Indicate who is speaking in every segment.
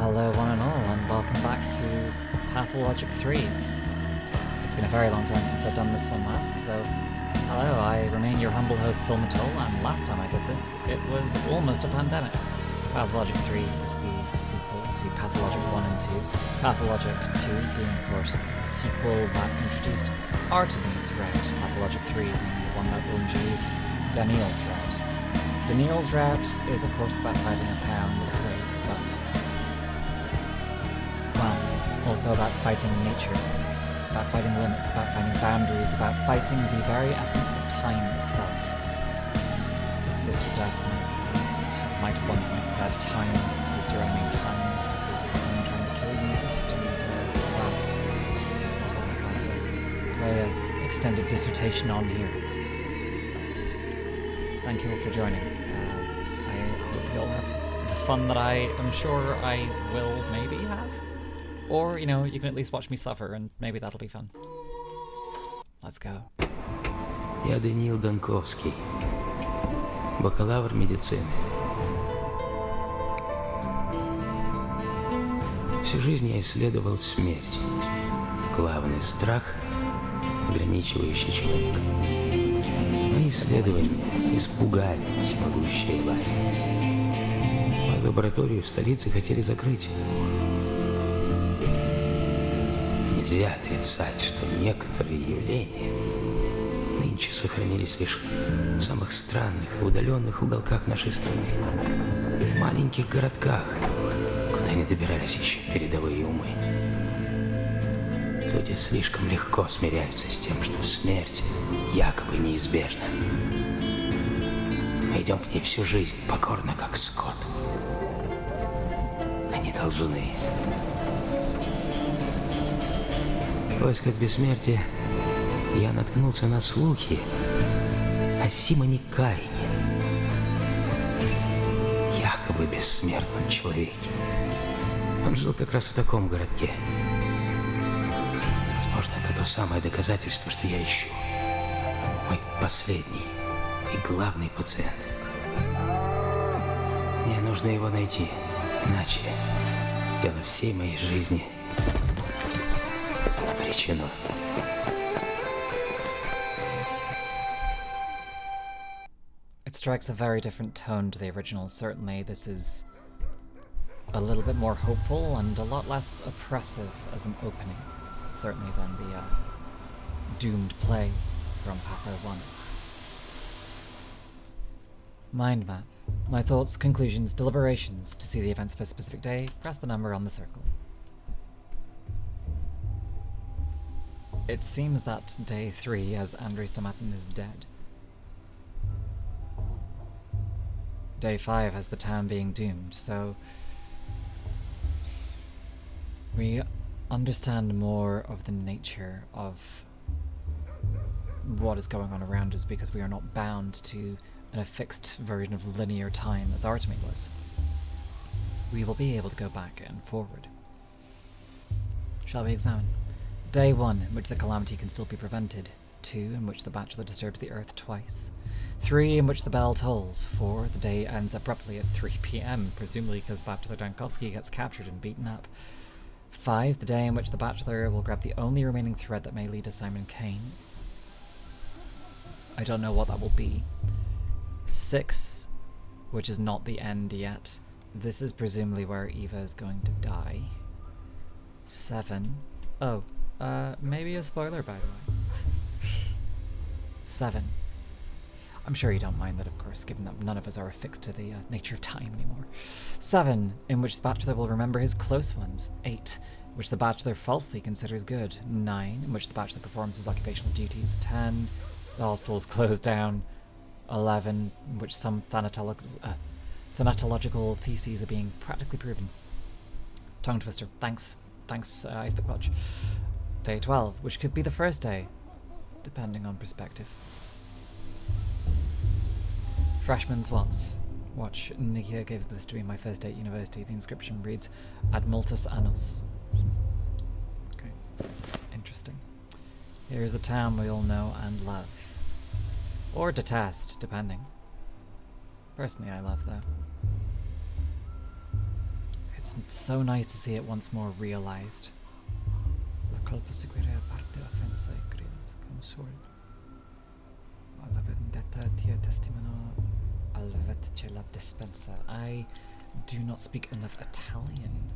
Speaker 1: Hello one and all, and welcome back to Pathologic 3. It's been a very long time since I've done this one last, so hello, I remain your humble host Solmatol, and last time I did this, it was almost a pandemic. Pathologic 3 is the sequel to Pathologic 1 and 2, Pathologic 2 being, of course, the sequel that introduced Artemis' route, Pathologic 3 being the one that will introduce Daniil's route. Daniil's route is, of course, about fighting a town with a plague, but well, also about fighting nature, about fighting limits, about fighting boundaries, about fighting the very essence of time itself. His sister definitely might at one point said, time is your enemy, time is the one trying to kill you most, and well, this is what I'm trying to lay an extended dissertation on here. Thank you all for joining. I hope you'll have the fun that I am sure I will maybe have. Or, you know, you can at least watch me suffer, and maybe that'll be fun. Let's go.
Speaker 2: Я Daniil Dankovsky, бакалавр медицины. Всю жизнь я исследовал смерть. Главный страх, ограничивающий человека. Мои исследования испугали всемогущие власти. Мою лабораторию в столице хотели закрыть. Нельзя отрицать, что некоторые явления нынче сохранились лишь в самых странных и удаленных уголках нашей страны. В маленьких городках, куда не добирались еще передовые умы. Люди слишком легко смиряются с тем, что смерть якобы неизбежна. Мы идем к ней всю жизнь, покорно как скот. Они должны. В поисках бессмертия я наткнулся на слухи о Симоне Каине, якобы бессмертном человеке. Он жил как раз в таком городке. Возможно, это то самое доказательство, что я ищу. Мой последний и главный пациент. Мне нужно его найти, иначе дело всей моей жизни обречено.
Speaker 1: It strikes a very different tone to the original. Certainly, this is a little bit more hopeful and a lot less oppressive as an opening, certainly than the doomed play from Patho 1. Mind map. My thoughts, conclusions, deliberations. To see the events of a specific day, press the number on the circle. It seems that day 3, as Andres Tomatin is dead. Day 5 has the town being doomed, so we understand more of the nature of what is going on around us because we are not bound to a fixed version of linear time as Artemis was. We will be able to go back and forward. Shall we examine? Day 1, in which the calamity can still be prevented. 2, in which the bachelor disturbs the earth twice. 3, in which the bell tolls. 4, the day ends abruptly at 3 p.m, presumably because Bachelor Dankovsky gets captured and beaten up. 5, the day in which the bachelor will grab the only remaining thread that may lead to Simon Kane. I don't know what that will be. 6, which is not the end yet. This is presumably where Eva is going to die. 7. Oh, maybe a spoiler, by the way. 7. I'm sure you don't mind that, of course, given that none of us are affixed to the nature of time anymore. 7, in which the bachelor will remember his close ones. 8, which the bachelor falsely considers good. 9, in which the bachelor performs his occupational duties. 10, the hospital is closed down. 11, in which some thanatological theses are being practically proven. Tongue twister. Thanks, Icepick Lodge. Day 12, which could be the first day, depending on perspective. Freshman's Watch. Nikia gave this to me my first day at university. The inscription reads, Ad multus annus. Okay, interesting. Here's a town we all know and love. Or detest, depending. Personally, I love, though. It's It's so nice to see it once more realized. La colpa seguirà parte offensa e credo consuelo. Alla vendetta tia testimoniò al vet che la dispensa. I do not speak enough Italian.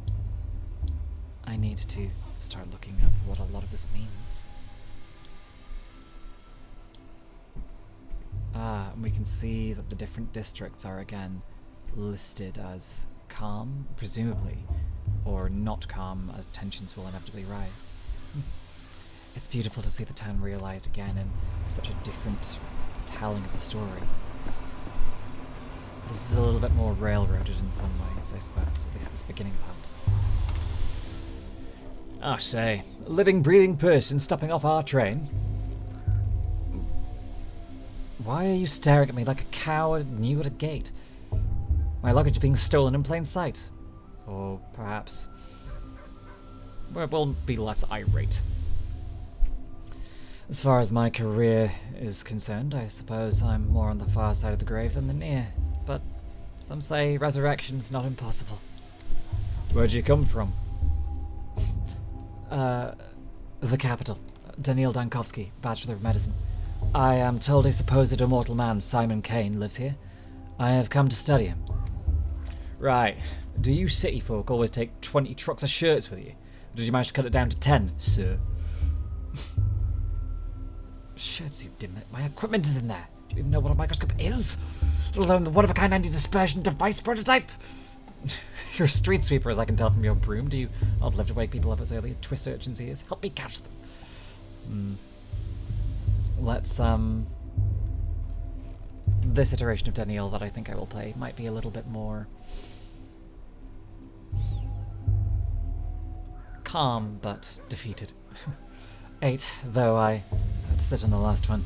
Speaker 1: I need to start looking up what a lot of this means. And we can see that the different districts are again listed as calm, presumably, or not calm, as tensions will inevitably rise. It's beautiful to see the town realized again in such a different telling of the story. This is a little bit more railroaded in some ways, I suppose, at least this beginning part. I say, a living, breathing person stopping off our train. Why are you staring at me like a coward new at a gate? My luggage being stolen in plain sight. Or perhaps... we'll be less irate. As far as my career is concerned, I suppose I'm more on the far side of the grave than the near. But some say resurrection's not impossible. Where'd you come from? The capital. Daniil Dankovsky, Bachelor of Medicine. I am told a supposed immortal man, Steppe Kin, lives here. I have come to study him. Right. Do you city folk always take 20 trucks of shirts with you? Or did you manage to cut it down to 10, sir? Shirts, you dimwit. My equipment is in there. Do you even know what a microscope is? Let alone the one-of-a-kind anti-dispersion device prototype? You're a street sweeper, as I can tell from your broom. Do you not live to wake people up as early as twist urchins' ears? Help me catch them. Let's, this iteration of Daniil that I think I will play might be a little bit more calm, but defeated. 8, though I had to sit on the last one.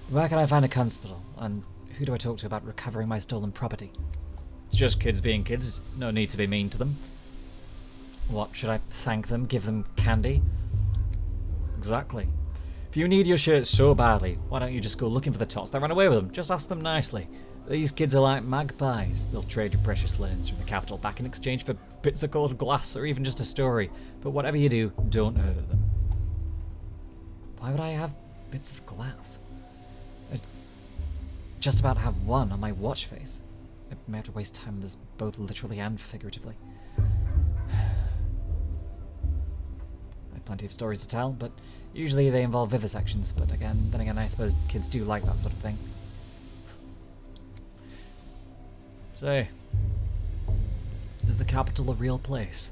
Speaker 1: Where can I find a constable, and who do I talk to about recovering my stolen property? It's just kids being kids, no need to be mean to them. What, should I thank them, give them candy? Exactly. If you need your shirts so badly, why don't you just go looking for the tots that ran away with them? Just ask them nicely. These kids are like magpies. They'll trade your precious linens from the capital back in exchange for bits of cold glass or even just a story. But whatever you do, don't hurt them. Why would I have bits of glass? I just about have one on my watch face. I may have to waste time on this both literally and figuratively. I have plenty of stories to tell, but usually they involve vivisections. But then again, I suppose kids do like that sort of thing. Say, is the capital a real place?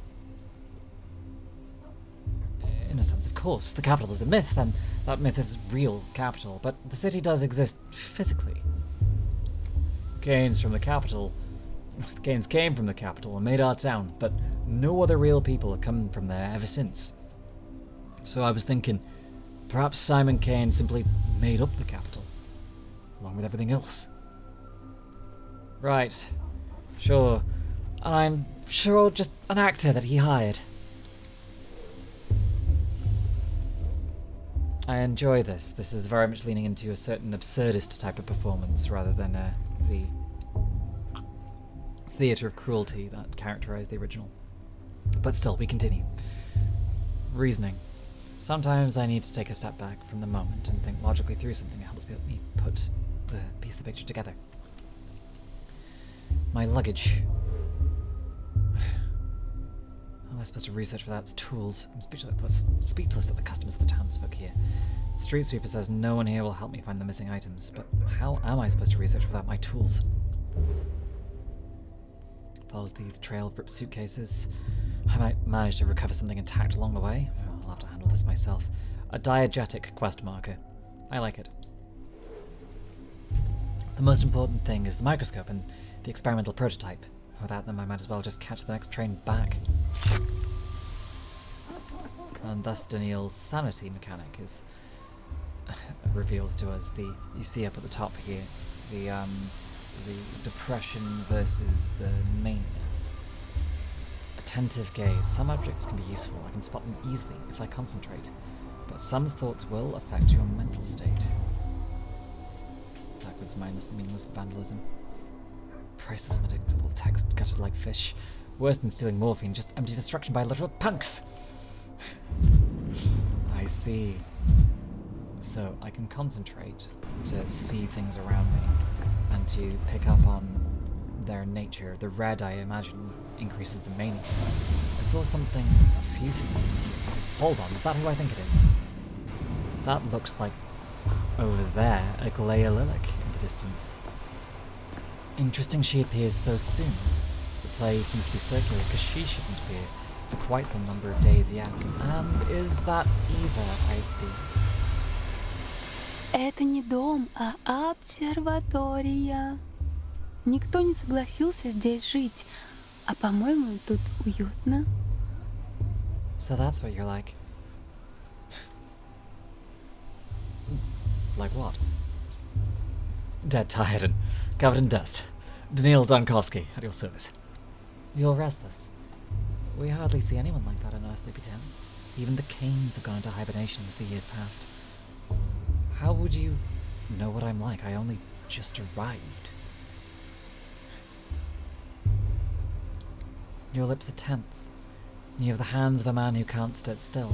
Speaker 1: In a sense, of course. The capital is a myth, and that myth is real capital, but the city does exist physically. Gains from the capital. Gains came from the capital and made our town, but no other real people have come from there ever since. So I was thinking, perhaps Steppe Kin simply made up the capital, along with everything else. Right. Sure. And I'm sure just an actor that he hired. I enjoy this. This is very much leaning into a certain absurdist type of performance rather than the theatre of cruelty that characterized the original. But still, we continue. Reasoning. Sometimes I need to take a step back from the moment and think logically through something that helps me put the piece of the picture together. My luggage. How am I supposed to research without tools? I'm speechless at the customs of the townsfolk here. The street sweeper says no one here will help me find the missing items, but how am I supposed to research without my tools? Follows the trail of ripped suitcases. I might manage to recover something intact along the way. I'll have to handle this myself. A diegetic quest marker. I like it. The most important thing is the microscope and the experimental prototype. Without them, I might as well just catch the next train back. And thus Daniil's sanity mechanic is revealed to us. You see up at the top here, the depression versus the mania. Attentive gaze. Some objects can be useful. I can spot them easily if I concentrate, but some thoughts will affect your mental state. Backwards, mindless, meaningless vandalism. Priceless, medictable text gutted like fish. Worse than stealing morphine, just empty destruction by literal punks. I see. So I can concentrate to see things around me and to pick up on their nature. The red, I imagine, increases the mania. I saw something, a few things. Hold on, is that who I think it is? That looks like, over there, a Glea Lilac in the distance. Interesting she appears so soon. The play seems to be circular because she shouldn't appear for quite some number of days yet. And is that Eva I see?
Speaker 3: Это не дом, а обсерватория. Никто не согласился здесь жить, а по-моему, тут уютно.
Speaker 1: So that's what you're like. Like what? Dead tired and covered in dust. Daniil Dankovsky, at your service. You're restless. We hardly see anyone like that in our sleepy town. Even the Kanes have gone into hibernation as the years passed. How would you know what I'm like? I only just arrived. Your lips are tense. You have the hands of a man who can't sit still.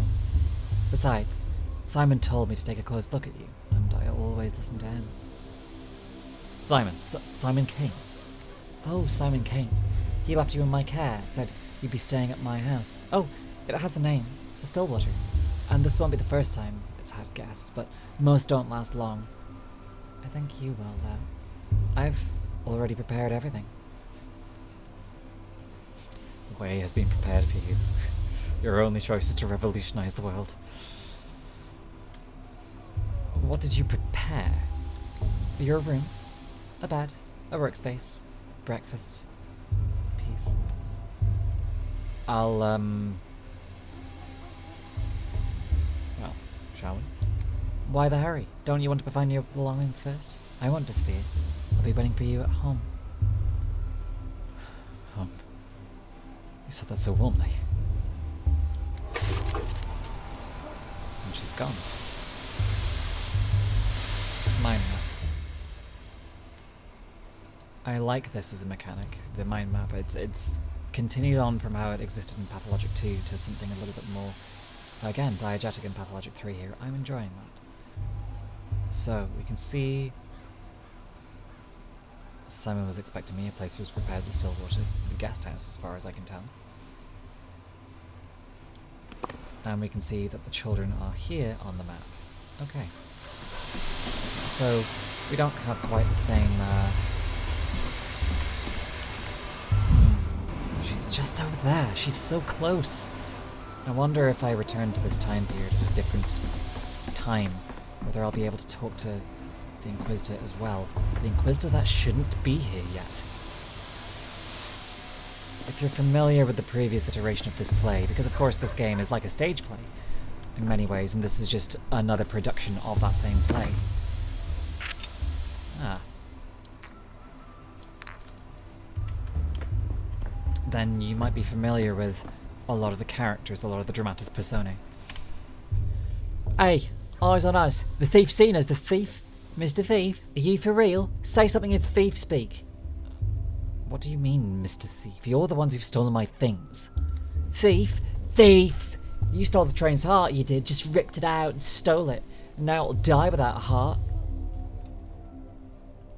Speaker 1: Besides, Simon told me to take a close look at you, and I always listen to him. Simon? Simon Kane? Oh, Simon Kane. He left you in my care, said you'd be staying at my house. Oh, it has a name, the Stillwater. And this won't be the first time it's had guests, but most don't last long. I think you will, though. I've already prepared everything. The way has been prepared for you. Your only choice is to revolutionize the world. What did you prepare? Your room, a bed, a workspace, breakfast, peace. I'll, well, shall we? Why the hurry? Don't you want to find your belongings first? I won't disappear. I'll be waiting for you at home. Home. You said that so warmly. And she's gone. Mind map. I like this as a mechanic, the mind map. It's continued on from how it existed in Pathologic 2 to something a little bit more, again, diegetic in Pathologic 3 here. I'm enjoying that. So, we can see Simon was expecting me, a place was prepared to Stillwater, the guest house as far as I can tell. And we can see that the children are here on the map. Okay. So, we don't have quite the same, She's just over there. She's so close. I wonder if I return to this time period at a different time, whether I'll be able to talk to the Inquisitor as well. The Inquisitor that shouldn't be here yet. If you're familiar with the previous iteration of this play, because of course this game is like a stage play in many ways, and this is just another production of that same play. Then you might be familiar with a lot of the characters, a lot of the dramatis personae. Hey, eyes on us. The thief's seen us, the thief. Mr. Thief, are you for real? Say something in thief speak. What do you mean, Mr. Thief? You're the ones who've stolen my things. Thief? Thief! You stole the train's heart, you did. Just ripped it out and stole it. And now it'll die without a heart.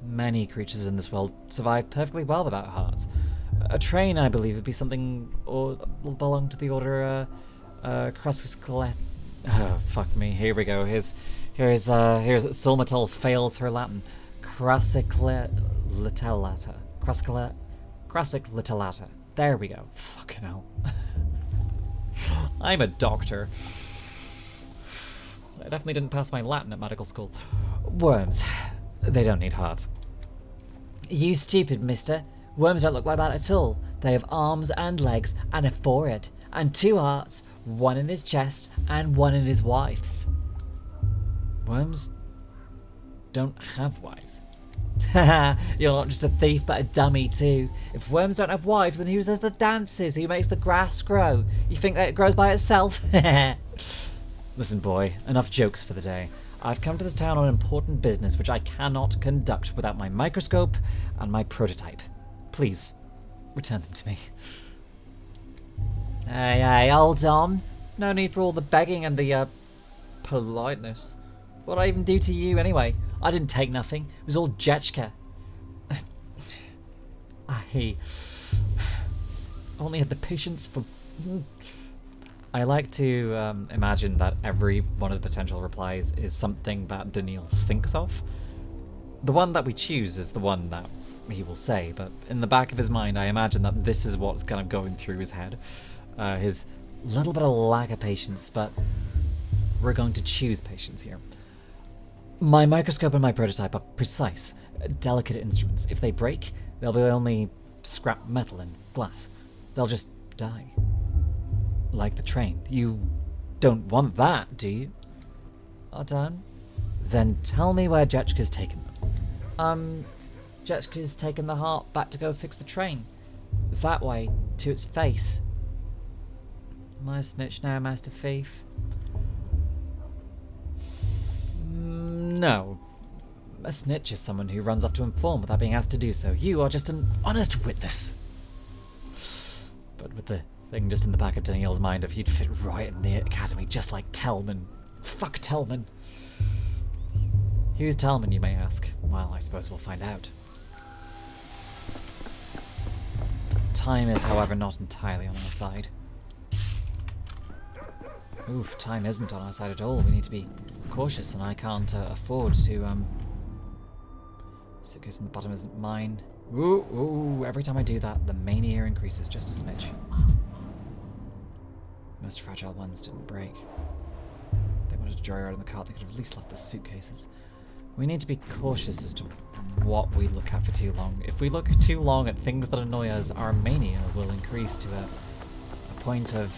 Speaker 1: Many creatures in this world survive perfectly well without hearts. A train, I believe, would be something or belong to the order Crusclet. Oh, fuck me. Here we go. Here's Sulmatol fails her Latin. Crassiclitellata. Crassiclitellata. There we go. Fucking hell. I'm a doctor. I definitely didn't pass my Latin at medical school. Worms. They don't need hearts. You stupid, mister. Worms don't look like that at all. They have arms and legs and a forehead and 2 hearts, one in his chest and one in his wife's. Worms don't have wives. Haha, you're not just a thief but a dummy too. If worms don't have wives, then who does the dances? Who makes the grass grow? You think that it grows by itself? Listen boy, enough jokes for the day. I've come to this town on important business which I cannot conduct without my microscope and my prototype. Please, return them to me. Hey, hold on. No need for all the begging and the, politeness. What'd I even do to you anyway? I didn't take nothing. It was all Jetchka. I only had the patience for... I like to imagine that every one of the potential replies is something that Daniil thinks of. The one that we choose is the one that he will say, but in the back of his mind, I imagine that this is what's kind of going through his head. His little bit of lack of patience, but we're going to choose patience here. My microscope and my prototype are precise, delicate instruments. If they break, they'll be only scrap metal and glass. They'll just die. Like the train. You don't want that, do you? Ardan? Then tell me where Jetchka's taken them. Jetchka's taken the heart back to go fix the train. That way, to its face. Am I a snitch now, Master Thief? No. A snitch is someone who runs off to inform without being asked to do so. You are just an honest witness. But with the thing just in the back of Daniil's mind, if you'd fit right in the academy, just like Tellman. Fuck Tellman. Who's Tellman, you may ask? Well, I suppose we'll find out. Time is, however, not entirely on our side. Oof, time isn't on our side at all. We need to be cautious, and I can't afford to, Suitcase in the bottom isn't mine. Ooh, every time I do that, the mania increases just a smidge. Most fragile ones didn't break. If they wanted to joyride in the cart, they could have at least left the suitcases. We need to be cautious as to what we look at for too long. If we look too long at things that annoy us, our mania will increase to a point of,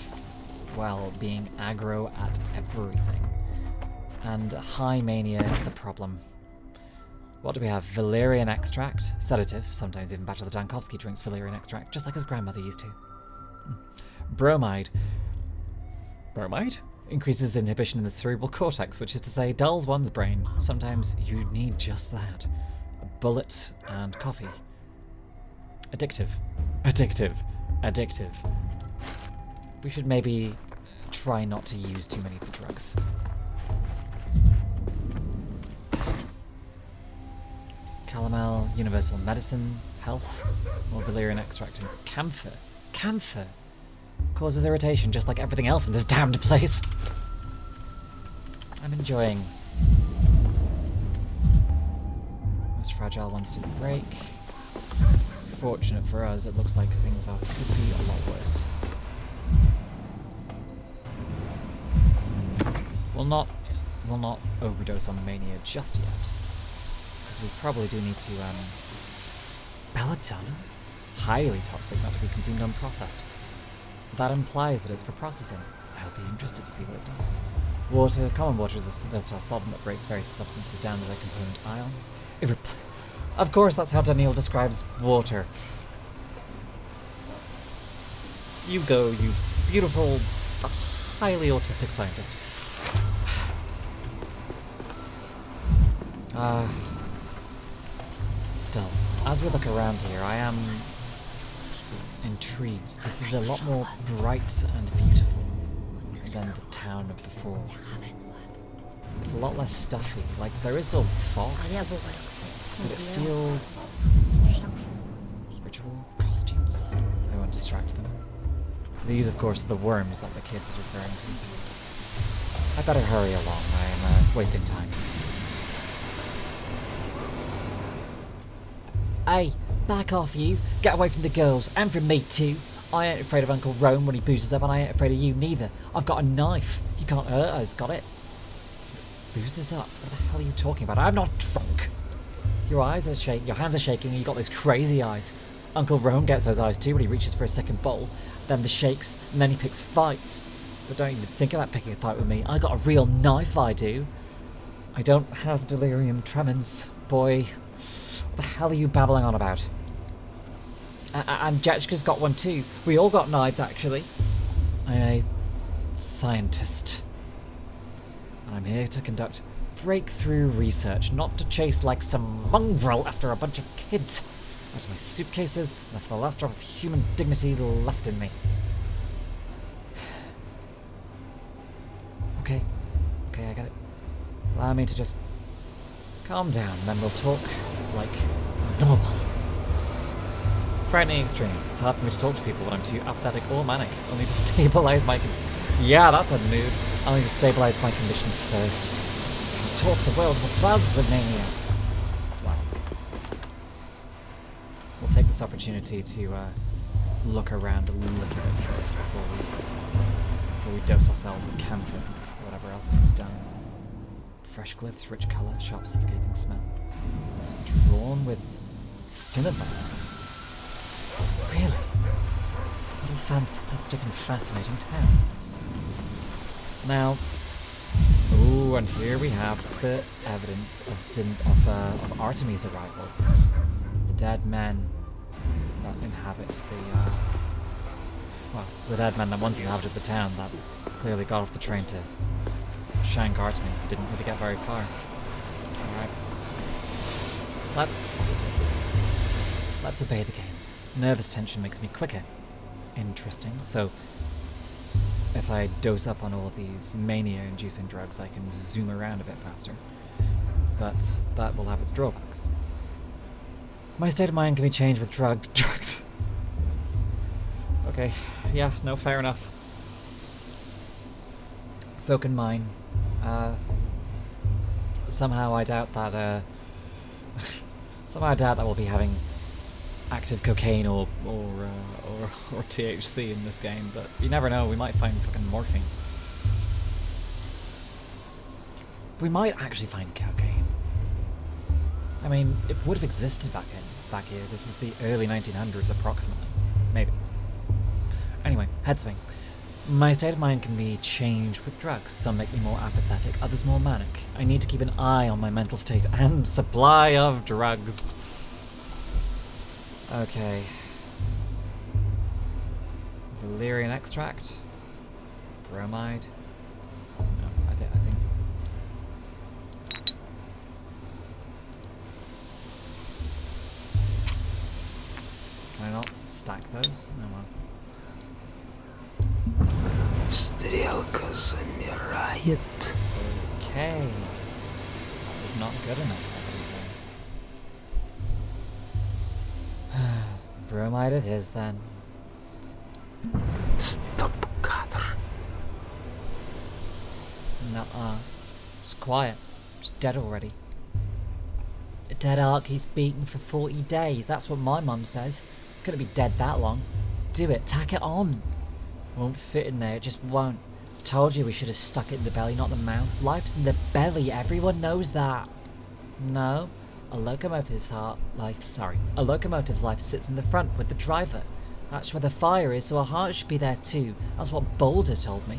Speaker 1: well, being aggro at everything. And high mania is a problem. What do we have? Valerian extract, sedative, sometimes even Bachelor Dankovsky drinks valerian extract, just like his grandmother used to. Bromide. Bromide? Increases inhibition in the cerebral cortex, which is to say, dulls one's brain. Sometimes you need just that. A bullet and coffee. Addictive. Addictive. Addictive. We should maybe try not to use too many of the drugs. Calomel, universal medicine, health, more valerian extract, and camphor. Camphor! Causes irritation just like everything else in this damned place. I'm enjoying. Most fragile ones didn't break. Fortunate for us, it looks like things could be a lot worse. We'll not overdose on mania just yet. Because we probably do need to, Belladonna? Highly toxic, not to be consumed unprocessed. That implies that it's for processing. I'll be interested to see what it does. Water. Common water is a versatile solvent that breaks various substances down to their component ions. Of course, that's how Daniil describes water. You go, you beautiful, highly autistic scientist. Still, as we look around here, I am intrigued. This is a lot more bright and beautiful than the town of before. It's a lot less stuffy. Like, there is still fog, but it feels... Ritual costumes. I won't distract them. These, of course, are the worms that the kid was referring to. I better hurry along. I am wasting time. Hey, back off you. Get away from the girls, and from me too. I ain't afraid of Uncle Rome when he boozes up, and I ain't afraid of you neither. I've got a knife. You can't hurt us, got it? Boozes up? What the hell are you talking about? I'm not drunk. Your eyes are shaking, your hands are shaking, and you got those crazy eyes. Uncle Rome gets those eyes too when he reaches for a second bowl. Then the shakes, and then he picks fights. But don't even think about picking a fight with me. I got a real knife, I do. I don't have delirium tremens, boy. What the hell are you babbling on about? And Jetchka's got one too. We all got knives, actually. I'm a scientist. And I'm here to conduct breakthrough research, not to chase like some mongrel after a bunch of kids. Out of my suitcases and the last drop of human dignity left in me. Okay. Okay, I get it. Allow me to just calm down, then we'll talk like normal. Frightening extremes. It's hard for me to talk to people when I'm too apathetic or manic. I'll need to stabilize my yeah, that's a mood. I'll need to stabilize my condition first. Talk, the world's abuzz with mania. Wow. We'll take this opportunity to look around a little bit first before we dose ourselves with camphor or whatever else needs done. Fresh glyphs, rich colour, sharp suffocating smell. It's drawn with cinnabar. Really? What a fantastic and fascinating town. Now, ooh, and here we have the evidence of Artemis' arrival. The dead men that inhabit the dead men that once inhabited the town that clearly got off the train to shank Artemis. Didn't really get very far. Alright. Let's obey the game. Nervous tension makes me quicker. Interesting. So, if I dose up on all of these mania-inducing drugs, I can zoom around a bit faster. But that will have its drawbacks. My state of mind can be changed with drugs. Okay, yeah, no, fair enough. So can mine. Somehow I doubt that we'll be having active cocaine or THC in this game, but you never know, we might find fucking morphine. We might actually find cocaine. I mean, it would have existed back here. This is the early 1900s approximately. Maybe. Anyway, head swing. My state of mind can be changed with drugs. Some make me more apathetic, others more manic. I need to keep an eye on my mental state and supply of drugs. Okay. Valerian extract. Bromide. No, I think. Can I not stack those? No, well.
Speaker 2: Стрелка замирает.
Speaker 1: Okay. That was not good enough. Bromide it is then.
Speaker 2: Стоп-кадр.
Speaker 1: Nuh-uh. It's quiet. It's dead already. A dead ark keeps beating for 40 days. That's what my mum says. Couldn't be dead that long. Do it. Tack it on. Won't fit in there. It just won't. Told you we should have stuck it in the belly, not the mouth. Life's in the belly. Everyone knows that. No. A locomotive's life sits in the front with the driver. That's where the fire is, so a heart should be there too. That's what Boulder told me.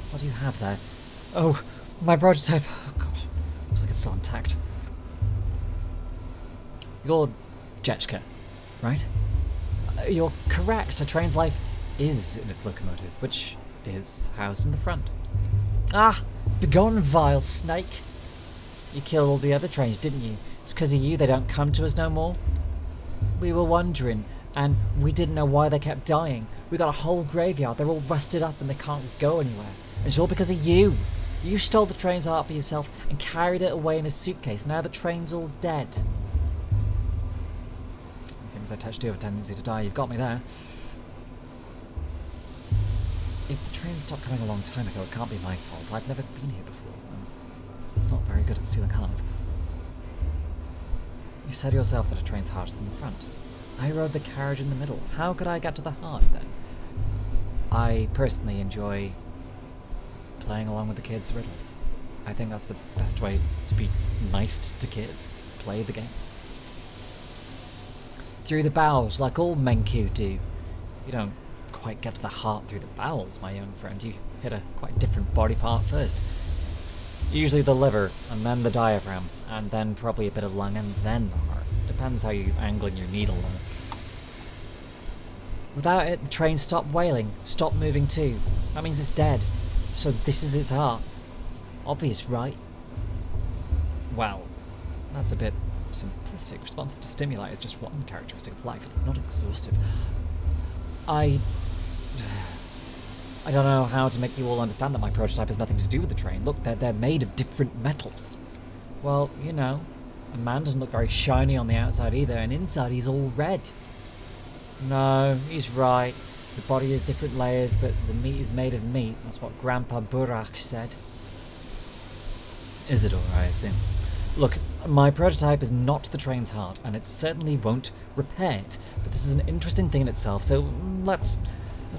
Speaker 1: What do you have there? Oh, my prototype. Oh god. Looks like it's still intact. You're Jetchka, right? You're correct. A train's life is in its locomotive, which is housed in the front. Ah! Begone, vile snake! You killed all the other trains, didn't you? It's because of you they don't come to us no more. We were wondering, and we didn't know why they kept dying. We got a whole graveyard, they're all rusted up and they can't go anywhere. And it's all because of you. You stole the train's heart for yourself and carried it away in a suitcase. Now the train's all dead. Things I touch do have a tendency to die. You've got me there. If the train stopped coming a long time ago, it can't be my fault. I've never been here before. I'm not very good at stealing hearts. You said yourself that a train's heart is in the front. I rode the carriage in the middle. How could I get to the heart, then? I personally enjoy playing along with the kids' riddles. I think that's the best way to be nice to kids. Play the game. Through the bowels, like all Menku do. You don't quite get to the heart through the bowels, my young friend. You hit a quite different body part first. Usually the liver, and then the diaphragm, and then probably a bit of lung, and then the heart. Depends how you angling your needle. Without it, the train stopped wailing, stopped moving too. That means it's dead. So this is its heart. Obvious, right? Well, that's a bit simplistic. Responsive to stimuli is just one characteristic of life. It's not exhaustive. I don't know how to make you all understand that my prototype has nothing to do with the train. Look, they're made of different metals. Well, you know, a man doesn't look very shiny on the outside either, and inside he's all red. No, he's right. The body is different layers, but the meat is made of meat. That's what Grandpa Burak said. Isidore, I assume. Look, my prototype is not the train's heart, and it certainly won't repair it. But this is an interesting thing in itself, so let's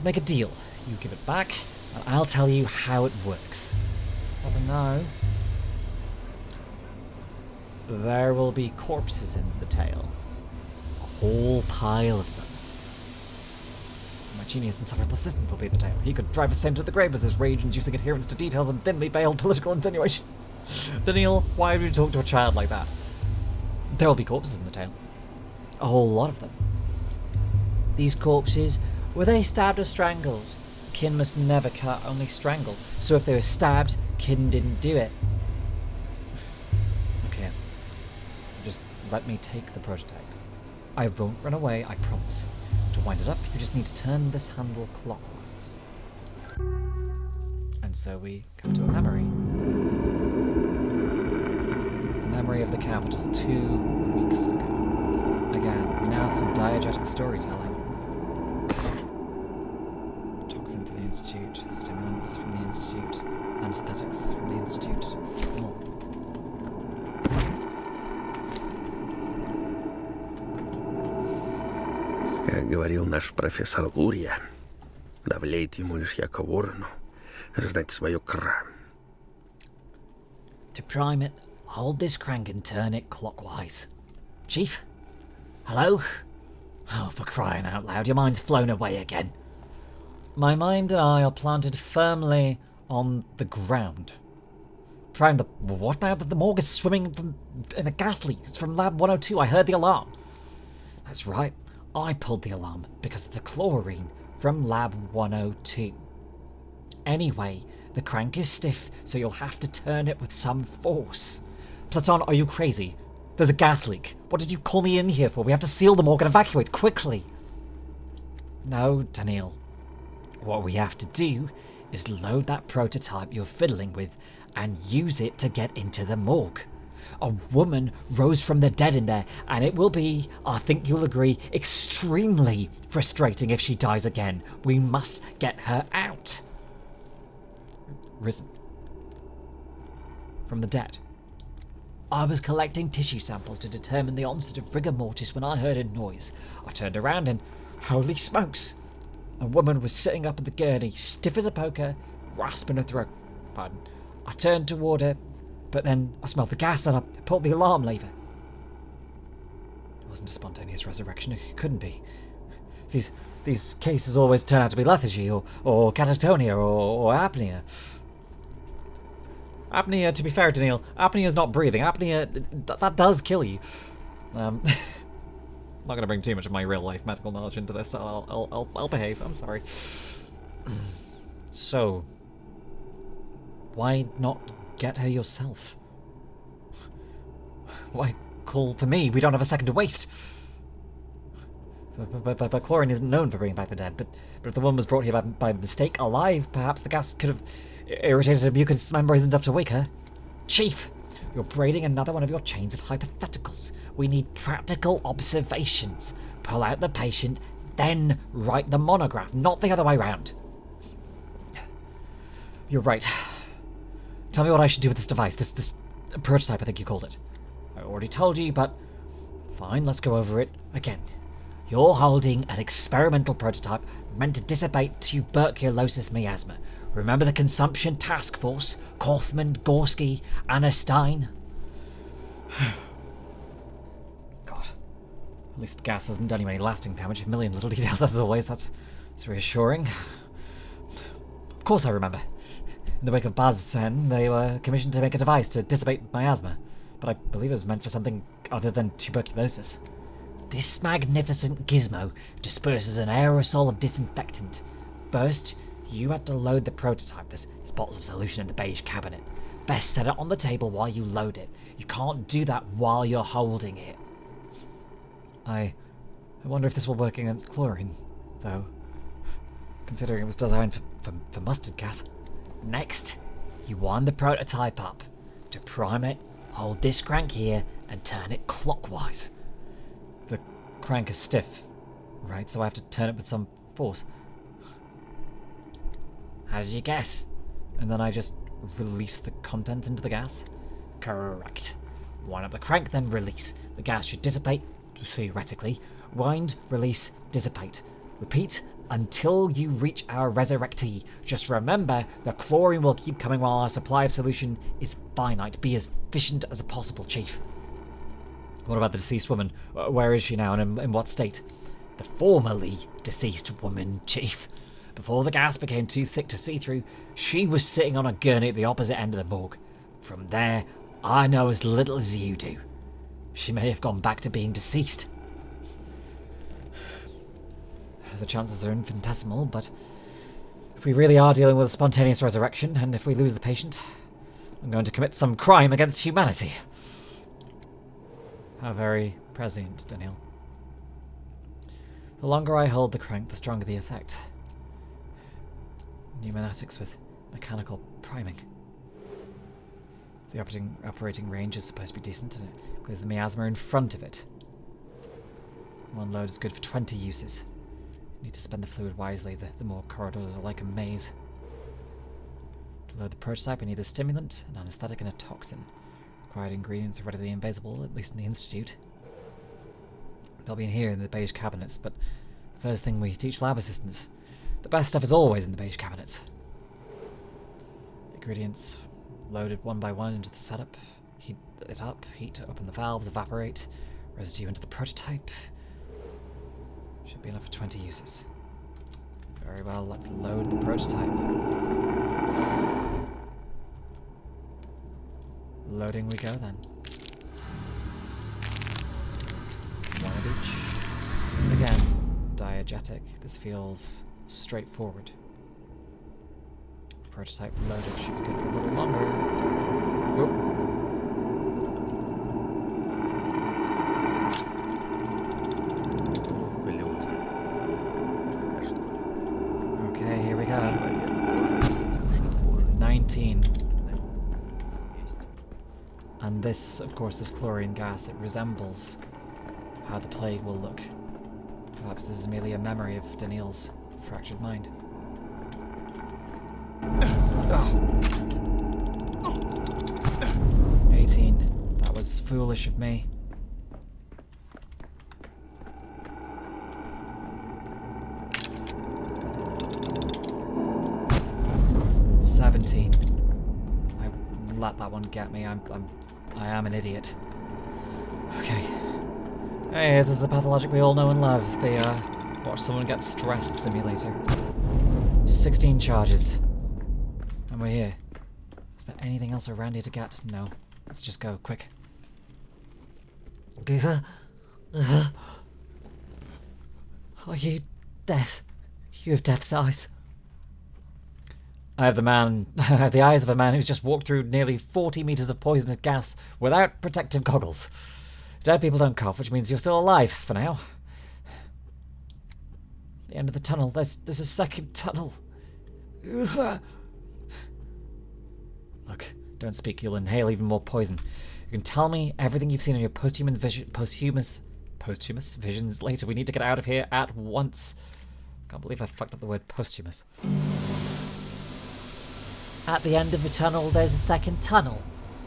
Speaker 1: make a deal. You give it back, and I'll tell you how it works. I don't know. There will be corpses in the tail. A whole pile of them. My genius insufferable assistant will be the tail. He could drive us same to the grave with his rage-inducing adherence to details and thinly veiled political insinuations. Daniil, why would you talk to a child like that? There will be corpses in the tail. A whole lot of them. These corpses, were they stabbed or strangled? Kin must never cut, only strangle. So if they were stabbed, Kin didn't do it. Okay. Just let me take the prototype. I won't run away, I promise. To wind it up, you just need to turn this handle clockwise. And so we come to a memory. A memory of the capital 2 weeks ago. Again, we now have some diegetic storytelling. Toxin for the Institute, stimulants from the Institute, anesthetics from the Institute, more.
Speaker 4: Как говорил наш профессор Лурия, давлеет ему лишь яко ворону знать свое кра.
Speaker 1: To prime it, hold this crank and turn it clockwise. Chief? Hello? Oh, for crying out loud, your mind's flown away again. My mind and I are planted firmly on the ground. Prime the... What now? The morgue is swimming in a gas leak. It's from Lab 102. I heard the alarm. That's right. I pulled the alarm because of the chlorine from Lab 102. Anyway, the crank is stiff, so you'll have to turn it with some force. Platon, are you crazy? There's a gas leak. What did you call me in here for? We have to seal the morgue and evacuate quickly. No, Daniil. What we have to do is load that prototype you're fiddling with and use it to get into the morgue. A woman rose from the dead in there, and it will be, I think you'll agree, extremely frustrating if she dies again. We must get her out. Risen. From the dead. I was collecting tissue samples to determine the onset of rigor mortis when I heard a noise. I turned around and, holy smokes, a woman was sitting up at the gurney, stiff as a poker, rasping her throat. Pardon. I turned toward her, but then I smelled the gas and I pulled the alarm lever. It wasn't a spontaneous resurrection. It couldn't be. These cases always turn out to be lethargy or catatonia or apnea. Apnea, to be fair, Daniil, apnea is not breathing. Apnea, that does kill you. I'm not going to bring too much of my real-life medical knowledge into this. I'll behave. I'm sorry. So, why not get her yourself? Why call for me? We don't have a second to waste. But chlorine isn't known for bringing back the dead. But if the woman was brought here by mistake alive, perhaps the gas could have irritated her mucous membranes enough to wake her. Chief, you're braiding another one of your chains of hypotheticals. We need practical observations. Pull out the patient, then write the monograph, not the other way round. You're right. Tell me what I should do with this device, this prototype, I think you called it. I already told you, but fine, let's go over it again. You're holding an experimental prototype meant to dissipate tuberculosis miasma. Remember the consumption task force? Kaufman, Gorski, Anna Stein? God. At least the gas hasn't done you any lasting damage. A million little details as always. That's reassuring. Of course I remember. In the wake of Bazzen, they were commissioned to make a device to dissipate miasma. But I believe it was meant for something other than tuberculosis. This magnificent gizmo disperses an aerosol of disinfectant. First, you had to load the prototype. There's bottles of solution in the beige cabinet. Best set it on the table while you load it. You can't do that while you're holding it. I wonder if this will work against chlorine, though. considering it was designed for mustard gas. Next, you wind the prototype up. To prime it, hold this crank here and turn it clockwise. The crank is stiff, right? So I have to turn it with some force. How did you guess? And then I just release the content into the gas? Correct. Wind up the crank, then release. The gas should dissipate, theoretically. Wind, release, dissipate. Repeat until you reach our resurrectee. Just remember, the chlorine will keep coming while our supply of solution is finite. Be as efficient as possible, Chief. What about the deceased woman? Where is she now, and in what state? The formerly deceased woman, Chief. Before the gas became too thick to see through, she was sitting on a gurney at the opposite end of the morgue. From there, I know as little as you do. She may have gone back to being deceased. The chances are infinitesimal, but if we really are dealing with a spontaneous resurrection, and if we lose the patient, I'm going to commit some crime against humanity. How very prescient, Daniil. The longer I hold the crank, the stronger the effect. Pneumatics with mechanical priming. The operating range is supposed to be decent, and it clears the miasma in front of it. One load is good for 20 uses. You need to spend the fluid wisely, the more corridors are like a maze. To load the prototype, I need a stimulant, an anesthetic, and a toxin. Required ingredients are readily available, at least in the Institute. They'll be in here in the beige cabinets, but the first thing we teach lab assistants. The best stuff is always in the beige cabinets. Ingredients loaded one by one into the setup. Heat it up, heat to open the valves, evaporate, residue into the prototype. Should be enough for 20 uses. Very well, let's load the prototype. Loading we go then. One of each. Again, diegetic. This feels straightforward. Prototype loaded, should be good for a little longer. Whoop. Okay, here we go. 19. And this, of course, this chlorine gas, it resembles how the plague will look. Perhaps this is merely a memory of Daniil's fractured mind. 18. That was foolish of me. I let that one get me. I am an idiot. Okay. Hey, this is the Pathologic we all know and love. The watch someone get stressed simulator. 16 charges. And we're here. Is there anything else around here to get? No. Let's just go, quick. Are you death? You have death's eyes. I have the eyes of a man who's just walked through nearly 40 meters of poisonous gas without protective goggles. Dead people don't cough, which means you're still alive for now. The end of the tunnel. There's a second tunnel. Look, don't speak. You'll inhale even more poison. You can tell me everything you've seen in your posthumous visions later. We need to get out of here at once. Can't believe I fucked up the word posthumous. At the end of the tunnel, there's a second tunnel.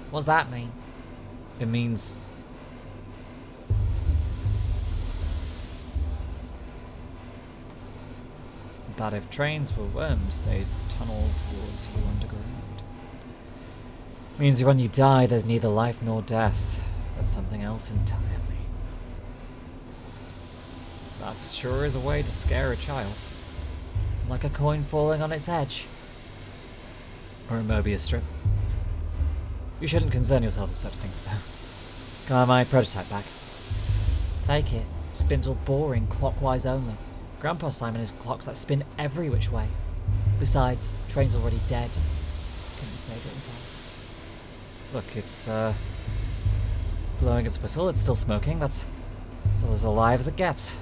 Speaker 1: What does that mean? It means... that if trains were worms, they'd tunnel towards you underground. It means when you die, there's neither life nor death, but something else entirely. That sure is a way to scare a child. Like a coin falling on its edge. Or a Mobius strip. You shouldn't concern yourself with such things, though. Got my prototype back. Take it. Spins all boring, clockwise only. Grandpa Simon has clocks that spin every which way. Besides, train's already dead. Couldn't save it in time. Look, it's blowing its whistle. It's still smoking. That's all as alive as it gets.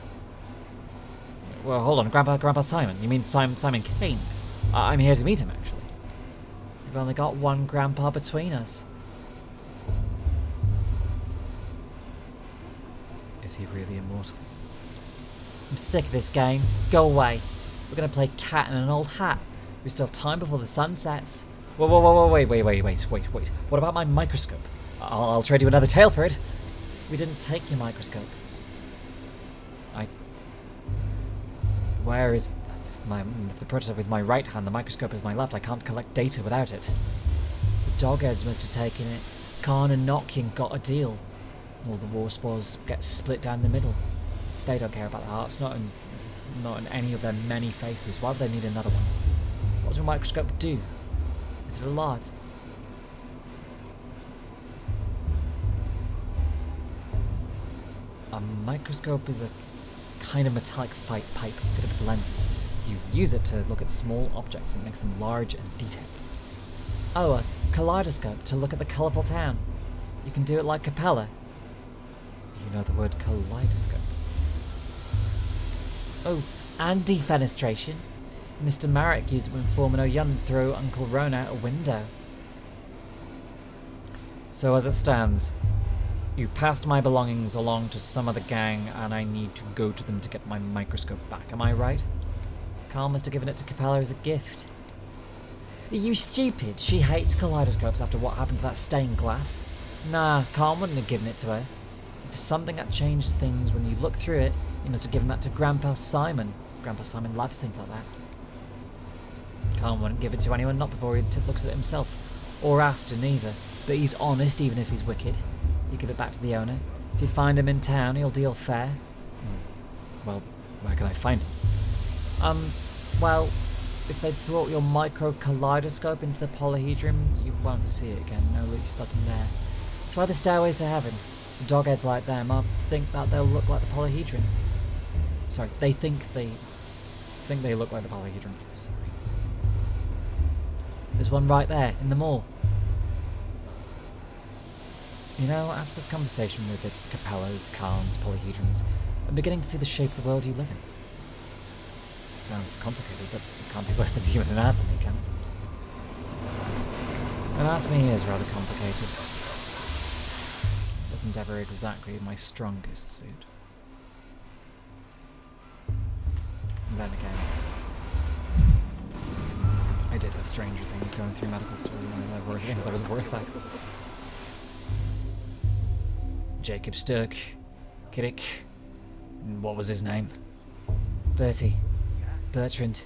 Speaker 1: Well, hold on, Grandpa Simon. You mean Simon Kane? I'm here to meet him, actually. We've only got one Grandpa between us. Is he really immortal? I'm sick of this game. Go away. We're gonna play cat in an old hat. We still have time before the sun sets. Whoa, wait. What about my microscope? I'll trade you another tail for it. We didn't take your microscope. Where is... If the prototype is my right hand, the microscope is my left. I can't collect data without it. The dogheads must have taken it. Khan and Nokian got a deal. All the war spores get split down the middle. They don't care about the hearts, not in any of their many faces. Why would they need another one? What does a microscope do? Is it alive? A microscope is a kind of metallic pipe fitted with lenses. You use it to look at small objects and makes them large and detailed. Oh, a kaleidoscope to look at the colourful town. You can do it like Capella. You know the word kaleidoscope. Oh, and defenestration. Mr. Marek used it when Foreman O'Yun threw Uncle Ron out a window. So as it stands, you passed my belongings along to some other gang and I need to go to them to get my microscope back, am I right? Carl must have given it to Capella as a gift. Are you stupid? She hates kaleidoscopes after what happened to that stained glass. Nah, Carl wouldn't have given it to her. If it's something that changes things when you look through it, he must have given that to Grandpa Simon. Grandpa Simon loves things like that. Carl wouldn't give it to anyone, not before he looks at it himself. Or after, neither. But he's honest, even if he's wicked. You give it back to the owner. If you find him in town, he'll deal fair. Well, where can I find him? Well, if they brought your micro-kaleidoscope into the polyhedron, you won't see it again. No leaks looking there. Try the stairways to heaven. Dogheads like them think that they'll look like the polyhedron. Sorry, they think they look like the polyhedron. Sorry. There's one right there, in the mall. You know, after this conversation with its Capellas, Khan's, polyhedrons, I'm beginning to see the shape of the world you live in. Sounds complicated, but it can't be worse than human anatomy, can it? Anatomy is rather complicated. It wasn't ever exactly my strongest suit. And then again, I did have stranger things going through medical school when there were things I was worse at. Jacob Sturck, Kirik, what was his name? Bertrand.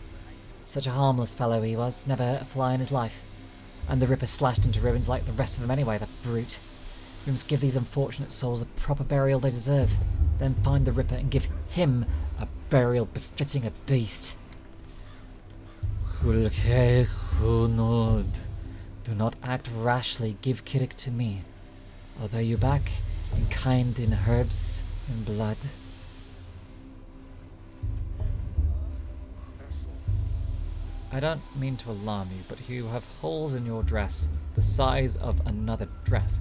Speaker 1: Such a harmless fellow he was, never hurt a fly in his life. And the Ripper slashed into ribbons like the rest of them anyway, the brute. We must give these unfortunate souls the proper burial they deserve, then find the Ripper and give him a burial befitting a beast. Do not act rashly, give Kirik to me. I'll pay you back in kind, in herbs, in blood. I don't mean to alarm you, but you have holes in your dress the size of another dress.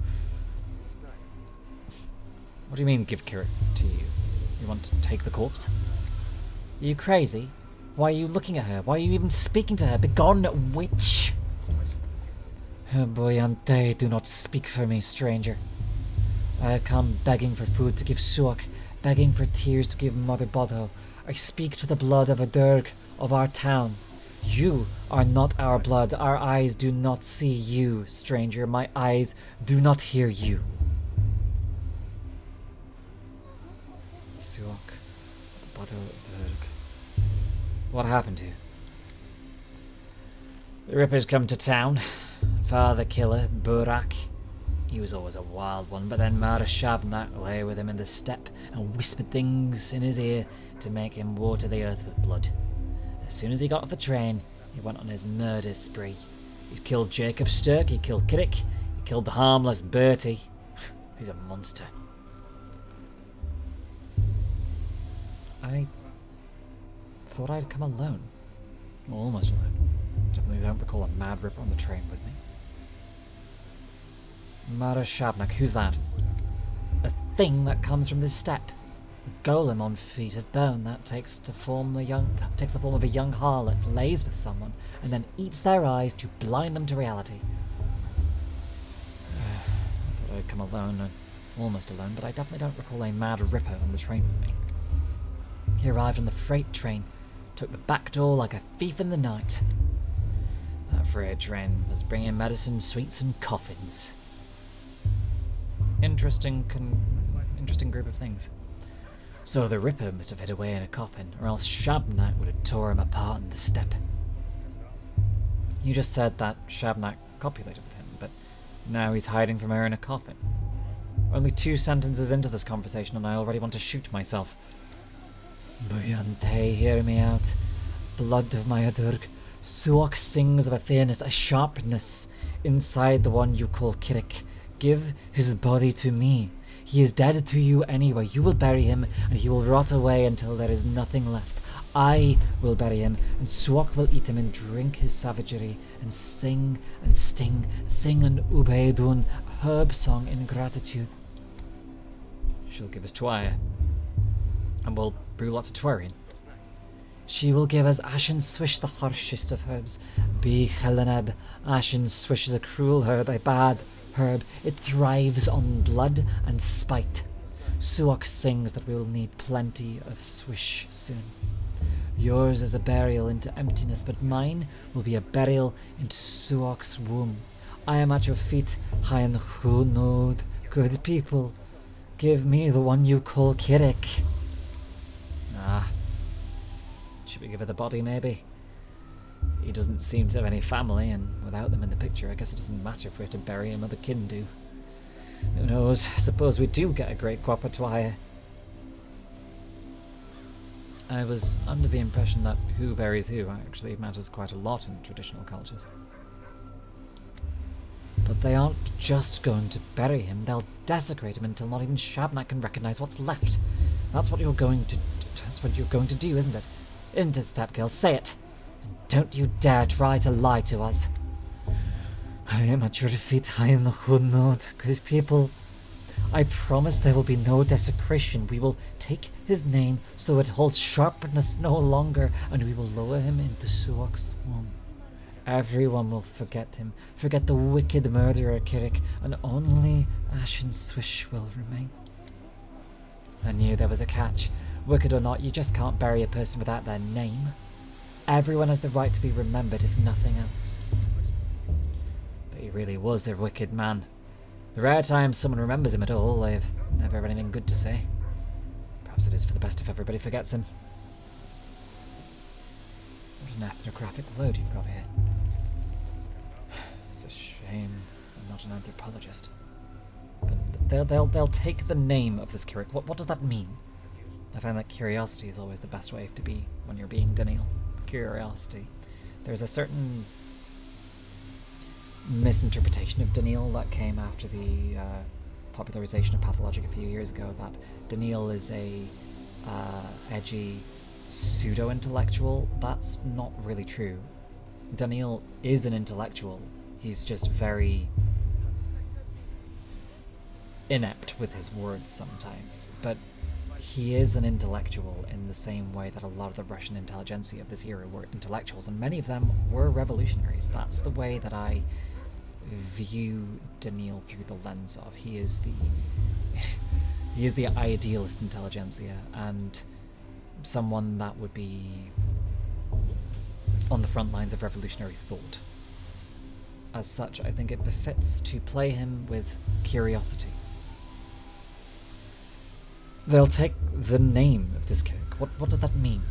Speaker 1: What do you mean, give Kirik to you? You want to take the corpse? Are you crazy? Why are you looking at her? Why are you even speaking to her? Begone, witch! Boyante, do not speak for me, stranger. I have come begging for food to give Suak, begging for tears to give Mother Bodho. I speak to the blood of a Durg, of our town. You are not our blood. Our eyes do not see you, stranger. My eyes do not hear you. Suak, Bodho, Durg. What happened to you? The Ripper's come to town. Father killer, Burak. He was always a wild one, but then Mara Shabnak lay with him in the steppe and whispered things in his ear to make him water the earth with blood. As soon as he got off the train, he went on his murder spree. He killed Jacob Sturck, he killed Kirik, he killed the harmless Bertie. He's a monster. I thought I'd come alone. Well, almost alone. Definitely don't recall a mad Ripper on the train with me. Mara Shabnak, who's that? A thing that comes from this steppe. golem on feet of bone that takes the form of a young harlot, lays with someone, and then eats their eyes to blind them to reality. I thought I'd come alone, almost alone, but I definitely don't recall a mad ripper on the train with me. He arrived on the freight train, took the back door like a thief in the night. That freight train was bringing medicine, sweets, and coffins. Interesting group of things. So the Ripper must have hid away in a coffin, or else Shabnak would have tore him apart in the steppe. You just said that Shabnak copulated with him, but now he's hiding from her in a coffin. Only 2 sentences into this conversation and I already want to shoot myself. Buyante, hear me out. Blood of my Adurg. Suok sings of a fairness, a sharpness, inside the one you call Kirik. Give his body to me. He is dead to you anyway. You will bury him, and he will rot away until there is nothing left. I will bury him, and Suok will eat him and drink his savagery, and sing and sting, sing an ubeidun, a herb song in gratitude. She'll give us Twire, and we'll brew lots of Twarian. She will give us Ashen Swish, the harshest of herbs. Be Heleneb. Ashen Swish is a cruel herb, a bad herb. It thrives on blood and spite. Suok sings that we will need plenty of swish soon. Yours is a burial into emptiness, but mine will be a burial into Suok's womb. I am at your feet, Hain Hunod, good people. Give me the one you call Kirik. Should we give her the body, maybe? He doesn't seem to have any family, and without them in the picture, I guess it doesn't matter if we're to bury him, other kin do. Who knows? Suppose we do get a great Quapatwire. I was under the impression that who buries who actually matters quite a lot in traditional cultures. But they aren't just going to bury him, they'll desecrate him until not even Shabnak can recognize what's left. That's what you're going to do, isn't it? Isn't it, Step Girl? Say it! And don't you dare try to lie to us. I am at your feet, I am the Hunod, good people. I promise there will be no desecration. We will take his name so it holds sharpness no longer, and we will lower him into Suok's womb. Everyone will forget him, forget the wicked murderer Kirik, and only Ashen Swish will remain. I knew there was a catch. Wicked or not, you just can't bury a person without their name. Everyone has the right to be remembered, if nothing else. But he really was a wicked man. The rare times someone remembers him at all, they've never have anything good to say. Perhaps it is for the best if everybody forgets him. What an ethnographic load you've got here. It's a shame I'm not an anthropologist. But they'll take the name of this Kirik. What does that mean? I find that curiosity is always the best way to be when you're being Daniil. Curiosity. There's a certain misinterpretation of Daniil that came after the popularization of Pathologic a few years ago, that Daniil is a edgy pseudo-intellectual. That's not really true. Daniil is an intellectual. He's just very inept with his words sometimes. But he is an intellectual in the same way that a lot of the Russian intelligentsia of this era were intellectuals, and many of them were revolutionaries. That's the way that I view Daniil through the lens of. He is the idealist intelligentsia, and someone that would be on the front lines of revolutionary thought. As such, I think it befits to play him with curiosity. They'll take the name of this Kirik. What does that mean?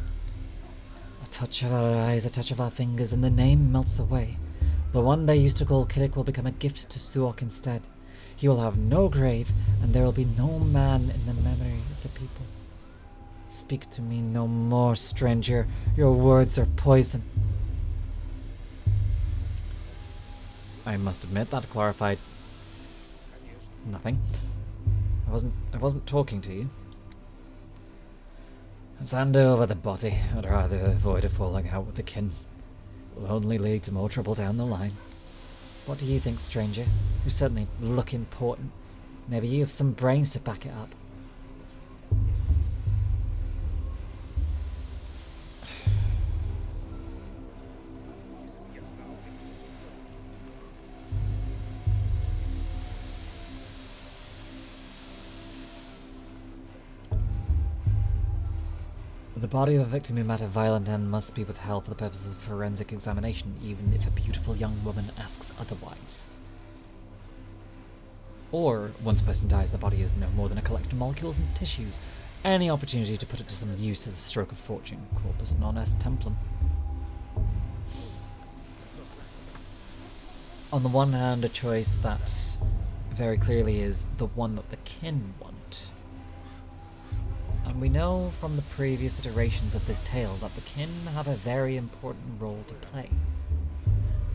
Speaker 1: A touch of our eyes, a touch of our fingers, and the name melts away. The one they used to call Kirik will become a gift to Suok instead. He will have no grave, and there will be no man in the memory of the people. Speak to me no more, stranger. Your words are poison. I must admit that clarified nothing. I wasn't talking to you. Let's hand over the body. I'd rather avoid a falling out with the kin. It will only lead to more trouble down the line. What do you think, stranger? You certainly look important. Maybe you have some brains to back it up. The body of a victim who met a violent end must be withheld for the purposes of forensic examination, even if a beautiful young woman asks otherwise. Or, once a person dies, the body is no more than a collection of molecules and tissues. Any opportunity to put it to some use is a stroke of fortune. Corpus non est templum. On the one hand, a choice that very clearly is the one that the kin want. And we know from the previous iterations of this tale that the kin have a very important role to play.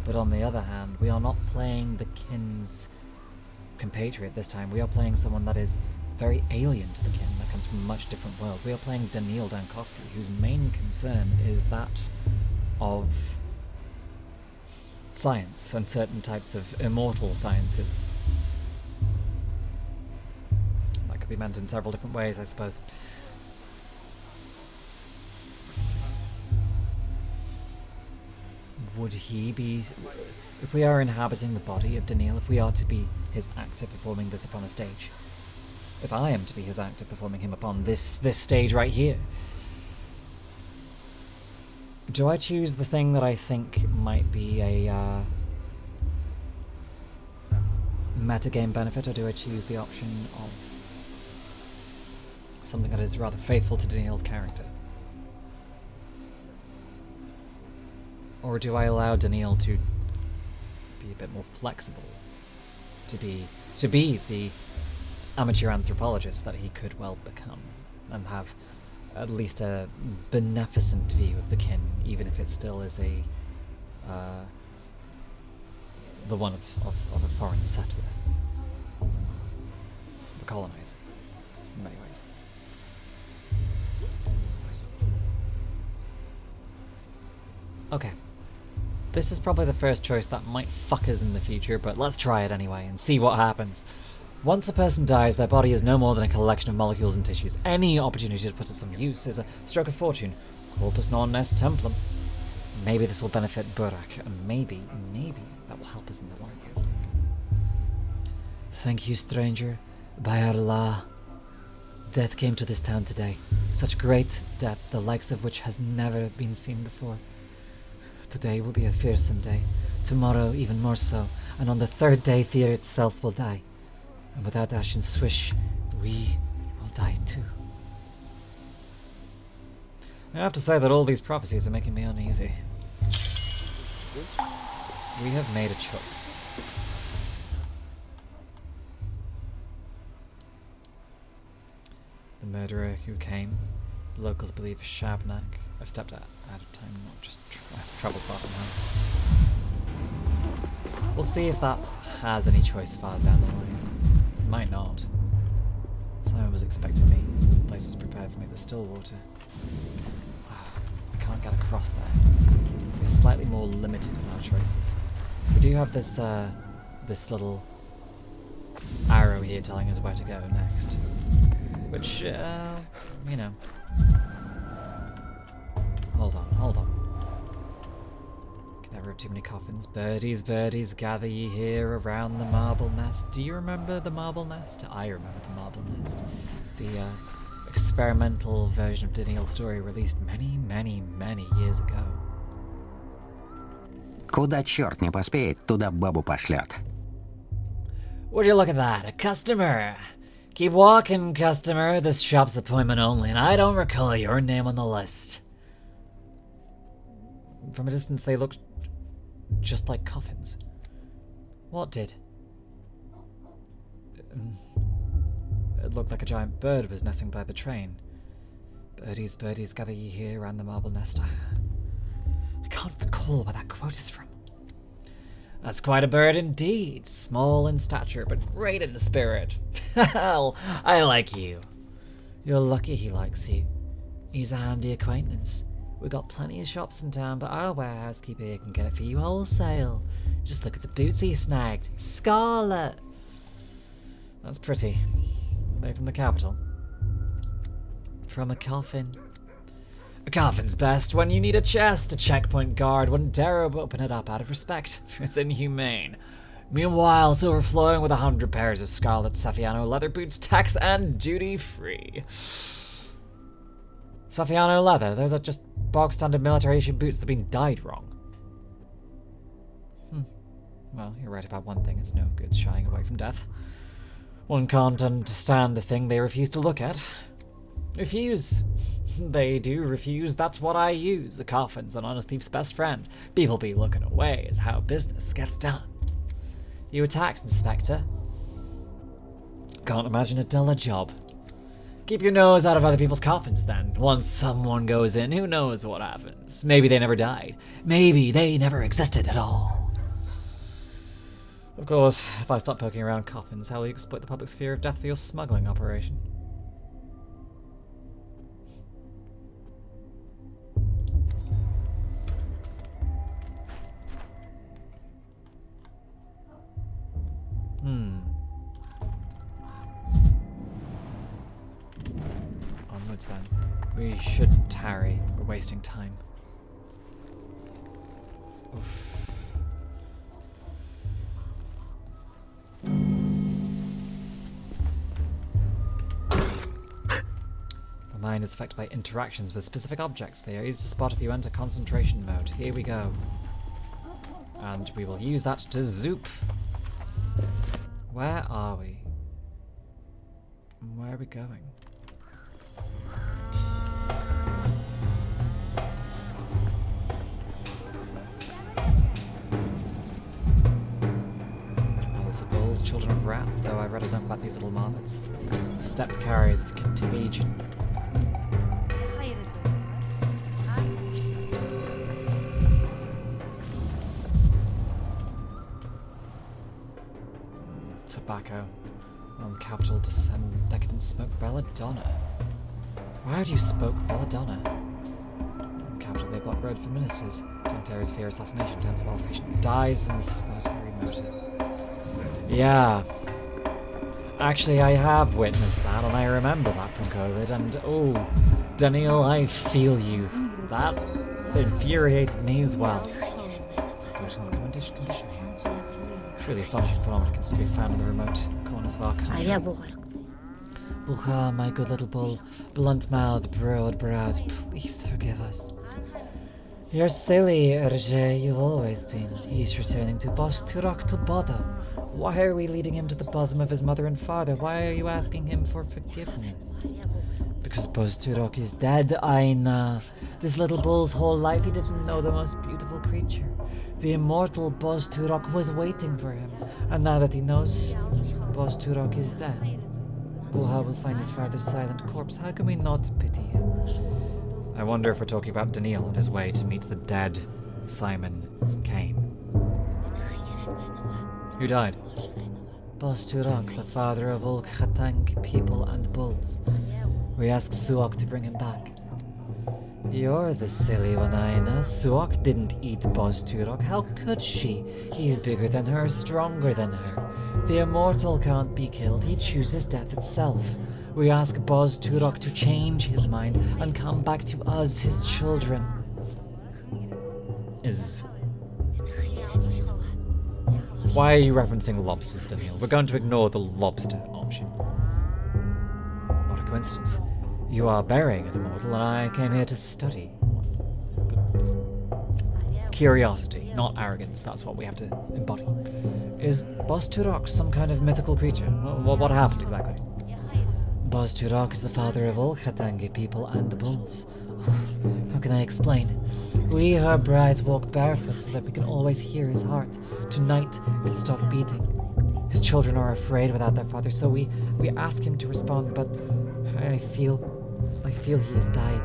Speaker 1: But on the other hand, we are not playing the kin's compatriot this time. We are playing someone that is very alien to the kin, that comes from a much different world. We are playing Daniil Dankovsky, whose main concern is that of science and certain types of immortal sciences. That could be meant in several different ways, I suppose. Would he be... If we are inhabiting the body of Daniil, if we are to be his actor performing this upon a stage, if I am to be his actor performing him upon this stage right here, do I choose the thing that I think might be a metagame benefit, or do I choose the option of something that is rather faithful to Daniil's character? Or do I allow Daniil to be a bit more flexible, to be the amateur anthropologist that he could well become, and have at least a beneficent view of the kin, even if it still is the one of a foreign settler, the colonizer, in many ways. Okay. This is probably the first choice that might fuck us in the future, but let's try it anyway and see what happens. Once a person dies, their body is no more than a collection of molecules and tissues. Any opportunity to put to some use is a stroke of fortune. Corpus non est templum. Maybe this will benefit Burak, and maybe that will help us in the long run. Thank you, stranger. By Allah. Death came to this town today. Such great death, the likes of which has never been seen before. Today will be a fearsome day. Tomorrow even more so. And on the third day, fear itself will die. And without ash and swish, we will die too. I have to say that all these prophecies are making me uneasy. We have made a choice. The murderer who came, the locals believe is Shabnak. I've stepped out of time, not just traveled far from home. We'll see if that has any choice farther down the line. It might not. Someone was expecting me. The place was prepared for me. There's still water. I can't get across there. We're slightly more limited in our choices. We do have this this little arrow here telling us where to go next. Which, you know. Hold on. Can never have too many coffins. Birdies, birdies, gather ye here around the marble nest. Do you remember the marble nest? I remember the marble nest. The experimental version of Daniil's story released many, many, many years ago.
Speaker 5: Куда черт не поспеет, туда бабу пошлет.
Speaker 1: Would you look at that? A customer! Keep walking, customer. This shop's appointment only, and I don't recall your name on the list. From a distance, they looked just like coffins. What did? It looked like a giant bird was nesting by the train. Birdies, birdies, gather ye here around the marble nest. I can't recall where that quote is from. That's quite a bird indeed. Small in stature, but great in spirit. Hell, I like you. You're lucky he likes you. He's a handy acquaintance. We got plenty of shops in town, but our warehouse keeper here can get it for you wholesale. Just look at the boots he snagged. Scarlet! That's pretty. Are they from the capital? From a coffin. A coffin's best when you need a chest. A checkpoint guard wouldn't dare open it up out of respect. It's inhumane. Meanwhile, it's overflowing with 100 pairs of scarlet Saffiano leather boots, tax and duty-free. Saffiano leather. Those are just bog standard military issue boots that have been dyed wrong. Well, you're right about one thing. It's no good shying away from death. One can't understand a thing they refuse to look at. Refuse. They do refuse. That's what I use. The coffin's an honest thief's best friend. People be looking away is how business gets done. You a tax inspector? Can't imagine a duller job. Keep your nose out of other people's coffins then. Once someone goes in, who knows what happens? Maybe they never died. Maybe they never existed at all. Of course, if I stop poking around coffins, how will you exploit the public's fear of death for your smuggling operation? Onwards then. We should tarry. We're wasting time. Oof. The mind is affected by interactions with specific objects. They are easy to spot if you enter concentration mode. Here we go. And we will use that to zoop. Where are we? Where are we going? Bulls, children of rats, though I've read enough about these little marmots. Steppe carriers of contagion. Tobacco. On capital descend decadent smoke belladonna. Why do you smoke belladonna? On capital they block road for ministers. Terrors fear assassination. Times while patient dies in the solitary motive. Yeah. Actually, I have witnessed that, and I remember that from COVID, and oh, Daniil, I feel you. That infuriated me as well. Condition. Truly astonishing phenomenon can still be found in the remote corners of our country. Bucha, my good little bull, blunt-mouthed, broad-browed, please forgive us. You're silly, Erje, you've always been. He's returning to Turak to Bodo. Why are we leading him to the bosom of his mother and father? Why are you asking him for forgiveness? Because Turak is dead, Aina. This little bull's whole life he didn't know the most beautiful creature. The immortal Turak was waiting for him. And now that he knows Turak is dead, Buha will find his father's silent corpse. How can we not pity him? I wonder if we're talking about Daniil on his way to meet the dead Simon Kane. Who died? Turak, the father of all Khatang people and bulls. We asked Suok to bring him back. You're the silly one, Aina. Suok didn't eat Turak. How could she? He's bigger than her, stronger than her. The immortal can't be killed. He chooses death itself. We ask Turak to change his mind and come back to us, his children. Why are you referencing lobsters, Daniil? We're going to ignore the lobster option. What a coincidence. You are burying an immortal, and I came here to study. Curiosity, not arrogance. That's what we have to embody. Is Turak some kind of mythical creature? What happened exactly? Turak is the father of all Khatangi people and the bulls. How can I explain? We, her brides, walk barefoot so that we can always hear his heart. Tonight, it stopped beating. His children are afraid without their father, so we ask him to respond, but I feel he has died.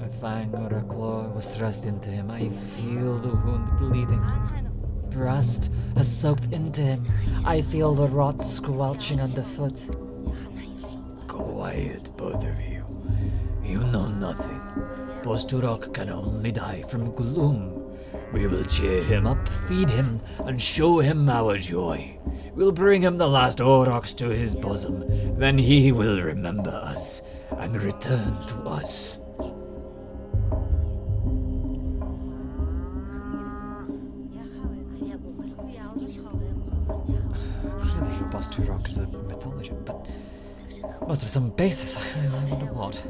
Speaker 1: A fang or a claw was thrust into him. I feel the wound bleeding. Thrust has soaked into him. I feel the rot squelching underfoot. Quiet, both of you. You know nothing. Turak can only die from gloom. We will cheer him up, feed him, and show him our joy. We'll bring him the last Oroks to his bosom. Then he will remember us and return to us. Really, Turak is a mythology, but must have some basis. I wonder what.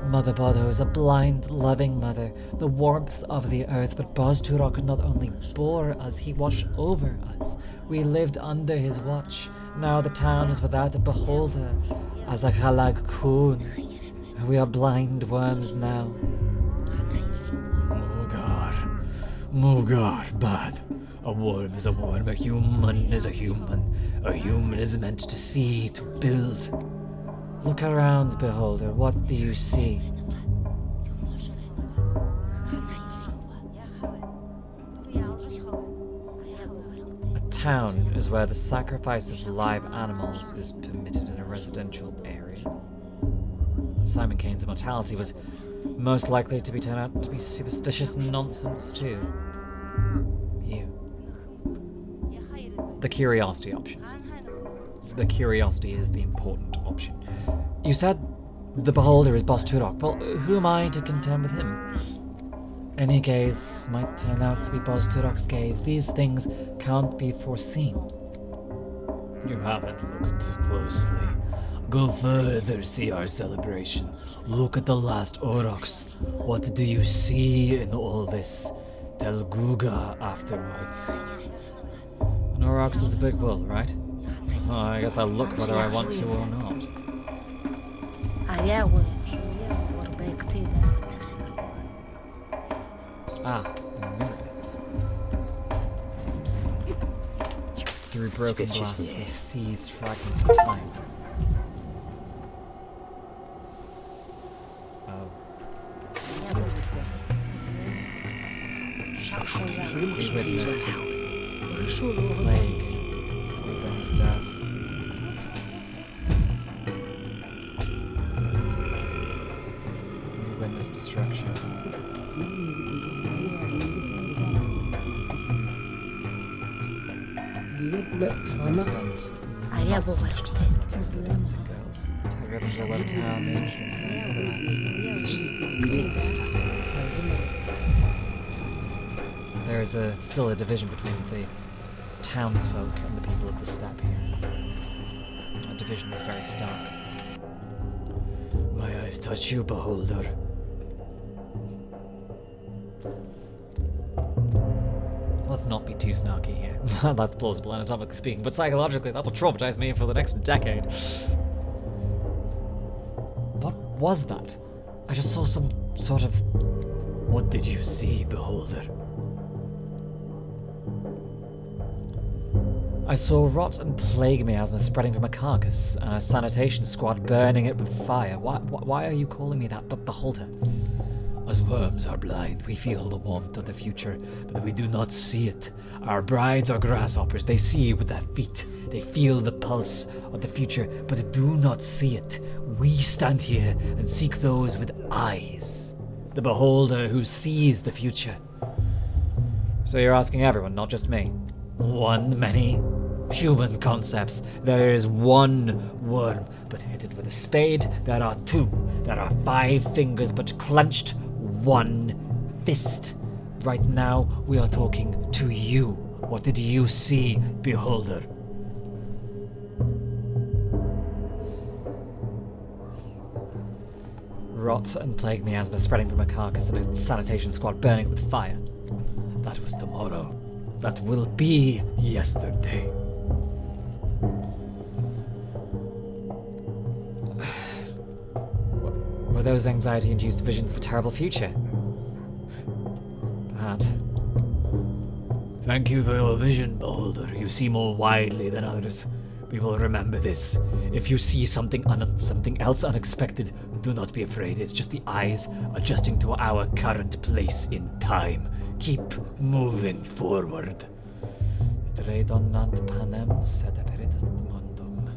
Speaker 1: Mother Bodho is a blind, loving mother, the warmth of the earth, but Bozturok not only bore us, he watched over us. We lived under his watch. Now the town is without a beholder, as a Halag Kun. We are blind worms now. Mugar, bad. A worm is a worm, a human is a human. A human is meant to see, to build. Look around, beholder, what do you see? A town is where the sacrifice of live animals is permitted in a residential area. Simon Kane's immortality was most likely to be turned out to be superstitious nonsense too. You. The curiosity option. The curiosity is the important option. You said the beholder is Bozturok. Well, who am I to contend with him? Any gaze might turn out to be Bozturok's gaze. These things can't be foreseen.
Speaker 6: You haven't looked closely. Go further, see our celebration. Look at the last Oroks. What do you see in all this Telguga afterwards?
Speaker 1: An Aurochs is a big bull, right? Oh, I guess I'll look whether I want to or not. Ah, a mirror. Through broken glass, we seized fragments of time. Oh. We witness plague. We witness death. We witness destruction. We spent not so much time looking for the dancing girls. Tie ribbons all over town, the innocent and just leave the steps. There is still a division between the townsfolk and the people of the steppe here. That division is very stark.
Speaker 6: My eyes touch you, beholder.
Speaker 1: Let's not be too snarky here. That's plausible anatomically speaking, but psychologically that will traumatize me for the next decade. What was that? I just saw some sort of...
Speaker 6: What did you see, beholder?
Speaker 1: I saw rot and plague miasma spreading from a carcass, and a sanitation squad burning it with fire. Why are you calling me that, beholder?
Speaker 6: As worms are blind, we feel the warmth of the future, but we do not see it. Our brides are grasshoppers. They see with their feet. They feel the pulse of the future, but they do not see it. We stand here and seek those with eyes. The beholder who sees the future.
Speaker 1: So you're asking everyone, not just me?
Speaker 6: One, many human concepts. There is one worm, but hit it with a spade. There are two. There are 5 fingers, but clenched one fist. Right now, we are talking to you. What did you see, beholder?
Speaker 1: Rot and plague miasma spreading from a carcass and a sanitation squad burning it with fire.
Speaker 6: That was tomorrow. That will be yesterday.
Speaker 1: Were those anxiety-induced visions of a terrible future? Perhaps.
Speaker 6: Thank you for your vision, beholder. You see more widely than others. We will remember this. If you see something else unexpected, do not be afraid. It's just the eyes adjusting to our current place in time. Keep moving forward.
Speaker 1: Redonant panem sed aperit mundum.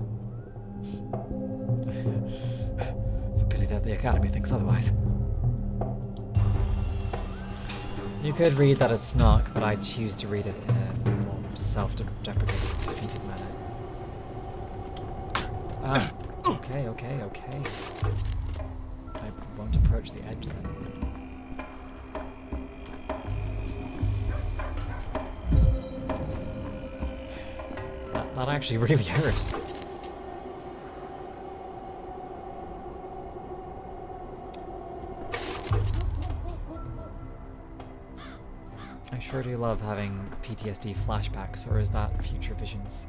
Speaker 1: It's a pity that the Academy thinks otherwise. You could read that as snark, but I choose to read it in a more self-deprecating, defeated manner. Ah, okay. I won't approach the edge then. That actually really hurt. I sure do love having PTSD flashbacks, or is that future visions?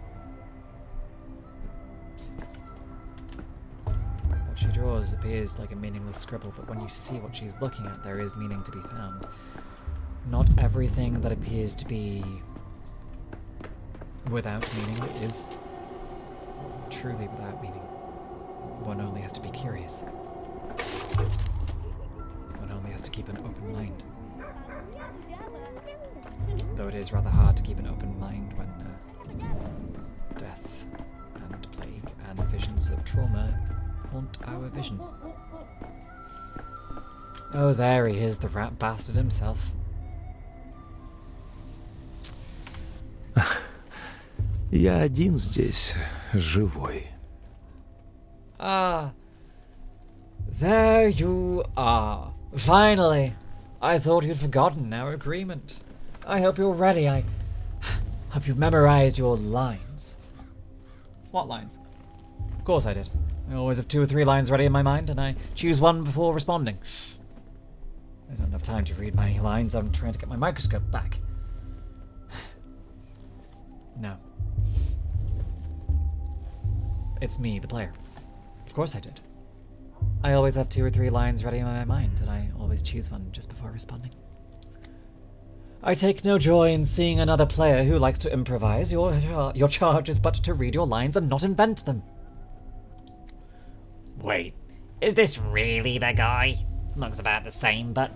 Speaker 1: What she draws appears like a meaningless scribble, but when you see what she's looking at, there is meaning to be found. Not everything that appears to be without meaning is truly without meaning. One only has to be curious. One only has to keep an open mind. Though it is rather hard to keep an open mind when death and plague and visions of trauma haunt our vision. Oh, there he is, the rat bastard himself.
Speaker 7: Я один здесь, живой.
Speaker 1: Ah, there you are. Finally. I thought you'd forgotten our agreement. I hope you're ready. I hope you've memorized your lines. What lines? Of course I did. I always have 2 or 3 lines ready in my mind, and I choose one before responding. I don't have time to read many lines. I'm trying to get my microscope back. No. It's me, the player. Of course I did. I always have 2 or 3 lines ready in my mind, and I always choose one just before responding. I take no joy in seeing another player who likes to improvise. Your charge is but to read your lines and not invent them.
Speaker 8: Wait, is this really the guy? Looks about the same, but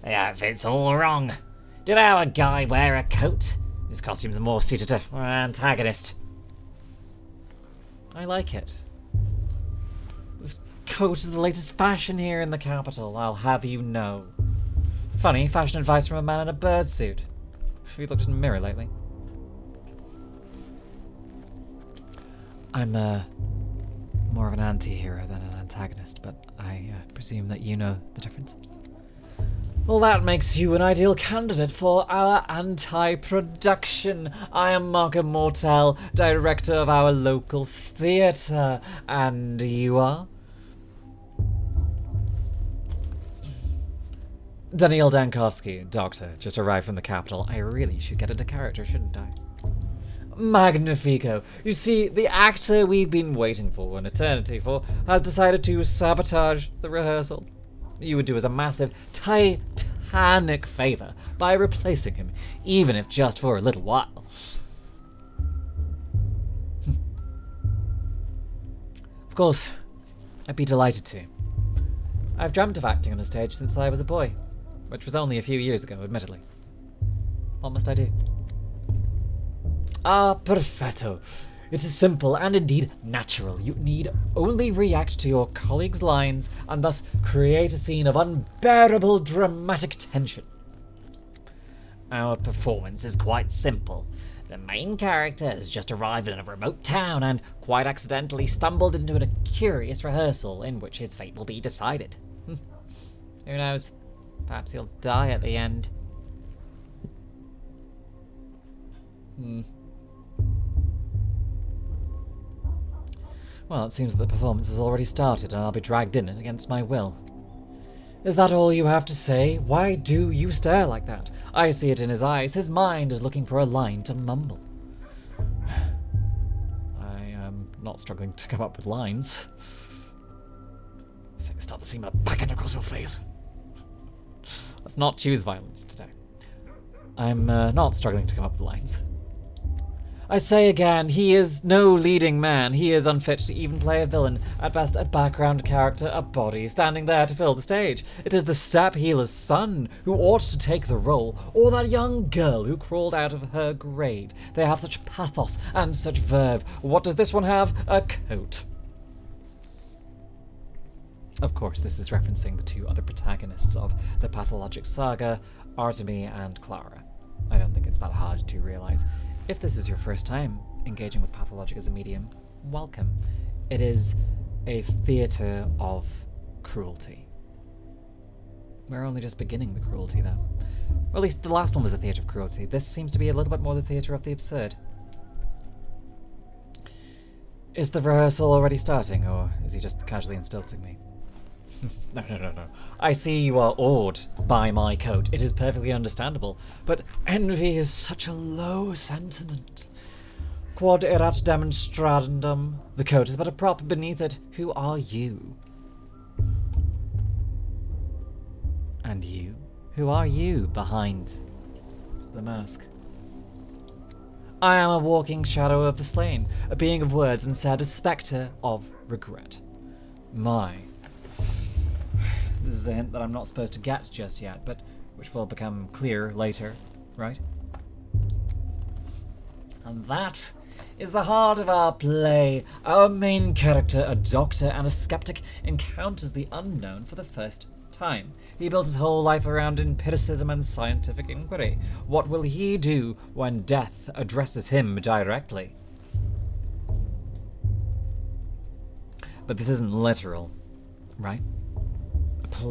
Speaker 8: the outfit's all wrong. Did our guy wear a coat? His costume's more suited to our antagonist.
Speaker 1: I like it. This coat is the latest fashion here in the capital, I'll have you know. Funny, fashion advice from a man in a bird suit. Have you looked in the mirror lately? I'm more of an anti-hero than an antagonist, but I presume that you know the difference. Well, that makes you an ideal candidate for our anti-production. I am Mark Immortal, director of our local theatre, and you are? Daniil Dankovsky, doctor, just arrived from the capital. I really should get into character, shouldn't I? Magnifico. You see, the actor we've been waiting for an eternity for has decided to sabotage the rehearsal. You would do us a massive, titanic favor by replacing him, even if just for a little while. Of course, I'd be delighted to. I've dreamt of acting on a stage since I was a boy, which was only a few years ago, admittedly. What must I do? Ah, perfetto. It is simple and indeed natural. You need only react to your colleagues' lines and thus create a scene of unbearable dramatic tension.
Speaker 8: Our performance is quite simple. The main character has just arrived in a remote town and quite accidentally stumbled into a curious rehearsal in which his fate will be decided. Who knows? Perhaps he'll die at the end. Well, it seems that the performance has already started and I'll be dragged in it against my will. Is that all you have to say? Why do you stare like that? I see it in his eyes. His mind is looking for a line to mumble. I am not struggling to come up with lines. I can start to see my back end across your face. Let's not choose violence today. I'm not struggling to come up with lines. I say again, he is no leading man. He is unfit to even play a villain. At best, a background character, a body, standing there to fill the stage. It is the step healer's son who ought to take the role, or that young girl who crawled out of her grave. They have such pathos and such verve. What does this one have? A coat. Of course, this is referencing the 2 other protagonists of the Pathologic saga, Artemy and Clara. I don't think it's that hard to realize. If this is your first time engaging with Pathologic as a medium, welcome. It is a theatre of cruelty. We're only just beginning the cruelty, though. Or at least the last one was a theatre of cruelty. This seems to be a little bit more the theatre of the absurd. Is the rehearsal already starting, or is he just casually instilting me? No. I see you are awed by my coat. It is perfectly understandable. But envy is such a low sentiment. Quod erat demonstrandum. The coat is but a prop beneath it. Who are you? And you? Who are you behind the mask? I am a walking shadow of the slain, a being of words and said, a spectre of regret. This is a hint that I'm not supposed to get just yet, but which will become clear later, right? And that is the heart of our play. Our main character, a doctor and a skeptic, encounters the unknown for the first time. He built his whole life around empiricism and scientific inquiry. What will he do when death addresses him directly? But this isn't literal, right?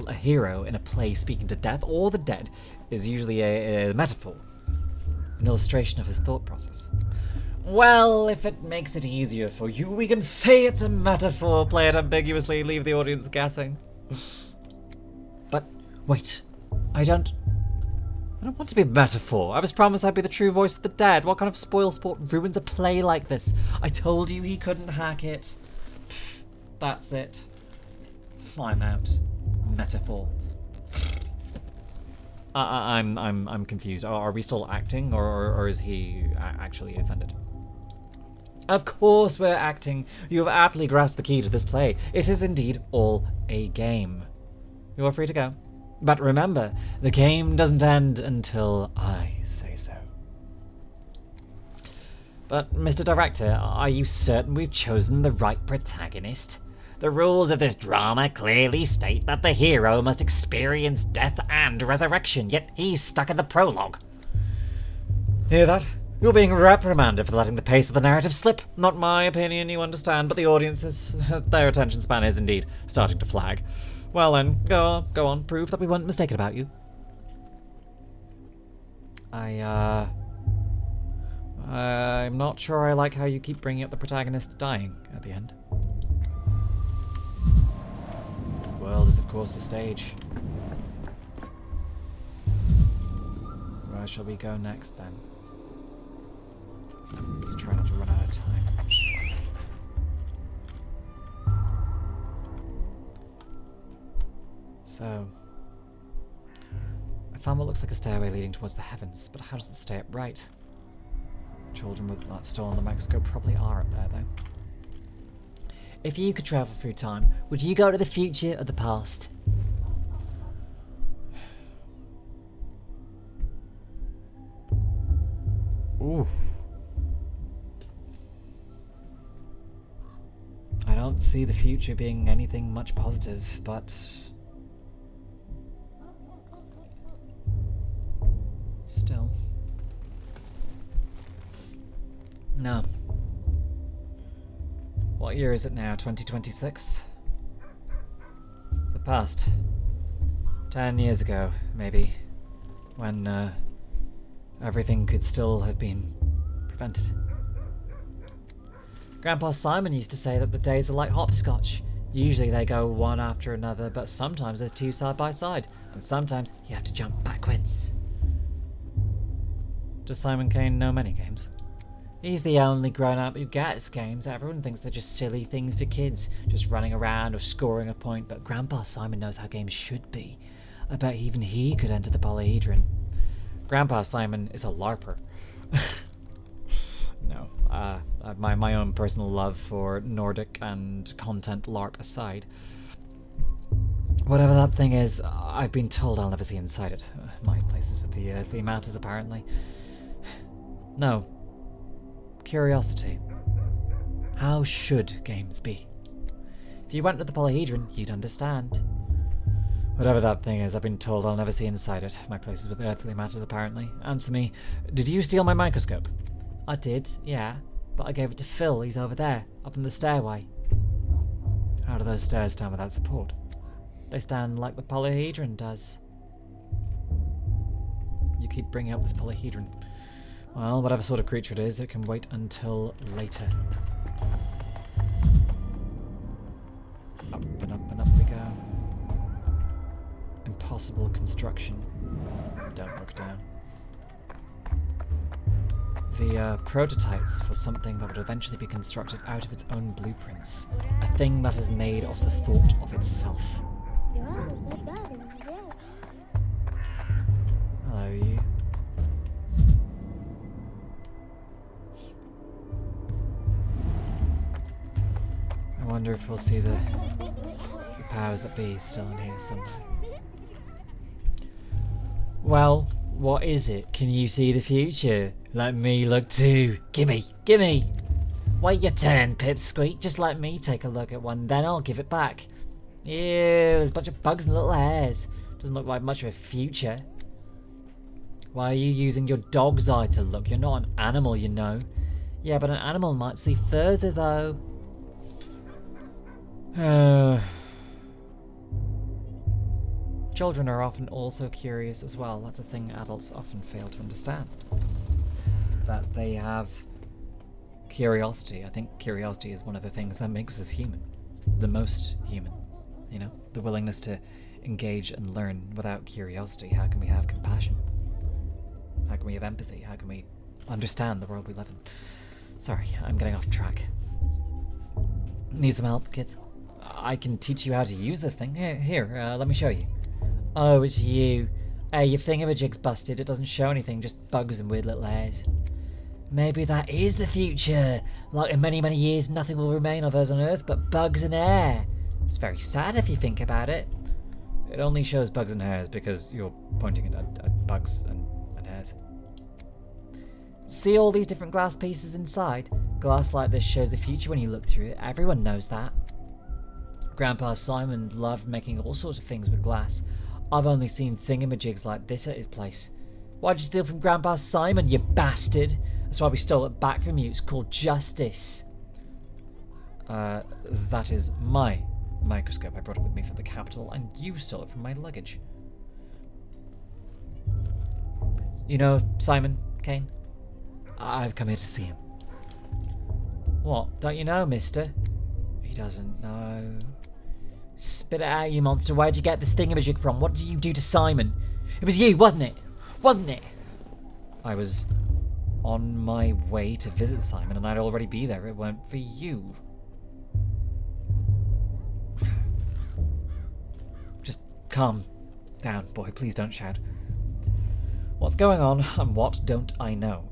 Speaker 8: A hero in a play speaking to death or the dead is usually a metaphor, an illustration of his thought process. Well, if it makes it easier for you, we can say it's a metaphor, play it ambiguously, leave the audience guessing. But wait, I don't want to be a metaphor. I was promised I'd be the true voice of the dead. What kind of spoil sport ruins a play like this? I told you he couldn't hack it. Pfft, that's it. I'm out. Metaphor. I'm confused. Are we still acting, or is he actually offended? Of course we're acting. You have aptly grasped the key to this play. It is indeed all a game. You are free to go. But remember, the game doesn't end until I say so. But, Mr. Director, are you certain we've chosen the right protagonist? The rules of this drama clearly state that the hero must experience death and resurrection, yet he's stuck in the prologue. Hear that? You're being reprimanded for letting the pace of the narrative slip. Not my opinion, you understand, but the audience's, their attention span is indeed starting to flag. Well then, go on, prove that we weren't mistaken about you. I'm not sure I like how you keep bringing up the protagonist dying at the end. The world is, of course, the stage. Where shall we go next, then? Let's try not to run out of time. So, I found what looks like a stairway leading towards the heavens, but how does it stay upright? Children with stolen the microscope probably are up there, though. If you could travel through time, would you go to the future or the past? Ooh. I don't see the future being anything much positive, but still. No. What year is it now? 2026? The past. 10 years ago, maybe. When, everything could still have been prevented. Grandpa Simon used to say that the days are like hopscotch. Usually they go one after another, but sometimes there's two side by side, and sometimes you have to jump backwards. Does Simon Kane know many games? He's the only grown-up who gets games. Everyone thinks they're just silly things for kids, just running around or scoring a point, but Grandpa Simon knows how games should be. I bet even he could enter the polyhedron. Grandpa Simon is a LARPer. No, my own personal love for Nordic and content LARP aside. Whatever that thing is, I've been told I'll never see inside it. My place is with the earthly matters, apparently. No. Curiosity. How should games be? If you went to the polyhedron, you'd understand. Whatever that thing is, I've been told I'll never see inside it. My place is with earthly matters, apparently. Answer me, did you steal my microscope? I did, yeah, but I gave it to Phil. He's over there, up in the stairway. How do those stairs stand without support? They stand like the polyhedron does. You keep bringing up this polyhedron. Well, whatever sort of creature it is, it can wait until later. Up and up and up we go. possible construction. Don't look down. The prototypes for something that would eventually be constructed out of its own blueprints. A thing that is made of the thought of itself. Hello, you. I wonder if we'll see the powers that be still in here somewhere. Well, what is it? Can you see the future? Let me look too. Gimme, gimme! Wait your turn, Pipsqueak. Just let me take a look at one, then I'll give it back. Ew, there's a bunch of bugs and little hairs. Doesn't look like much of a future. Why are you using your dog's eye to look? You're not an animal, you know. Yeah, but an animal might see further, though. Children are often also curious as well. That's a thing adults often fail to understand. That they have curiosity. I think curiosity is one of the things that makes us human. The most human. You know? The willingness to engage and learn. Without curiosity, how can we have compassion? How can we have empathy? How can we understand the world we live in? Sorry, I'm getting off track. Need some help, kids? I can teach you how to use this thing. Here, let me show you. Oh, it's you. Hey, your thingamajig's busted. It doesn't show anything, just bugs and weird little hairs. Maybe that is the future. Like in many, many years, nothing will remain of us on Earth but bugs and air. It's very sad if you think about it. It only shows bugs and hairs because you're pointing at bugs and hairs. See all these different glass pieces inside? Glass like this shows the future when you look through it. Everyone knows that. Grandpa Simon loved making all sorts of things with glass. I've only seen thingamajigs like this at his place. Why'd you steal from Grandpa Simon, you bastard? That's why we stole it back from you. It's called justice. That is my microscope. I brought it with me from the capital, and you stole it from my luggage. You know Simon Kane? I've come here to see him. What? Don't you know, mister? He doesn't know. Spit it out, you monster. Where'd you get this thingamajig from? What did you do to Simon? It was you, wasn't it? Wasn't it? I was on my way to visit Simon, and I'd already be there. It weren't for you. Just calm down, boy. Please don't shout. What's going on, and what don't I know?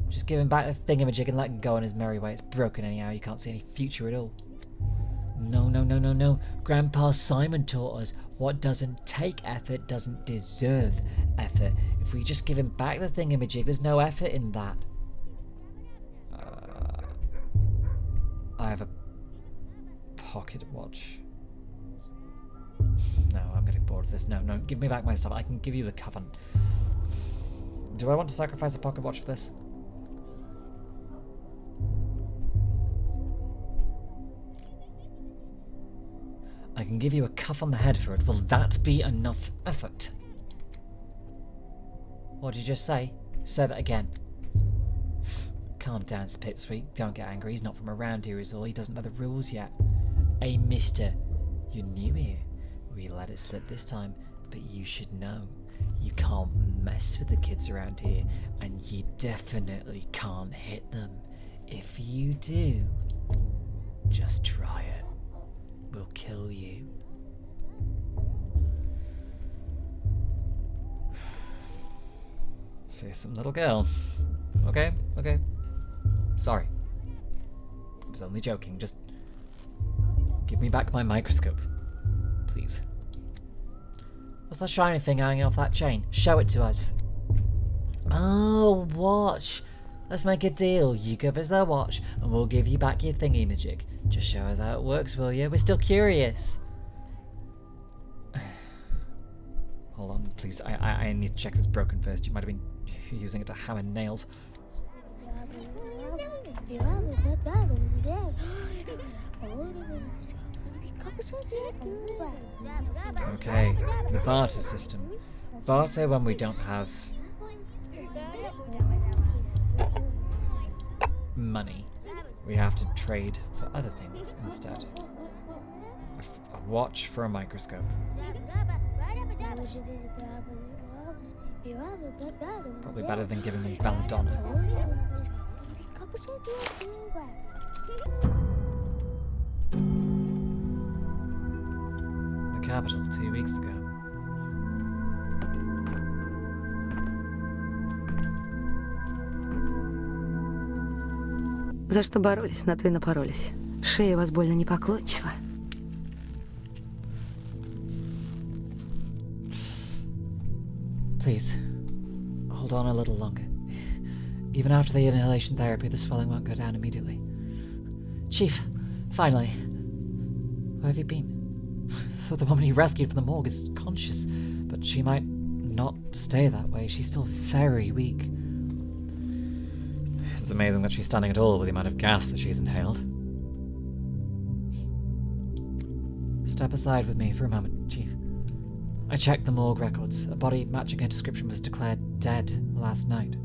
Speaker 8: Just give him back the thingamajig and let him go on his merry way. It's broken anyhow. You can't see any future at all. No, no, no, no, no. Grandpa Simon taught us what doesn't take effort doesn't deserve effort. If we just give him back the thingamajig, there's no effort in that. I have a pocket watch. No, I'm getting bored of this. No, no, give me back my stuff. I can give you the coven. Do I want to sacrifice a pocket watch for this? I can give you a cuff on the head for it. Will that be enough effort? What did you just say? Say that again. Calm down, Spitsweet. Don't get angry. He's not from around here is all. He doesn't know the rules yet. Hey, mister. You're new here. We let it slip this time, but you should know. You can't mess with the kids around here, and you definitely can't hit them. If you do, just try it. We'll kill you. Fearsome little girl. Okay, okay. Sorry. I was only joking. Just give me back my microscope. Please. What's that shiny thing hanging off that chain? Show it to us. Oh, watch. Let's make a deal. You give us the watch, and we'll give you back your thingy-majig. Just show us how it works, will you? We're still curious. Hold on, please. I need to check if it's broken first. You might have been using it to hammer nails. Okay, the barter system. Barter when we don't have money. We have to trade for other things instead. A watch for a microscope.
Speaker 1: Probably better than giving them belladonna. The capital 2 weeks ago.
Speaker 9: За что боролись, на то и напоролись. Шея у вас больно не поклончива.
Speaker 1: Please, hold on a little longer. Even after the inhalation therapy, the swelling won't go down immediately. Chief, finally. Where have you been? The woman you rescued from the morgue is conscious, but she might not stay that way. She's still very weak. It's amazing that she's standing at all with the amount of gas that she's inhaled. Step aside with me for a moment, Chief. I checked the morgue records. A body matching her description was declared dead last night.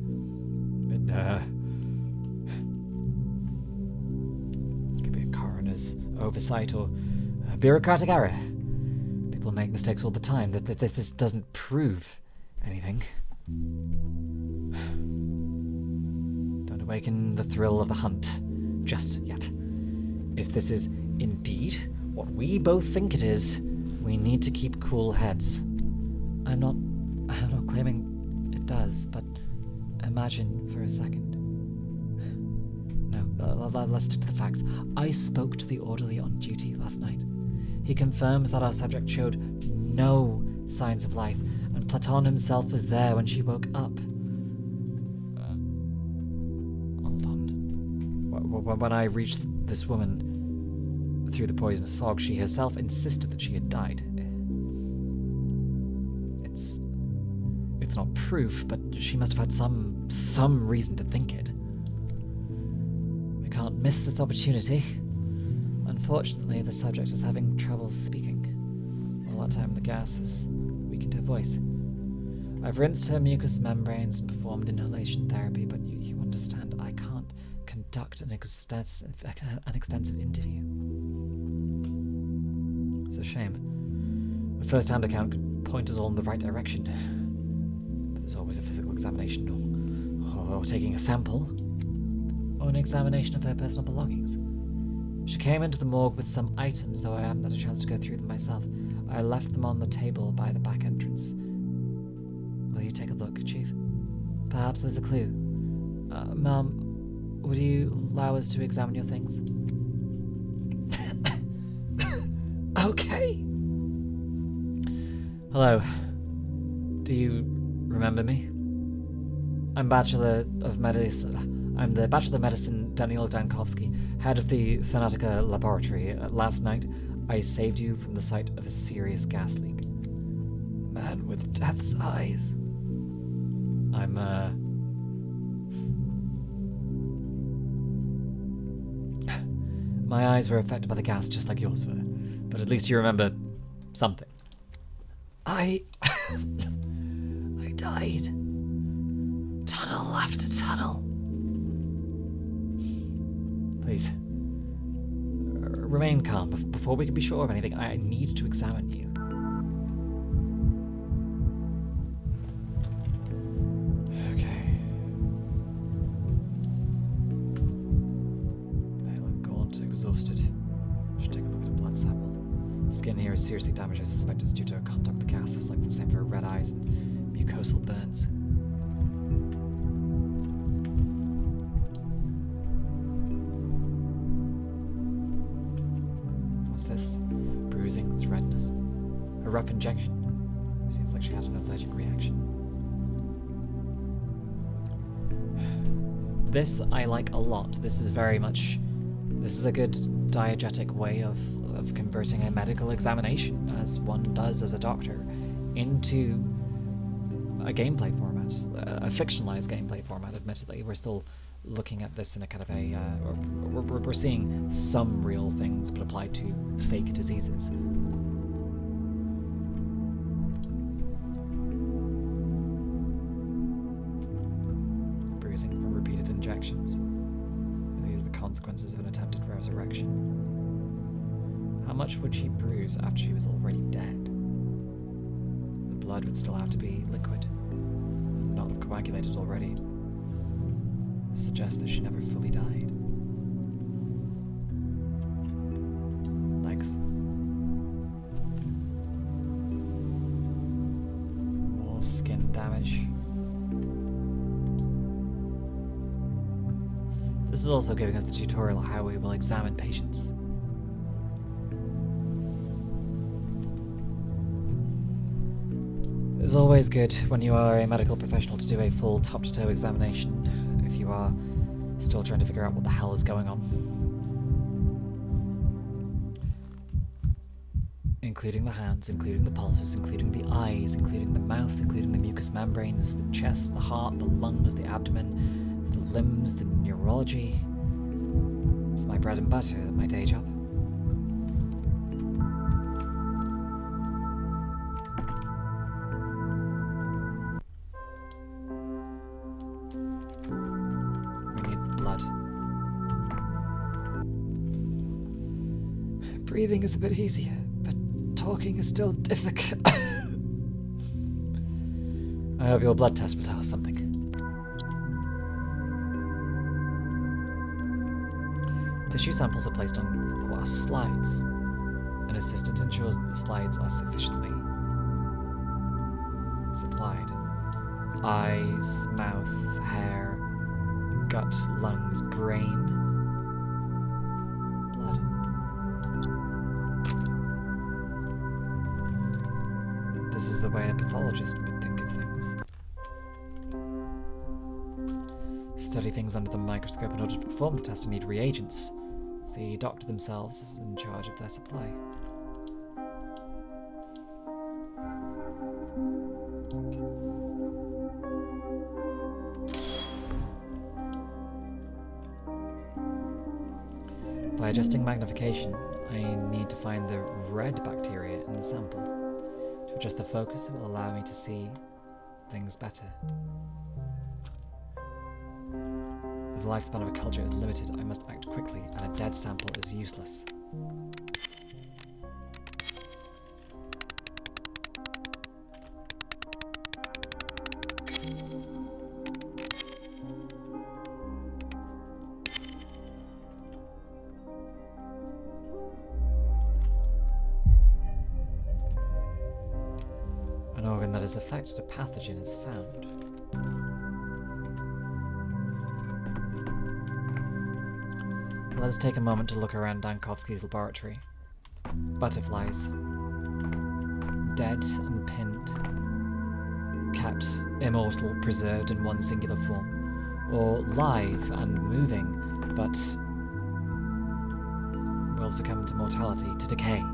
Speaker 1: Could be a coroner's oversight or a bureaucratic error. People make mistakes all the time. This doesn't prove anything. Don't awaken the thrill of the hunt just yet. If this is indeed what we both think it is, we need to keep cool heads. I'm not claiming it does, but imagine for a second. No, let's stick to the facts. I spoke to the orderly on duty last night. He confirms that our subject showed no signs of life, and Platon himself was there when she woke up. Hold on. When I reached this woman through the poisonous fog, she herself insisted that she had died. It's not proof, but she must have had some reason to think it. We can't miss this opportunity. Unfortunately, the subject is having trouble speaking. All that time the gas has weakened her voice. I've rinsed her mucous membranes and performed inhalation therapy, but you understand, I can't conduct an extensive interview. It's a shame. A first-hand account could point us all in the right direction. But there's always a physical examination, or taking a sample, or an examination of her personal belongings. She came into the morgue with some items, though I haven't had a chance to go through them myself. I left them on the table by the back entrance. Will you take a look, Chief? Perhaps there's a clue. Ma'am, would you allow us to examine your things? Okay. Hello. Do you remember me? I'm the Bachelor of Medicine Daniil Dankovsky, head of the Thanatica laboratory. Last night, I saved you from the sight of a serious gas leak. The man with death's eyes. My eyes were affected by the gas just like yours were, but at least you remember something. I died. Tunnel after tunnel. Please, remain calm. Before we can be sure of anything, I need to examine you. Okay. Pale and gaunt, exhausted. Should take a look at a blood sample. The skin here is seriously damaged. I suspect it's due to contact with the gas. It's like the same for red eyes and mucosal burns. What's this? Bruising, this redness. A rough injection. Seems like she had an allergic reaction. This I like a lot. This is a good diegetic way of converting a medical examination, as one does as a doctor, into a gameplay format, a fictionalized gameplay format. Admittedly, we're still looking at this in a kind of we're seeing some real things, but applied to fake diseases. Bruising from repeated injections. These are the consequences of an attempted resurrection. How much would she bruise after she was already dead? The blood would still have to be liquid, and not have coagulated already. This suggests that she never fully died. Legs. More skin damage. This is also giving us the tutorial on how we will examine patients. It's always good when you are a medical professional to do a full top-to-toe examination if you are still trying to figure out what the hell is going on. Including the hands, including the pulses, including the eyes, including the mouth, including the mucous membranes, the chest, the heart, the lungs, the abdomen, the limbs, the neurology. It's my bread and butter at my day job. We need blood. Breathing is a bit easier, but talking is still difficult. I hope your blood test will tell us something. Tissue samples are placed on glass slides. An assistant ensures that the slides are sufficiently supplied. Eyes, mouth, hair, gut, lungs, brain, blood. This is the way a pathologist would think of things. Study things under the microscope in order to perform the test and need reagents. The doctor themselves is in charge of their supply. By adjusting magnification, I need to find the red bacteria in the sample. To adjust the focus, it will allow me to see things better. The lifespan of a culture is limited. I must act quickly, and a dead sample is useless. An organ that is affected, a pathogen is found. Let us take a moment to look around Dankovsky's laboratory. Butterflies. Dead and pinned. Kept immortal, preserved in one singular form. Or live and moving, but will succumb to mortality, to decay,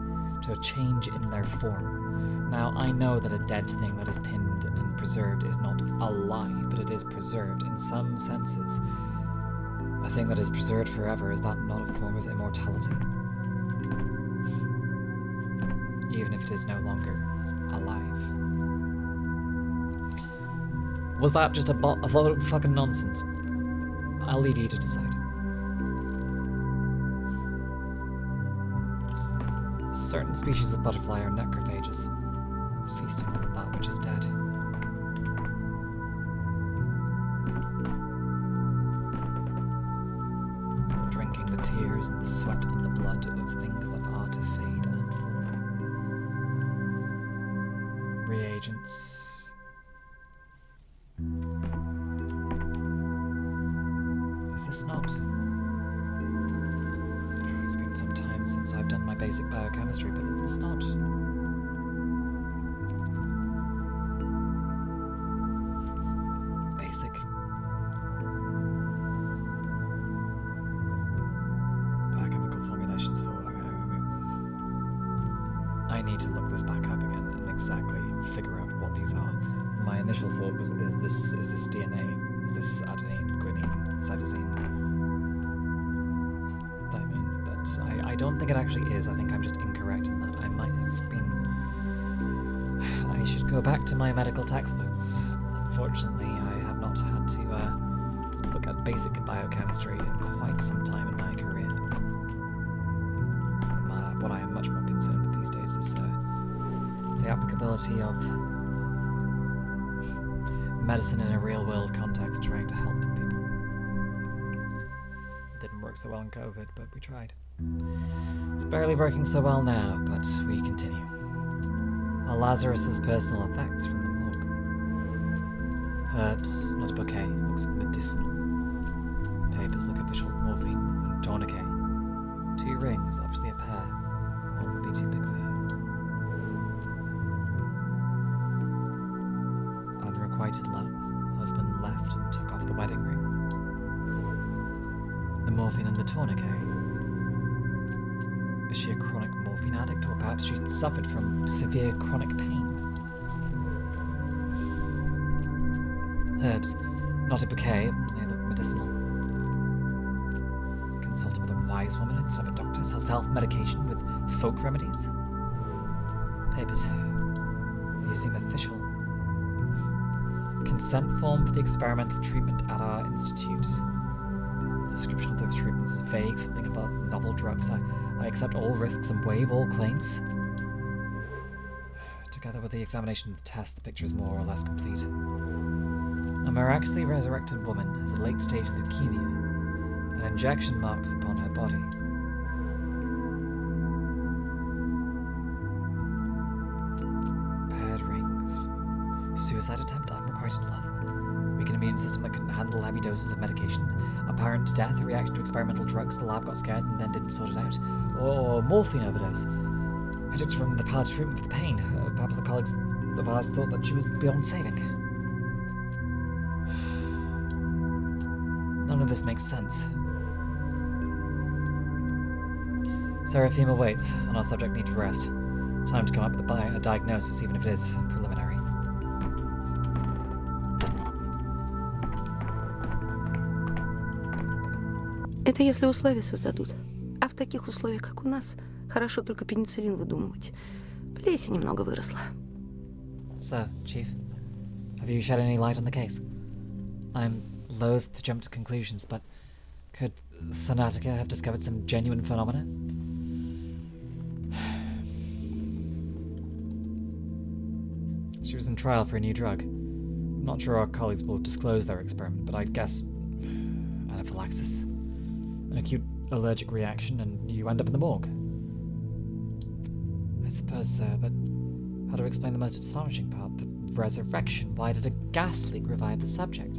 Speaker 1: to a change in their form. Now, I know that a dead thing that is pinned and preserved is not alive, but it is preserved in some senses. A thing that is preserved forever, is that not a form of immortality? Even if it is no longer alive. Was that just a load of fucking nonsense? I'll leave you to decide. Certain species of butterfly are necrophages, feasting on that which is dead. Tears and the sweat and the blood of things that are to fade and fall. Reagents. Is this not? It's been some time since I've done my basic biochemistry, but is this not? Basic. I need to look this back up again and exactly figure out what these are. My initial thought was, is this DNA? Is this adenine, guanine, cytosine? Thymine? But I don't think it actually is. I think I'm just incorrect in that. I might have been... I should go back to my medical textbooks. Unfortunately, I have not had to look at basic biochemistry in quite some time in my career. What I am much more concerned with these days is the applicability of medicine in a real-world context, trying to help people. It didn't work so well in COVID, but we tried. It's barely working so well now, but we continue. While Lazarus's personal effects from the morgue. Herbs, not a bouquet, looks medicinal. Papers look official, morphine and tourniquet. 2 rings, obviously a pair. One would be too big for her. Unrequited love. Husband left and took off the wedding ring. The morphine and the tourniquet. Is she a chronic morphine addict, or perhaps she suffered from severe chronic pain? Herbs. Not a bouquet, they look medicinal. Consulted with a wise woman instead of a doctor. Self-medication with folk remedies. Papers. These seem official. Consent form for the experimental treatment at our institute. The description of those treatments is vague, something about novel drugs. I accept all risks and waive all claims. Together with the examination of the test, the picture is more or less complete. A miraculously resurrected woman has a late-stage leukemia and injection marks upon her body. Paired rings. Suicide attempt, unrequited love. Weakened immune system that couldn't handle heavy doses of medication. Apparent death, a reaction to experimental drugs. The lab got scared and then didn't sort it out. Or morphine overdose. I took from the palliative treatment for the pain. Perhaps the colleagues of ours thought that she was beyond saving. None of this makes sense. Seraphima waits, and our subject needs rest. Time to come up with a diagnosis, even if it is preliminary.
Speaker 9: Это если условия создадут. А в таких условиях, как у нас, хорошо только пенициллин выдумывать. Плесень немного выросла.
Speaker 1: So, Chief, have you shed any light on the case? I'm loath to jump to conclusions, but could Thanatica have discovered some genuine phenomena? She was in trial for a new drug. I'm not sure our colleagues will disclose their experiment, but I'd guess anaphylaxis. An acute allergic reaction, and you end up in the morgue. I suppose so, but how to explain the most astonishing part, the resurrection? Why did a gas leak revive the subject?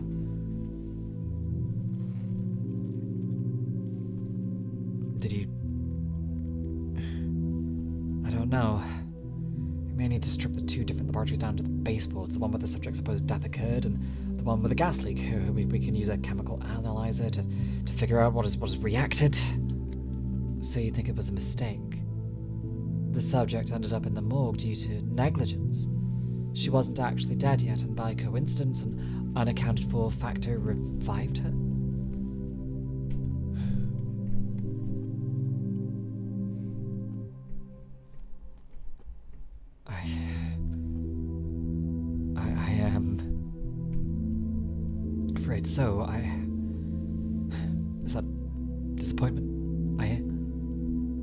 Speaker 1: Did you... I don't know. We may need to strip the 2 different laboratories down to the baseboards, the one where the subject's supposed death occurred, and the one with the gas leak. We can use a chemical analyzer to figure out what has reacted. So you think it was a mistake? The subject ended up in the morgue due to negligence. She wasn't actually dead yet, and by coincidence, an unaccounted-for factor revived her? I am afraid so. Is that disappointment?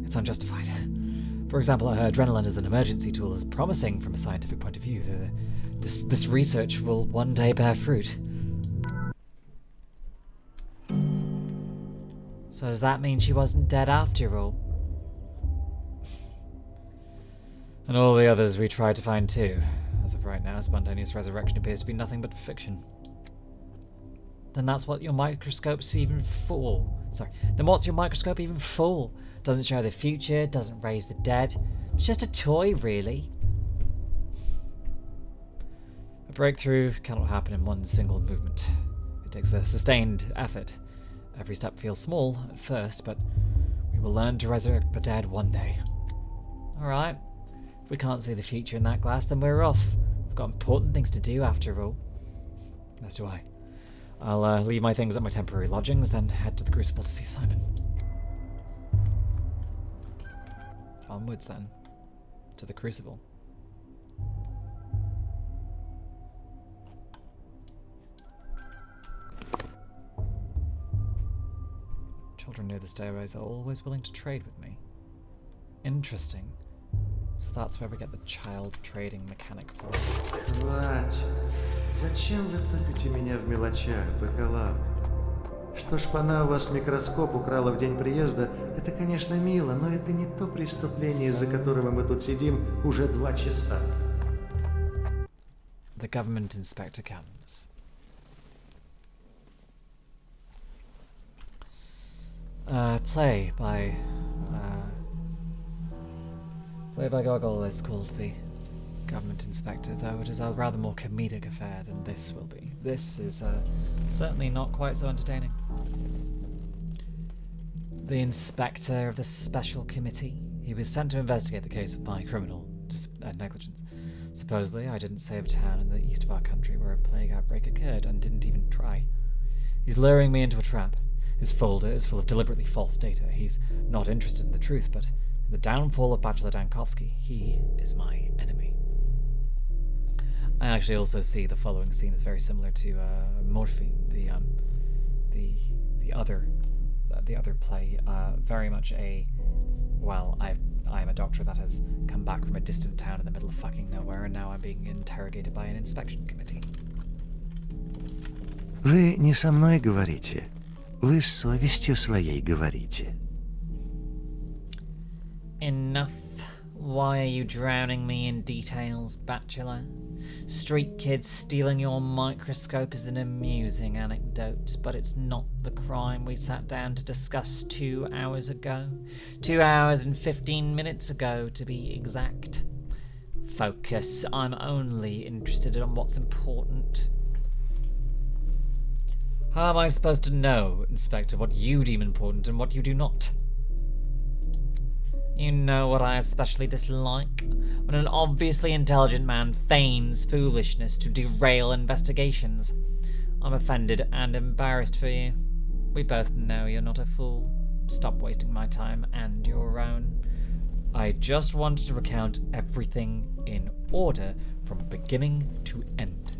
Speaker 1: It's unjustified. For example, adrenaline as an emergency tool is promising from a scientific point of view. This research will one day bear fruit. So does that mean she wasn't dead after all? And all the others we tried to find too. As of right now, spontaneous resurrection appears to be nothing but fiction. Then that's what your microscope's even for. Then what's your microscope even for? Doesn't show the future, doesn't raise the dead. It's just a toy, really. A breakthrough cannot happen in one single movement. It takes a sustained effort. Every step feels small at first, but we will learn to resurrect the dead one day. Alright. If we can't see the future in that glass, then we're off. We've got important things to do after all. As do I. I'll leave my things at my temporary lodgings, then head to the Crucible to see Simon. Onwards then, to the Crucible. Children near the stairways are always willing to trade with me. Interesting.
Speaker 8: So that's where we get the child trading mechanic for.
Speaker 10: Хватит. Зачем вы топите меня в мелочах, бакалавр? Что шпана у вас микроскоп украла в день приезда, это, конечно, мило, но это не то преступление, из-за которого мы тут сидим уже 2 часа.
Speaker 8: The government inspector comes. Play by Goggle is called the government inspector, though it is a rather more comedic affair than this will be. This is certainly not quite so entertaining. The inspector of the special committee. He was sent to investigate the case of my criminal negligence. Supposedly, I didn't save a town in the east of our country where a plague outbreak occurred and didn't even try. He's luring me into a trap. His folder is full of deliberately false data. He's not interested in the truth, but in the downfall of Bachelor Dankovsky, he is my enemy. I actually also see the following scene is very similar to Morphine, the other play. Very much a I am a doctor that has come back from a distant town in the middle of fucking nowhere, and now I'm being interrogated by an inspection committee.
Speaker 10: Вы не со мной говорите, вы с совестью своей говорите.
Speaker 8: Enough. Why are you drowning me in details, Bachelor? Street kids stealing your microscope is an amusing anecdote, but it's not the crime we sat down to discuss 2 hours ago. 2 hours and 15 minutes ago, to be exact. Focus. I'm only interested in what's important. How am I supposed to know, Inspector, what you deem important and what you do not? You know what I especially dislike? When an obviously intelligent man feigns foolishness to derail investigations. I'm offended and embarrassed for you. We both know you're not a fool. Stop wasting my time and your own. I just wanted to recount everything in order from beginning to end.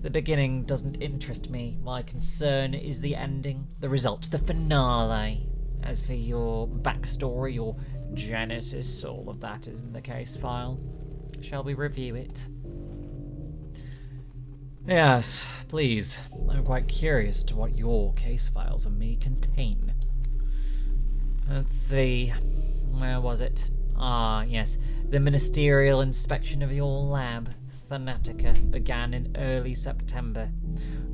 Speaker 8: The beginning doesn't interest me. My concern is the ending, the result, the finale. As for your backstory, your genesis, all of that is in the case file. Shall we review it? Yes, please. I'm quite curious as to what your case files on me contain. Let's see. Where was it? Ah, yes. The ministerial inspection of your lab, Thanatica, began in early September.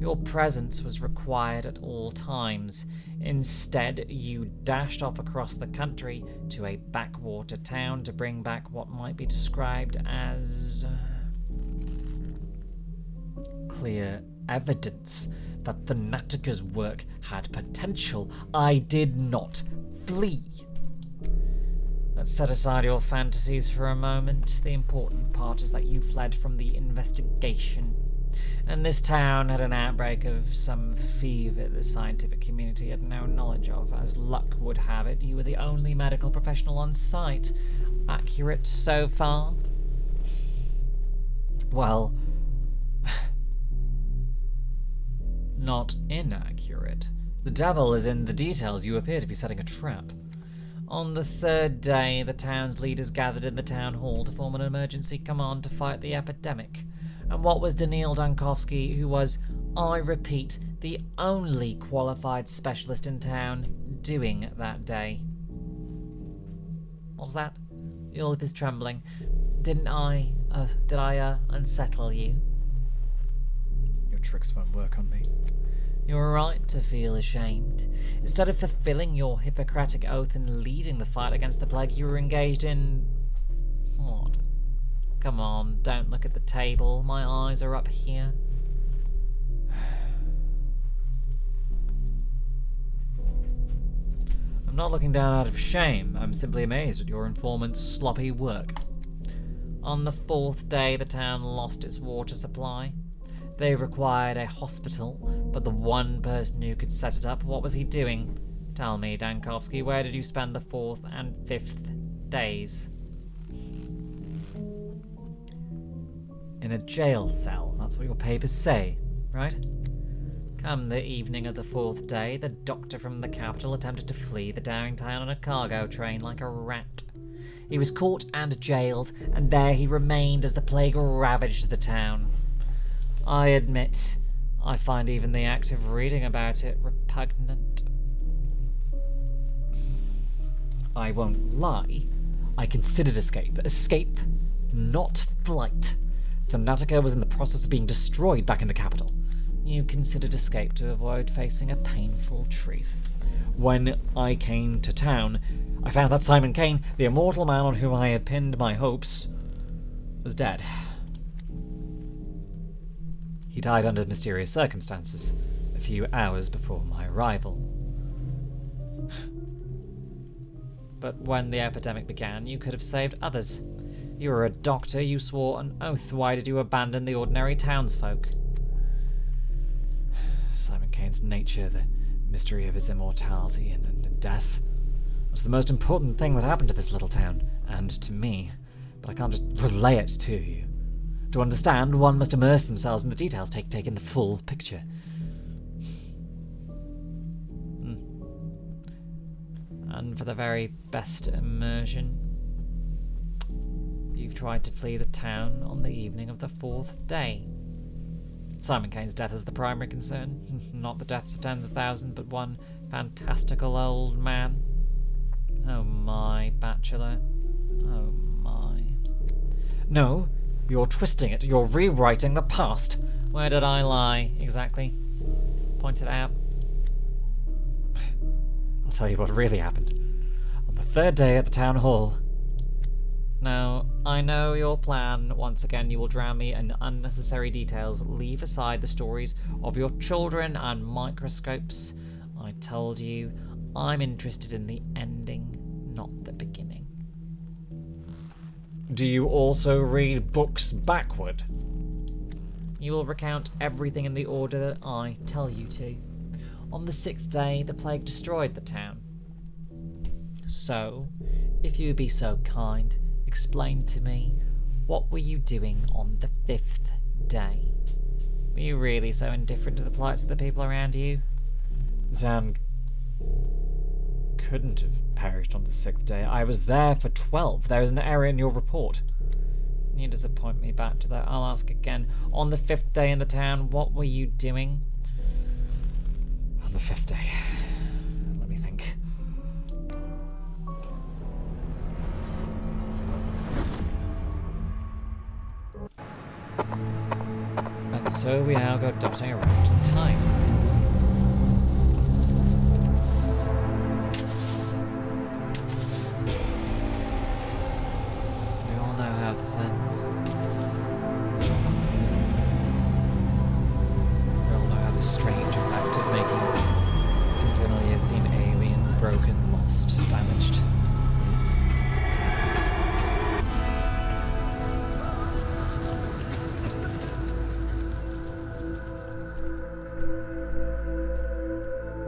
Speaker 8: Your presence was required at all times. Instead, you dashed off across the country to a backwater town to bring back what might be described as clear evidence that Thanatica's work had potential. I did not flee. Let's set aside your fantasies for a moment. The important part is that you fled from the investigation. And this town had an outbreak of some fever the scientific community had no knowledge of. As luck would have it, you were the only medical professional on site. Accurate so far? Well, not inaccurate. The devil is in the details. You appear to be setting a trap. On the 3rd day, the town's leaders gathered in the town hall to form an emergency command to fight the epidemic. And what was Daniil Dankovsky, who was, I repeat, the only qualified specialist in town, doing that day? What's that? Your lip is trembling. Did I unsettle you? Your tricks won't work on me. You're right to feel ashamed. Instead of fulfilling your Hippocratic oath and leading the fight against the plague, you were engaged in... what? Come on, don't look at the table. My eyes are up here. I'm not looking down out of shame. I'm simply amazed at your informant's sloppy work. On the 4th day, the town lost its water supply. They required a hospital, but the one person who could set it up, what was he doing? Tell me, Dankovsky, where did you spend the 4th and 5th days? In a jail cell. That's what your papers say, right? Come the evening of the 4th day, the doctor from the capital attempted to flee the dying town on a cargo train like a rat. He was caught and jailed, and there he remained as the plague ravaged the town. I admit, I find even the act of reading about it repugnant. I won't lie, I considered escape. Escape, not flight. Fanatica was in the process of being destroyed back in the capital. You considered escape to avoid facing a painful truth. When I came to town, I found that Simon Kin, the immortal man on whom I had pinned my hopes, was dead. He died under mysterious circumstances, a few hours before my arrival. But when the epidemic began, you could have saved others. You were a doctor, you swore an oath. Why did you abandon the ordinary townsfolk? Simon Kin's nature, the mystery of his immortality and death, was the most important thing that happened to this little town, and to me. But I can't just relay it to you. To understand, one must immerse themselves in the details, take in the full picture. And for the very best immersion, you've tried to flee the town on the evening of the 4th day. Simon Kin's death is the primary concern, not the deaths of tens of thousands, but one fantastical old man. Oh my, Bachelor. Oh my. No, you're twisting it. You're rewriting the past. Where did I lie, exactly? Point it out. I'll tell you what really happened. On the 3rd day at the town hall. Now, I know your plan. Once again, you will drown me in unnecessary details. Leave aside the stories of your children and microscopes. I told you, I'm interested in the ending, not the beginning. Do you also read books backward? You will recount everything in the order that I tell you to. On the 6th day, the plague destroyed the town. So, if you would be so kind, explain to me, what were you doing on the 5th day? Were you really so indifferent to the plights of the people around you? The town couldn't have perished on the 6th day. I was there for 12. There is an error in your report. You disappoint me, Bachelor. I'll ask again. On the 5th day in the town, what were you doing? On the 5th day. Let me think. And so we now go dotting around in time. We all know how this ends. We all know how the strange effect of making familiar seem alien, broken, lost, damaged is.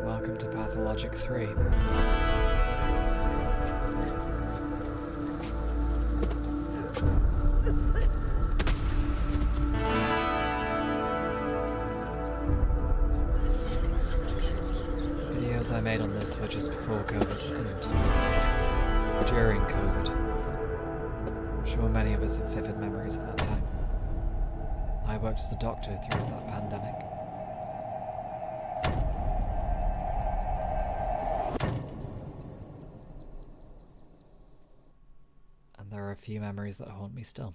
Speaker 8: Welcome to Pathologic 3. Videos I made on this were just before COVID and during COVID. I'm sure many of us have vivid memories of that time. I worked as a doctor through that pandemic. And there are a few memories that haunt me still.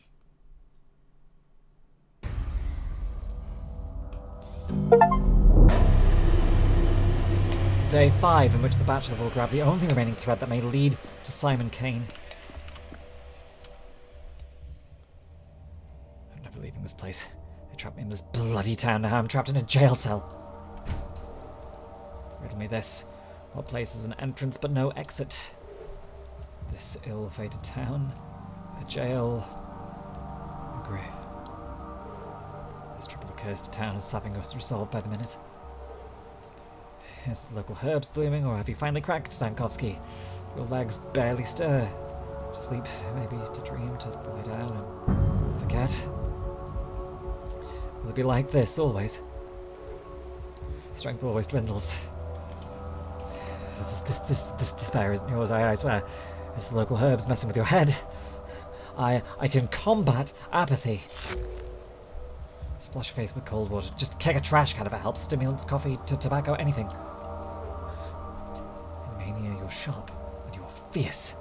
Speaker 8: Day 5, in which the Bachelor will grab the only remaining thread that may lead to Simon Kin. I'm never leaving this place. They trapped me in this bloody town. Now I'm trapped in a jail cell. Riddle me this. What place is an entrance but no exit? This ill-fated town. A jail. A grave. This triple accursed town is sapping us resolved by the minute. Is the local herbs blooming, or have you finally cracked, Dankovsky? Your legs barely stir. To sleep, maybe to dream, to lie down and forget. Will it be like this always? Strength always dwindles. This despair isn't yours, I swear. It's the local herbs messing with your head. I can combat apathy. Splash your face with cold water. Just kick a trash can if it helps. Stimulants, coffee, tobacco, anything. In mania, you're sharp and you're fierce.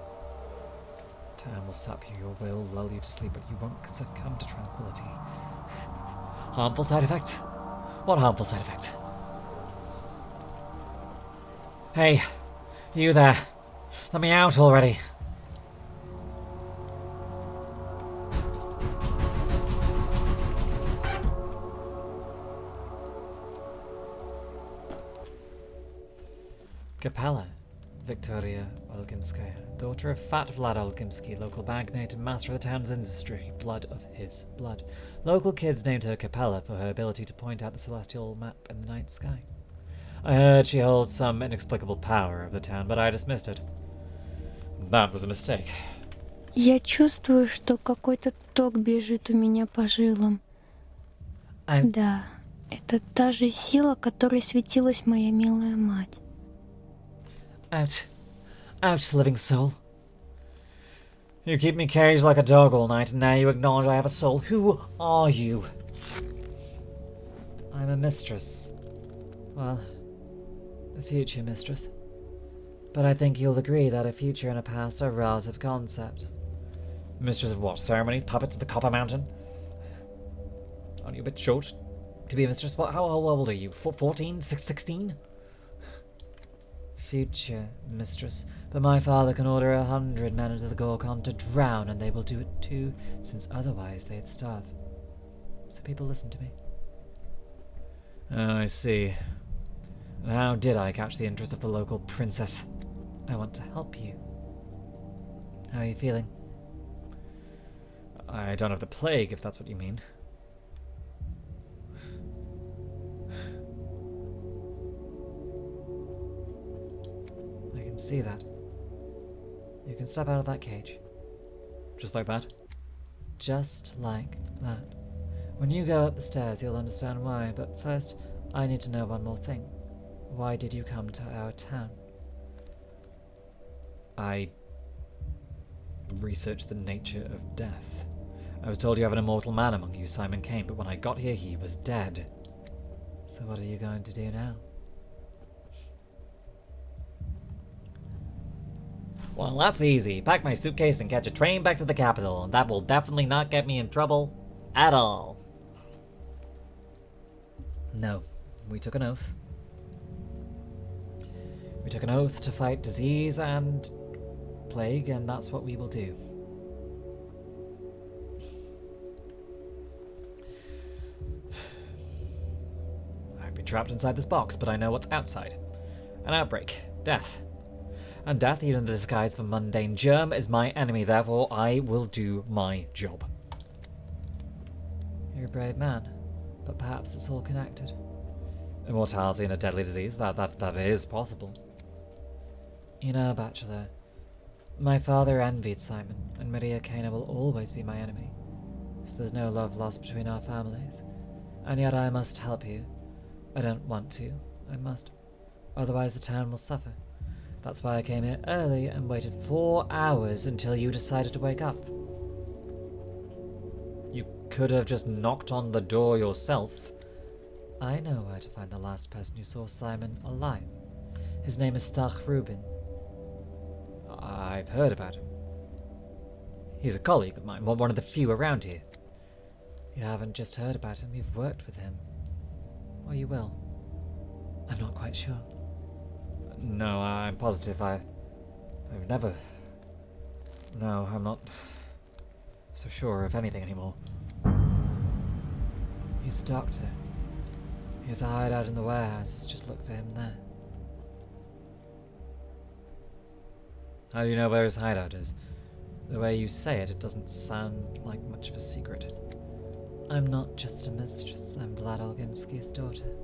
Speaker 8: Time will sap you, your will lull you to sleep, but you won't succumb to tranquility. Harmful side effects? What harmful side effect? Hey, you there. Let me out already. Capella, Victoria Olgimskaya, daughter of fat Vlad Olgimsky, local magnate and master of the town's industry, blood of his blood. Local kids named her Capella for her ability to point out the celestial map in the night sky. I heard she holds some inexplicable power of the town, but I dismissed it. That was a mistake.
Speaker 3: Я чувствую, что какой-то ток бежит у меня по жилам. Да, это та же сила, которой светилась моя милая мать.
Speaker 8: Out. Out, living soul. You keep me caged like a dog all night, and now you acknowledge I have a soul. Who are you? I'm a mistress. Well, a future mistress. But I think you'll agree that a future and a past are relative concepts. Mistress of what? Ceremonies? Puppets at the Copper Mountain? Aren't you a bit short to be a mistress? How old are you? 14? 16? Future mistress. But my father can order 100 men into the Gorkon to drown, and they will do it too, since otherwise they'd starve. So people listen to me. Oh, I see. And how did I catch the interest of the local princess? I want to help you. How are you feeling? I don't have the plague, if that's what you mean. I can see that. You can step out of that cage. Just like that? Just like that. When you go up the stairs, you'll understand why, but first, I need to know one more thing. Why did you come to our town? I researched the nature of death. I was told you have an immortal man among you, Simon Kane, but when I got here, he was dead. So what are you going to do now? Well, that's easy. Pack my suitcase and catch a train back to the capital, and that will definitely not get me in trouble at all. No, we took an oath. We took an oath to fight disease and plague, and that's what we will do. I've been trapped inside this box, but I know what's outside. An outbreak. Death. And death, even in the disguise of a mundane germ, is my enemy, therefore I will do my job. You're a brave man, but perhaps it's all connected. Immortality and a deadly disease, that is possible. You know, Bachelor, my father envied Simon, and Maria Kane will always be my enemy. So there's no love lost between our families. And yet I must help you. I don't want to, I must. Otherwise the town will suffer. That's why I came here early and waited 4 hours until you decided to wake up. You could have just knocked on the door yourself. I know where to find the last person who saw Simon alive. His name is Ruben. I've heard about him. He's a colleague of mine, one of the few around here. You haven't just heard about him, you've worked with him. Or you will. I'm not quite sure. No, I'm positive I've never... No, I'm not so sure of anything anymore. He's a doctor. He has a hideout in the warehouses. Just look for him there. How do you know where his hideout is? The way you say it, it doesn't sound like much of a secret. I'm not just a mistress. I'm Vlad Olgimsky's daughter.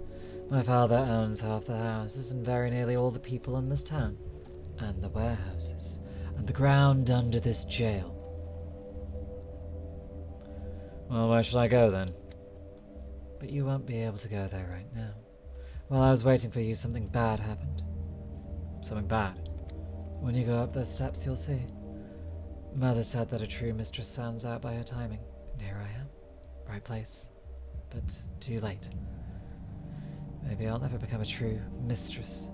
Speaker 8: My father owns half the houses and very nearly all the people in this town. And the warehouses. And the ground under this jail. Well, where should I go then? But you won't be able to go there right now. While I was waiting for you, something bad happened. Something bad? When you go up those steps, you'll see.
Speaker 1: Mother said that a true mistress stands out by her timing. And here I am. Right place. But too late. Maybe I'll never become a true mistress.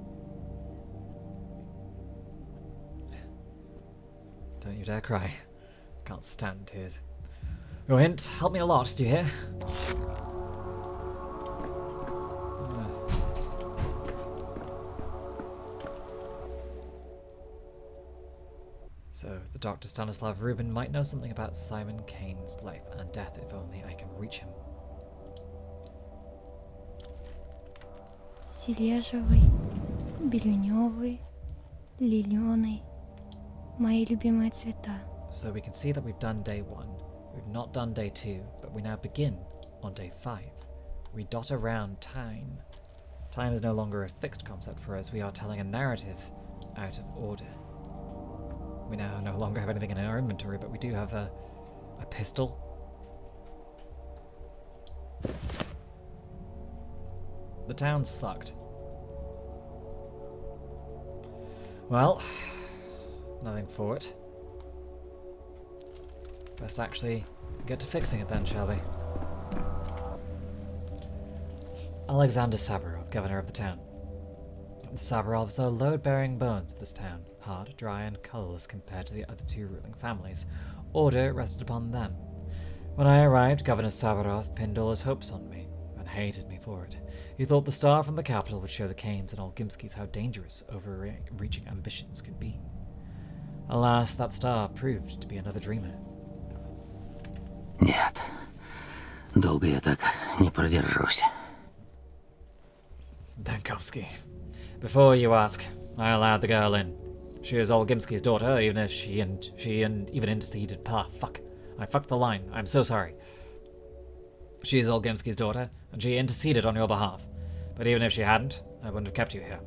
Speaker 1: Don't you dare cry. Can't stand tears. Your hint helped me a lot, do you hear? So, the Dr. Stanislav Ruben might know something about Simon Kane's life and death if only I can reach him.
Speaker 3: Сележевый, бирюневый, лилёный. Мои любимые цвета.
Speaker 1: So we can see that we've done day 1. We've not done day 2, but we now begin on day 5. We dot around time. Time is no longer a fixed concept for us. We are telling a narrative out of order. We now no longer have anything in our inventory, but we do have a pistol. The town's fucked. Well, nothing for it. Best actually get to fixing it then, shall we? Alexander Saburov, governor of the town. The Saburovs are load-bearing bones of this town, hard, dry, and colourless compared to the other 2 ruling families. Order rested upon them. When I arrived, Governor Saburov pinned all his hopes on me, and hated me for it. He thought the star from the capital would show the Kanes and Olgimskis how dangerous overreaching ambitions could be. Alas, that star proved to be another dreamer.
Speaker 2: Нет, долго я так не продержусь.
Speaker 1: Dankovsky. Before you ask, I allowed the girl in. She is Olgimski's daughter, even if she even interceded. Fuck. I fucked the line. I'm so sorry. She is Olgimski's daughter, and she interceded on your behalf. But even if she hadn't, I wouldn't have kept you here.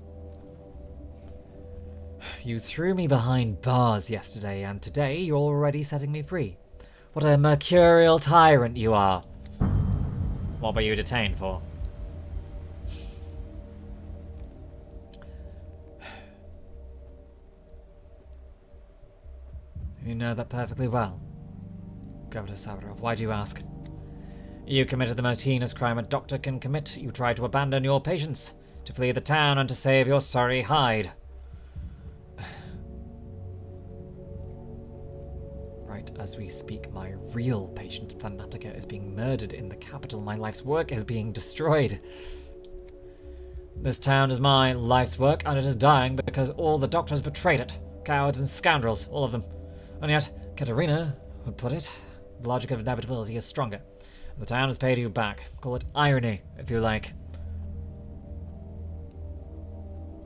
Speaker 1: You threw me behind bars yesterday, and today you're already setting me free. What a mercurial tyrant you are. What were you detained for? You know that perfectly well. Governor Saburov, why do you ask? You committed the most heinous crime a doctor can commit. You tried to abandon your patients, to flee the town, and to save your sorry hide. Right as we speak, my real patient, Thanatica, is being murdered in the capital. My life's work is being destroyed. This town is my life's work, and it is dying because all the doctors betrayed it. Cowards and scoundrels, all of them. And yet, Katerina would put it, the logic of inevitability is stronger. The town has paid you back. Call it irony, if you like.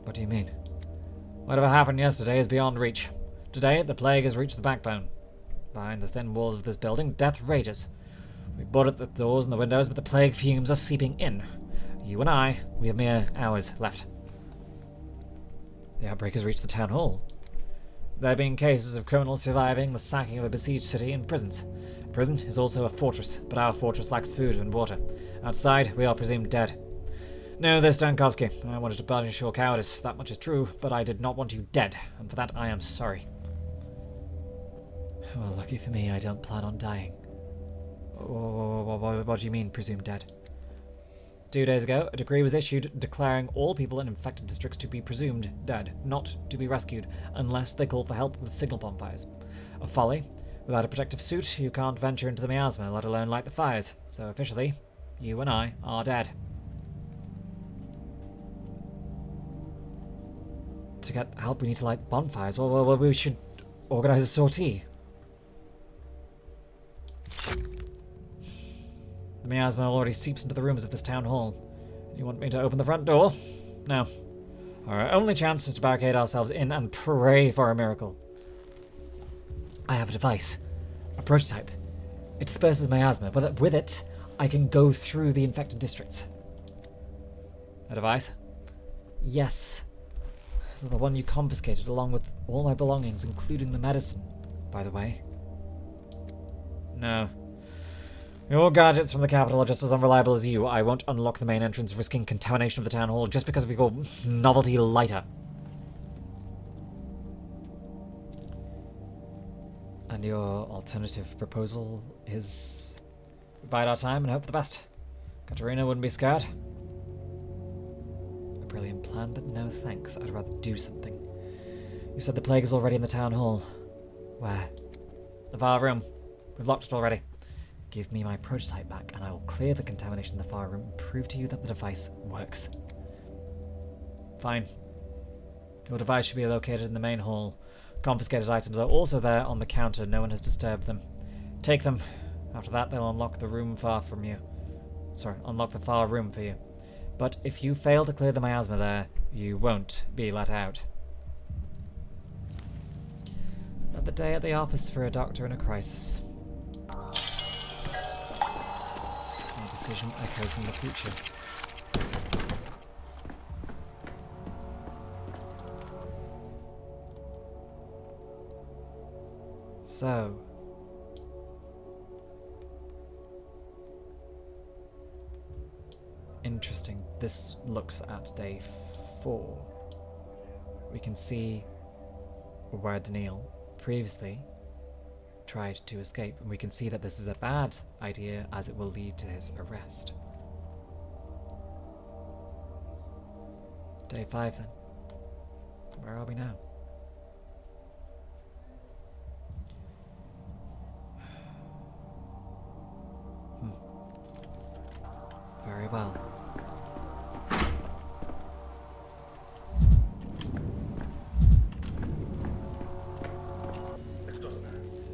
Speaker 1: What do you mean? Whatever happened yesterday is beyond reach. Today, the plague has reached the backbone. Behind the thin walls of this building, death rages. We boarded the doors and the windows, but the plague fumes are seeping in. You and I, we have mere hours left. The outbreak has reached the town hall. There have been cases of criminals surviving the sacking of a besieged city in prisons. A prison is also a fortress, but our fortress lacks food and water. Outside, we are presumed dead. Know this, Dankovsky. I wanted to punish your cowardice, that much is true, but I did not want you dead, and for that I am sorry. Well, lucky for me, I don't plan on dying. What do you mean, presumed dead? 2 days ago, a decree was issued declaring all people in infected districts to be presumed dead, not to be rescued, unless they call for help with signal bonfires. A folly. Without a protective suit, you can't venture into the miasma, let alone light the fires. So officially, you and I are dead. To get help, we need to light bonfires. Well, we should organize a sortie. The miasma already seeps into the rooms of this town hall. You want me to open the front door? No. Our only chance is to barricade ourselves in and pray for a miracle. I have a device. A prototype. It disperses miasma, but with it, I can go through the infected districts. A device? Yes. The one you confiscated along with all my belongings, including the medicine, by the way. No. Your gadgets from the capital are just as unreliable as you. I won't unlock the main entrance, risking contamination of the town hall just because of your novelty lighter. A
Speaker 8: And your alternative proposal is we bide our time and hope for the best. Katerina wouldn't be scared. A brilliant plan, but no thanks. I'd rather do something. You said the plague is already in the town hall. Where? The far room. We've locked it already. Give me my prototype back and I will clear the contamination in the far room and prove to you that the device works. Fine. Your device should be located in the main hall. Confiscated items are also there on the counter. No one has disturbed them. Take them. After that, they'll unlock the room far from you. Sorry, unlock the far room for you. But if you fail to clear the miasma there, you won't be let out. Another day at the office for a doctor in a crisis. My decision echoes in the future. So, interesting. This looks at day 4. We can see where Daniil previously tried to escape, and we can see that this is a bad idea as it will lead to his arrest. Day 5 then. Where are we now? Very well.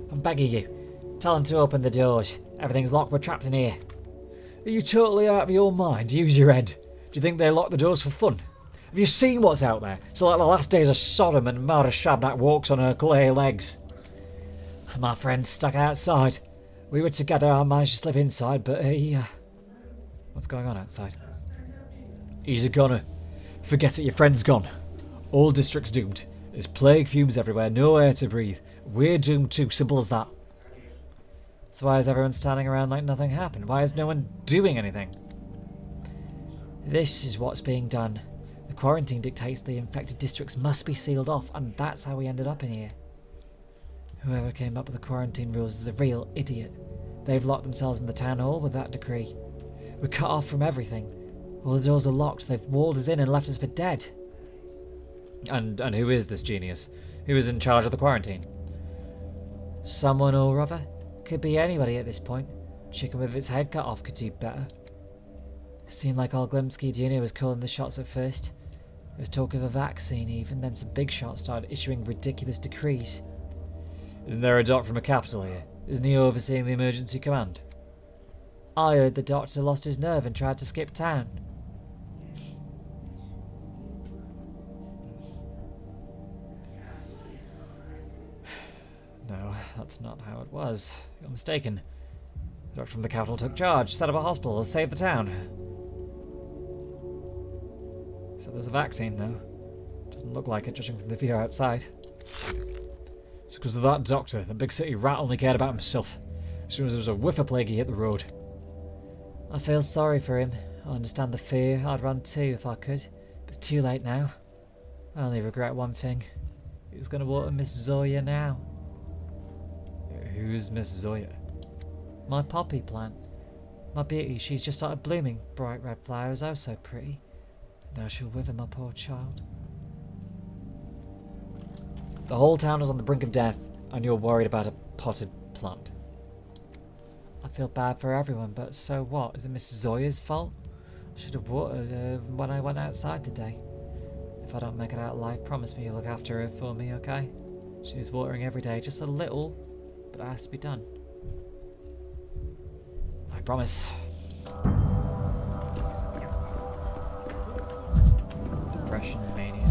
Speaker 8: I'm begging you. Tell them to open the doors. Everything's locked. We're trapped in here. Are you totally out of your mind? Use your head. Do you think they lock the doors for fun? Have you seen what's out there? It's like the last days of Sodom and Mara Shabnak walks on her clay legs. My friend's stuck outside. We were together. I managed to slip inside, but he... What's going on outside? He's a goner. Forget it, your friend's gone. All district's doomed. There's plague fumes everywhere, no air to breathe. We're doomed too, simple as that. So why is everyone standing around like nothing happened? Why is no one doing anything? This is what's being done. The quarantine dictates the infected districts must be sealed off, and that's how we ended up in here. Whoever came up with the quarantine rules is a real idiot. They've locked themselves in the town hall with that decree. We're cut off from everything. All the doors are locked. They've walled us in and left us for dead. And who is this genius? Who is in charge of the quarantine? Someone or other. Could be anybody at this point. Chicken with its head cut off could do better. It seemed like old Glimsky Jr. was calling the shots at first. There was talk of a vaccine even, then some big shots started issuing ridiculous decrees. Isn't there a doc from a capital here? Isn't he overseeing the emergency command? I heard the doctor lost his nerve and tried to skip town. No, that's not how it was. You're mistaken. The doctor from the capital took charge, set up a hospital, saved the town. So there's a vaccine now. Doesn't look like it, judging from the view outside. It's because of that doctor. The big city rat only cared about himself. As soon as there was a whiff of plague, he hit the road. I feel sorry for him. I understand the fear. I'd run too if I could. But it's too late now. I only regret one thing. Who's going to water Miss Zoya now? Who's Miss Zoya? My poppy plant. My beauty. She's just started blooming. Bright red flowers. Oh, so pretty. Now she'll wither, my poor child. The whole town is on the brink of death, and you're worried about a potted plant. I feel bad for everyone, but so what? Is it Miss Zoya's fault? I should have watered her when I went outside today. If I don't make it out alive, promise me you'll look after her for me, okay? She needs watering every day, just a little, but it has to be done. I promise. Depression, mania.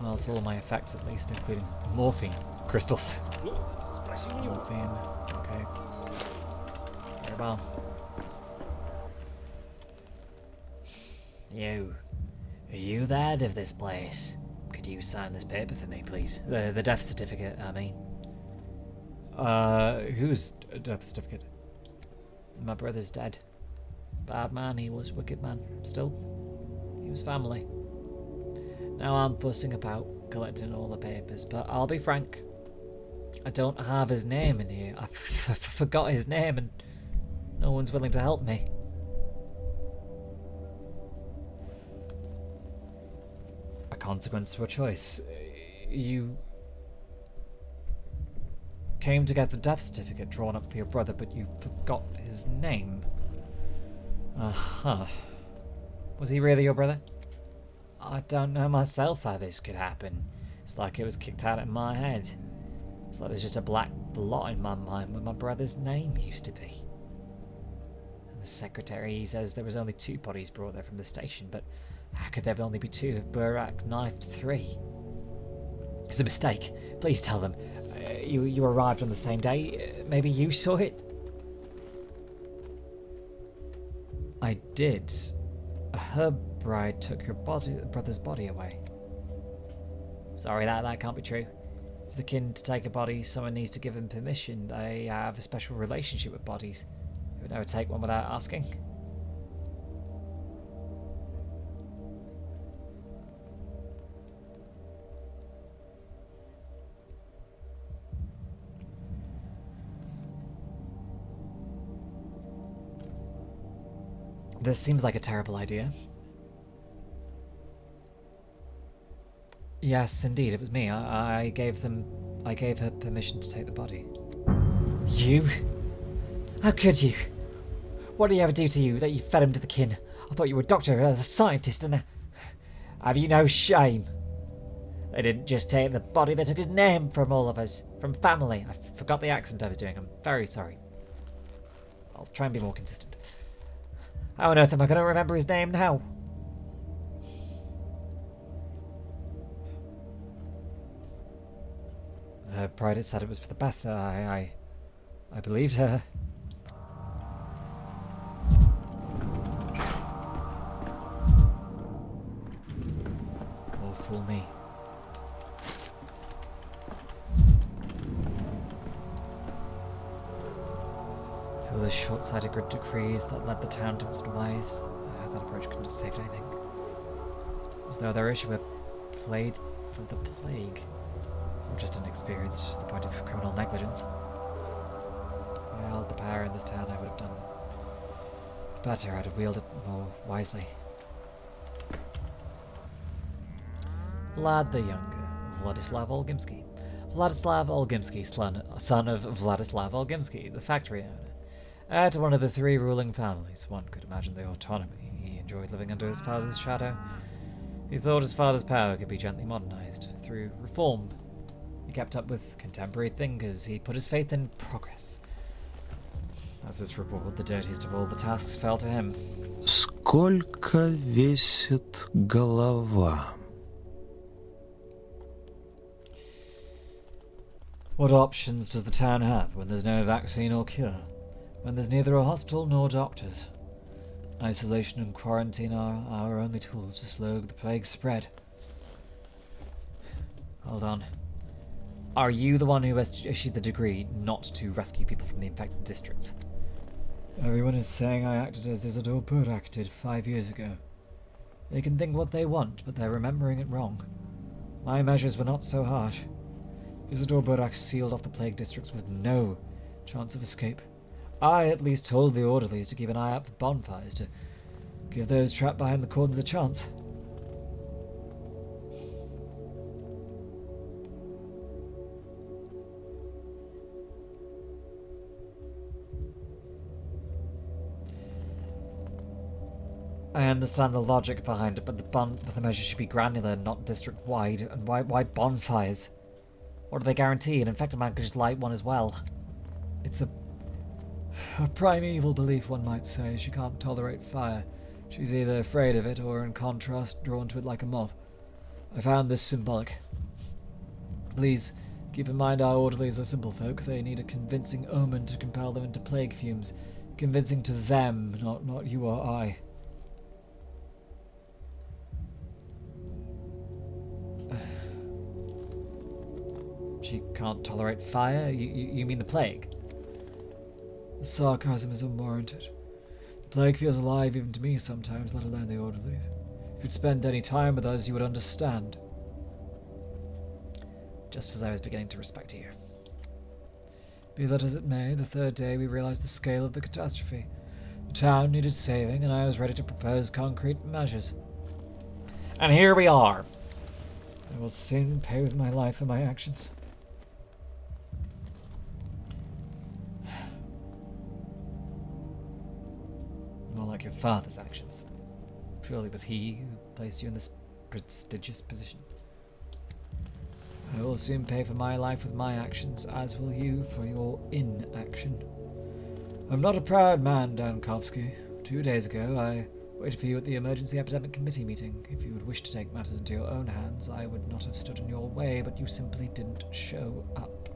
Speaker 8: Well, it's all my effects at least, including morphine crystals. Morphine, okay. Very well. Are you the head of this place? Could you sign this paper for me, please? The death certificate, I mean. Whose death certificate? My brother's dead. Bad man, he was. Wicked man. Still, he was family. Now I'm fussing about collecting all the papers, but I'll be frank. I don't have his name in here. I forgot his name and no one's willing to help me. A consequence for a choice. You came to get the death certificate drawn up for your brother, but you forgot his name. Uh-huh. Was he really your brother? I don't know myself how this could happen. It's like it was kicked out of my head. It's like there's just a black blot in my mind where my brother's name used to be. And the secretary, he says there was only 2 bodies brought there from the station, but how could there only be 2 if Burak knifed 3? It's a mistake. Please tell them. You arrived on the same day. Maybe you saw it? I did. Her bride took her brother's body away. Sorry, that can't be true. For the kin to take a body, someone needs to give them permission. They have a special relationship with bodies. They would never take one without asking. This seems like a terrible idea. Yes, indeed, it was me. I gave her permission to take the body. You? How could you? What did he ever do to you that you fed him to the kin? I thought you were a doctor, as a scientist, and have you no shame? They didn't just take the body, they took his name from all of us, from family. I forgot the accent I was doing. I'm very sorry. I'll try and be more consistent. How on earth am I going to remember his name now? Her bride had said it was for the best. I believed her. Or fool me. Through the short-sighted decrees that led the town to its demise, that approach couldn't have saved anything. As though their issue were played for the plague. Or just inexperience to the point of criminal negligence. If I held the power in this town, I would have done better. I'd have wielded it more wisely. Vlad the Younger, Vladislav Olgimsky. Vladislav Olgimsky, son of Vladislav Olgimsky, the factory owner. Heir to one of the 3 ruling families. One could imagine the autonomy. He enjoyed living under his father's shadow. He thought his father's power could be gently modernized through reform. He kept up with contemporary thinkers. He put his faith in progress. As his reward, the dirtiest of all the tasks fell to him.
Speaker 7: Сколько весит голова?
Speaker 8: What options does the town have when there's no vaccine or cure? When there's neither a hospital nor doctors? Isolation and quarantine are our only tools to slow the plague's spread. Hold on. Are you the one who has issued the decree not to rescue people from the infected districts? Everyone is saying I acted as Isidore Burak did 5 years ago. They can think what they want, but they're remembering it wrong. My measures were not so harsh. Isidore Burak sealed off the plague districts with no chance of escape. I at least told the orderlies to keep an eye out for bonfires, to give those trapped behind the cordons a chance. I understand the logic behind it, but the measure should be granular, not district-wide. And why bonfires? What do they guarantee? An infected man could just light one as well. It's a primeval belief, one might say. She can't tolerate fire. She's either afraid of it or, in contrast, drawn to it like a moth. I found this symbolic. Please, keep in mind our orderlies are simple folk. They need a convincing omen to compel them into plague fumes. Convincing to them, not you or I. She can't tolerate fire? You mean the plague? The sarcasm is unwarranted. The plague feels alive even to me sometimes, let alone the orderlies.
Speaker 6: you'd spend any time with us, you would understand.
Speaker 1: Just as I was beginning to respect you.
Speaker 6: Be that as it may, the third day we realized the scale of the catastrophe. The town needed saving, and I was ready to propose concrete measures.
Speaker 1: And here we are.
Speaker 6: I will soon pay with my life for my actions.
Speaker 1: More like your father's actions. Surely it was he who placed you in this prestigious position.
Speaker 6: I will soon pay for my life with my actions, as will you for your inaction. I'm not a proud man, Dankovsky. 2 days ago, I waited for you at the Emergency Epidemic Committee meeting. If you had wished to take matters into your own hands, I would not have stood in your way, but you simply didn't show up.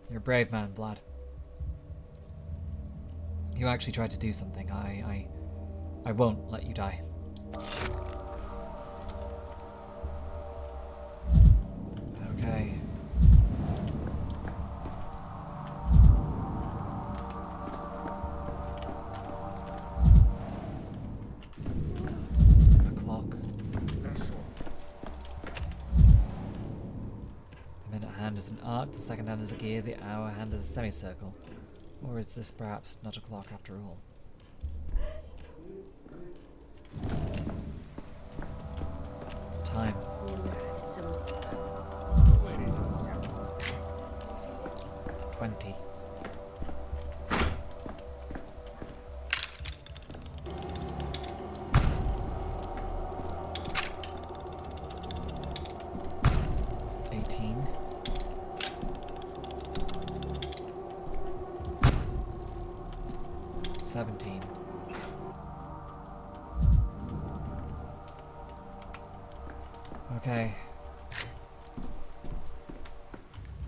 Speaker 1: You're a brave man, Vlad. You actually tried to do something. I won't let you die. Okay. A clock. The minute hand is an arc, the second hand is a gear, the hour hand is a semicircle. Or is this perhaps not a clock after all? Time. 20. Okay.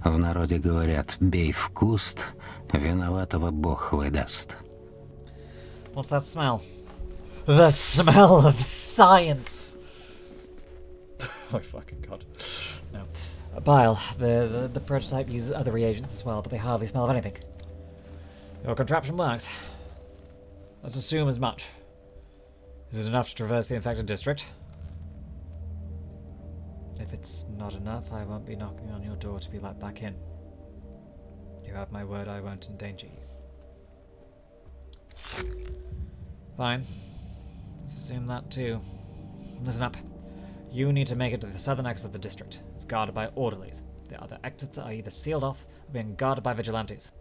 Speaker 5: В народе говорят, бей в куст, виноватого Бог выдаст.
Speaker 1: What's that smell? The smell of science! Oh my fucking god. No. Bile. The prototype uses other reagents as well, but they hardly smell of anything. Your contraption works. Let's assume as much. Is it enough to traverse the infected district? If it's not enough, I won't be knocking on your door to be let back in. You have my word I won't endanger you. Fine. Let's assume that too. Listen up. You need to make it to the southern exit of the district. It's guarded by orderlies. The other exits are either sealed off or being guarded by vigilantes.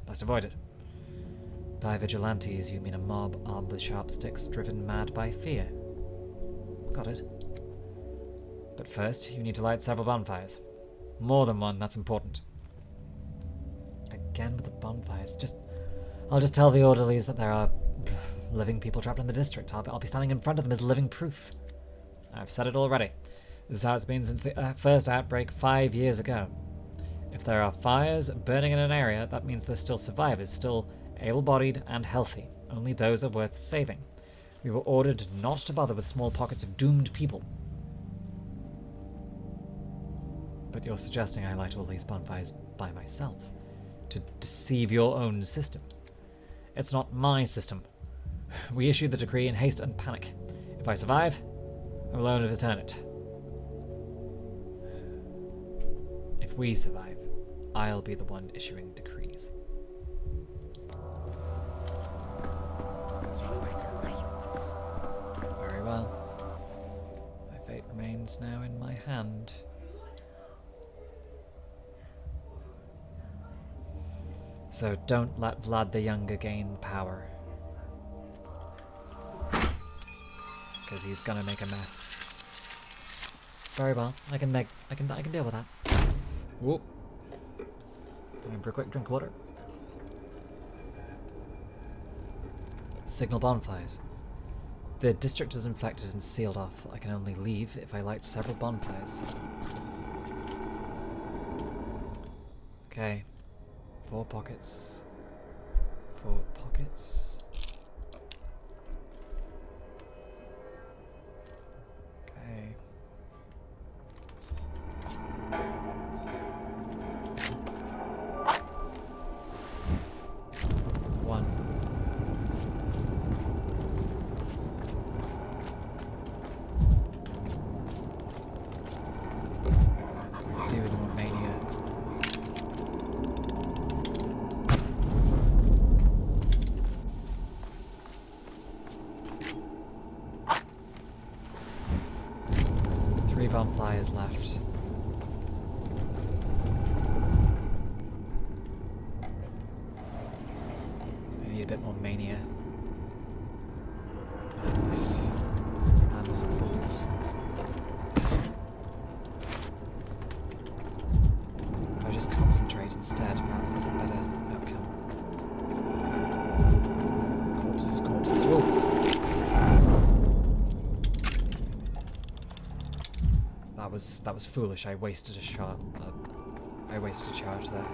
Speaker 1: Best avoid it. By vigilantes, you mean a mob armed with sharp sticks driven mad by fear. Got it. But first, you need to light several bonfires. More than one, that's important. Again with the bonfires. I'll just tell the orderlies that there are living people trapped in the district. I'll be standing in front of them as living proof. I've said it already. This is how it's been since the first outbreak 5 years ago. If there are fires burning in an area, that means there's still survivors, still able-bodied and healthy. Only those are worth saving. We were ordered not to bother with small pockets of doomed people. But you're suggesting I light all these bonfires by myself, to deceive your own system. It's not my system. We issued the decree in haste and panic. If I survive, I will overturn it. If we survive, I'll be the one issuing decrees. Very well. My fate remains now in my hand. So don't let Vlad the Younger gain power. Because he's gonna make a mess. Very well, I can deal with that. Whoop. Time for a quick drink of water. Signal bonfires. The district is infected and sealed off. I can only leave if I light several bonfires. Okay. 4 pockets. 4 pockets. Okay. One. bit more mania. Madness. Madness and balls. If I just concentrate instead, perhaps there's a better outcome. Corpses, corpses. Whoa! That was foolish. I wasted a shot. I wasted a charge there.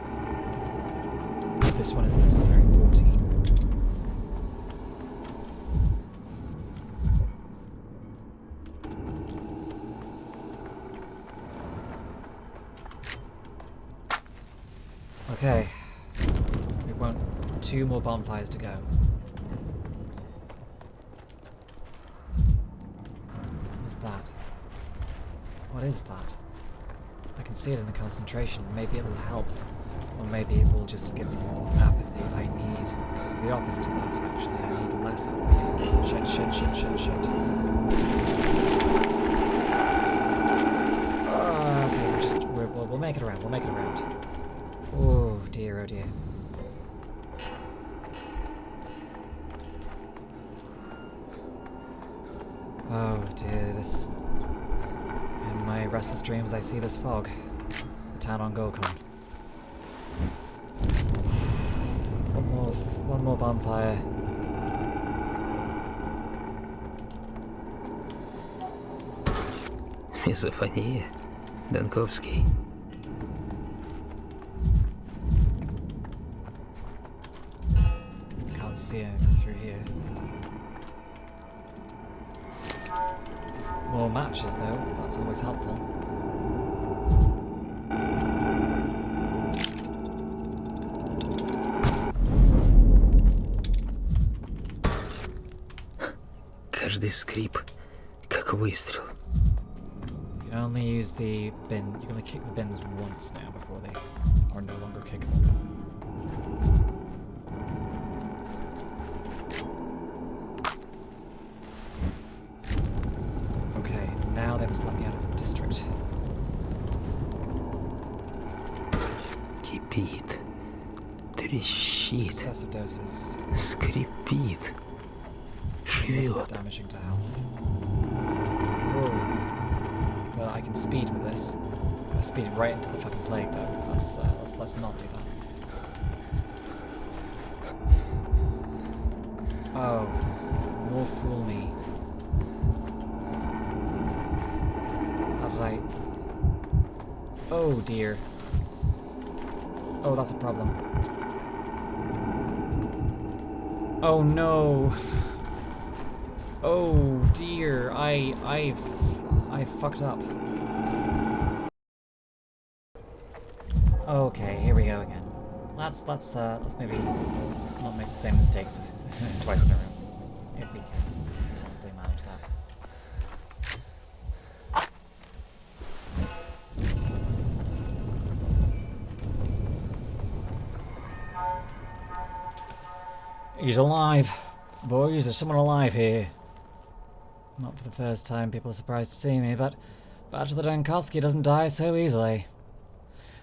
Speaker 1: This one is necessary. 14. Okay. We want 2 more bonfires to go. What is that? What is that? I can see it in the concentration. Maybe it will help. Or maybe it will just give me more apathy. I need the opposite of that, actually. I need less apathy. Shit, shit, shit, shit, shit. Okay, we'll make it around. We'll make it around. Oh dear, oh dear. Oh dear, this... In my restless dreams I see this fog. The town on Gokon. One more bonfire.
Speaker 2: Мизофония, Данковский.
Speaker 1: Can't see anything through here. More matches though, that's always helpful.
Speaker 2: Каждый скрип, как выстрел.
Speaker 1: You can only use the bin. You can only kick the bins once now before they are no longer kickable. Okay, now they must let me out of the district.
Speaker 2: Кипит, трещит,
Speaker 1: Excessive doses.
Speaker 2: скрипит, живет.
Speaker 1: Damaging to health. Whoa. Well, I can speed with this. I speed right into the fucking plague though. Let's not do that. Oh, more fool me. How did I... Oh dear. Oh, that's a problem. Oh no. Oh dear, I fucked up. Okay, here we go again. Let's maybe not make the same mistakes twice in a row. If we can possibly manage that. He's alive. Boys, there's someone alive here. Not for the first time people are surprised to see me, but Bachelor Dankovsky doesn't die so easily.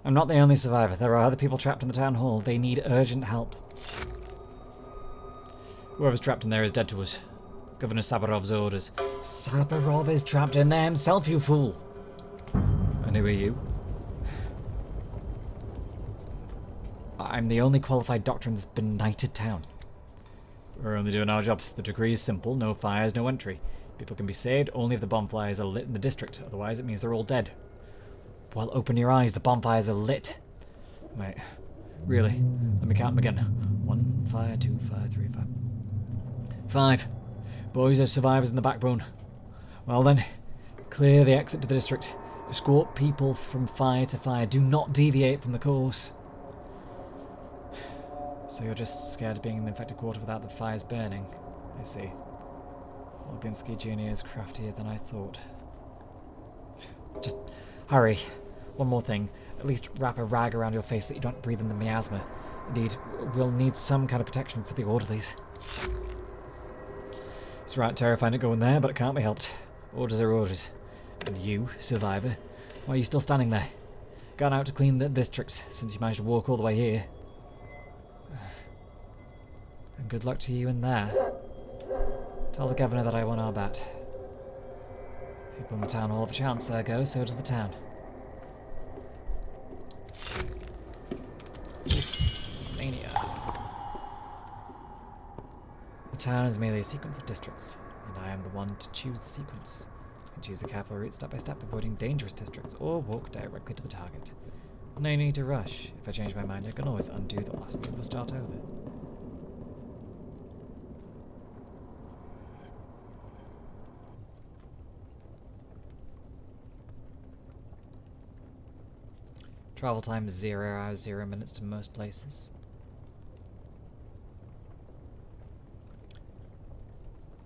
Speaker 1: I'm not the only survivor. There are other people trapped in the town hall. They need urgent help. Whoever's trapped in there is dead to us. Governor Sabarov's orders. Sabarov is trapped in there himself, you fool! And who are you? I'm the only qualified doctor in this benighted town. We're only doing our jobs. The decree is simple. No fires, no entry. People can be saved only if the bonfires are lit in the district. Otherwise, it means they're all dead. Well, open your eyes. The bonfires are lit. Wait. Really? Let me count them again. 1 fire, 2 fire, 3 fire. 5. Boys are survivors in the backbone. Well then, clear the exit to the district. Escort people from fire to fire. Do not deviate from the course. So you're just scared of being in the infected quarter without the fires burning? I see. Olginsky Jr. is craftier than I thought. Just hurry. One more thing. At least wrap a rag around your face so that you don't breathe in the miasma. Indeed, we'll need some kind of protection for the orderlies. It's right terrifying to go in there, but it can't be helped. Orders are orders. And you, survivor, why are you still standing there? Gone out to clean the district since you managed to walk all the way here. I'm
Speaker 8: Good luck to you in there. Tell the governor that I won our bet. People in the town hall have a chance, ergo, so does the town. Mania. The town is merely a sequence of districts, and I am the one to choose the sequence. I can choose a careful route step by step, avoiding dangerous districts, or walk directly to the target. No need to rush. If I change my mind, I can always undo the last move or start over. Travel time is 0 hours, 0 minutes to most places.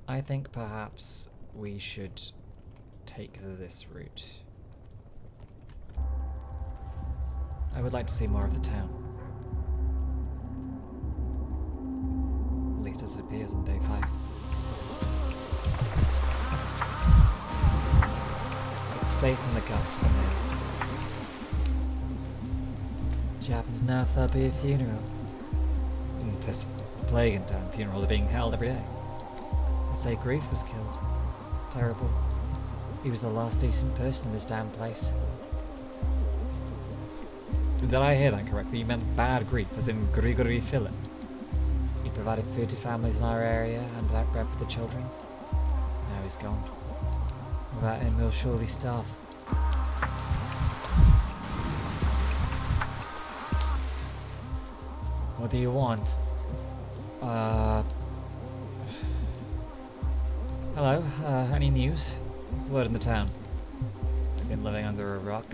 Speaker 8: I think perhaps we should take this route. I would like to see more of the town. At least as it appears on day 5. It's safe in the guts for me. What happens now if there'll be a funeral? There's a plague in town. Funerals are being held every day. They say Grief was killed. Terrible. He was the last decent person in this damn place. Did I hear that correctly? You meant bad Grief, as in Grigory Philip. He provided food to families in our area and outbred for the children. Now he's gone. Without him, we'll surely starve. What do you want? Hello, any news? What's the word in the town? I've been living under a rock.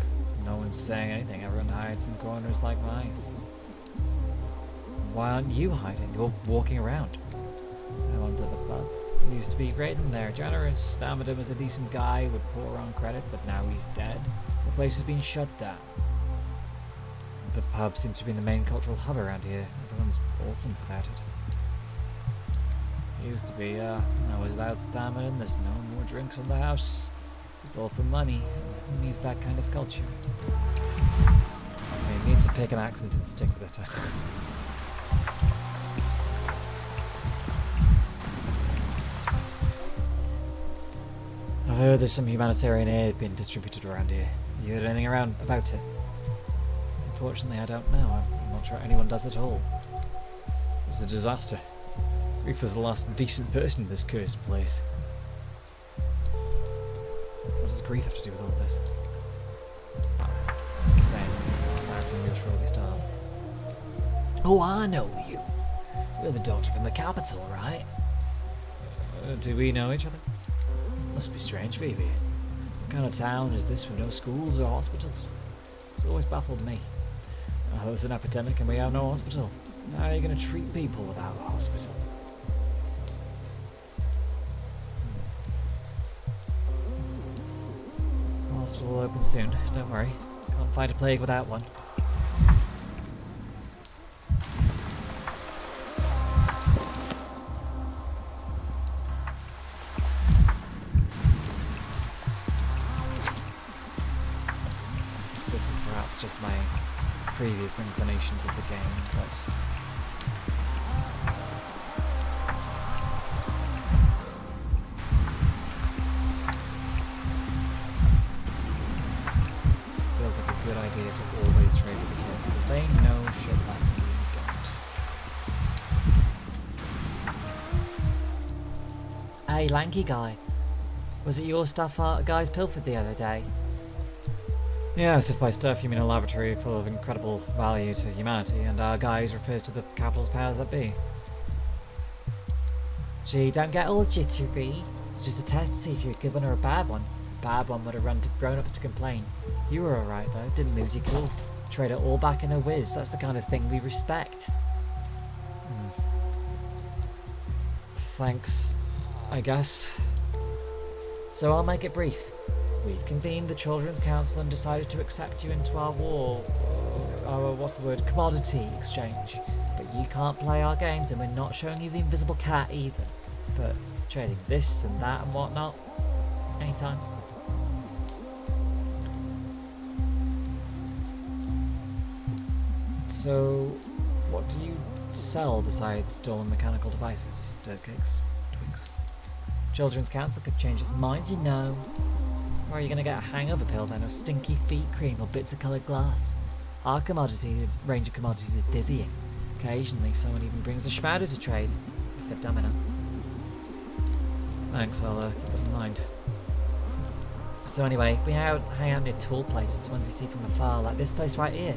Speaker 8: No one's saying anything. Everyone hides in corners like mice. Why aren't you hiding? You're walking around. I went to the pub. He used to be great in there, generous. Stammered was a decent guy with poor on credit, but now he's dead. The place has been shut down. The pub seems to be the main cultural hub around here. Everyone's orphaned without it. It used to be, now without stamina, there's no more drinks in the house. It's all for money. Who needs that kind of culture? You need to pick an accent and stick with it. I've heard there's some humanitarian aid being distributed around here. You heard anything around about it? Unfortunately, I don't know. I'm not sure anyone does at all. It's a disaster. Grief was the last decent person in this cursed place. What does Grief have to do with all this? I'm just saying, Martin will surely starve.
Speaker 6: Oh, I know you. You're the doctor from the capital, right?
Speaker 8: Do we know each other?
Speaker 6: Must be strange for you here.
Speaker 8: What kind of town is this with no schools or hospitals? It's always baffled me. There's an epidemic and we have no hospital. How are you going to treat people without a hospital? The hospital will open soon, don't worry. Can't fight a plague without one. This is perhaps just my previous inclinations of the game, but feels like a good idea to always trade with the kids because they know shit like you don't. Hey, lanky guy. Was it your stuff our guys pilfered the other day? Yes, if by stuff you mean a laboratory full of incredible value to humanity, and our guys refers to the capital's powers that be. Gee, don't get all jittery. It's just a test to see if you're a good one or a bad one. A bad one would have run to grown-ups to complain. You were alright though, didn't lose your cool. Trade it all back in a whiz, that's the kind of thing we respect. Thanks, I guess. So I'll make it brief. We've convened the Children's Council and decided to accept you into our commodity exchange. But you can't play our games and we're not showing you the invisible cat either. But trading this and that and whatnot, anytime. So, what do you
Speaker 1: sell besides stolen mechanical devices? Dirt cakes? Twigs? Children's council could change its mind, you know. Or are you going to get a hangover pill then, or stinky feet cream, or bits of coloured glass? Our range of commodities is dizzying. Occasionally, someone even brings a spouter to trade, if they're dumb enough. Thanks, I'll keep it in mind. So anyway, we hang out near tall places, ones you see from afar, like this place right here.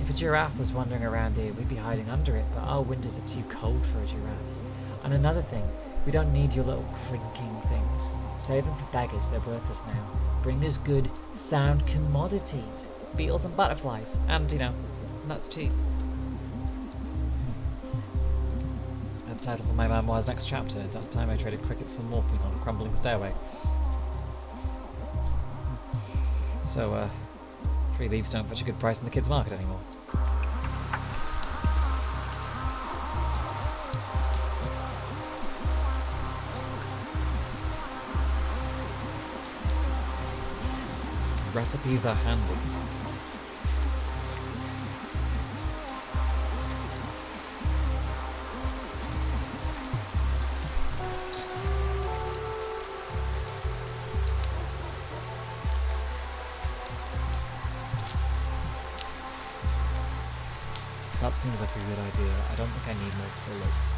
Speaker 1: If a giraffe was wandering around here, we'd be hiding under it, but our winters are too cold for a giraffe. And another thing, we don't need your little clinking things. Save them for beggars, they're worthless now. Bring us good, sound commodities. Beetles and butterflies, and, you know, nuts too. The title for my memoir's next chapter, that time I traded crickets for morphine on a crumbling stairway. So, 3 leaves don't fetch a good price in the kids' market anymore. Recipes are handy. That seems like a good idea. I don't think I need more bullets.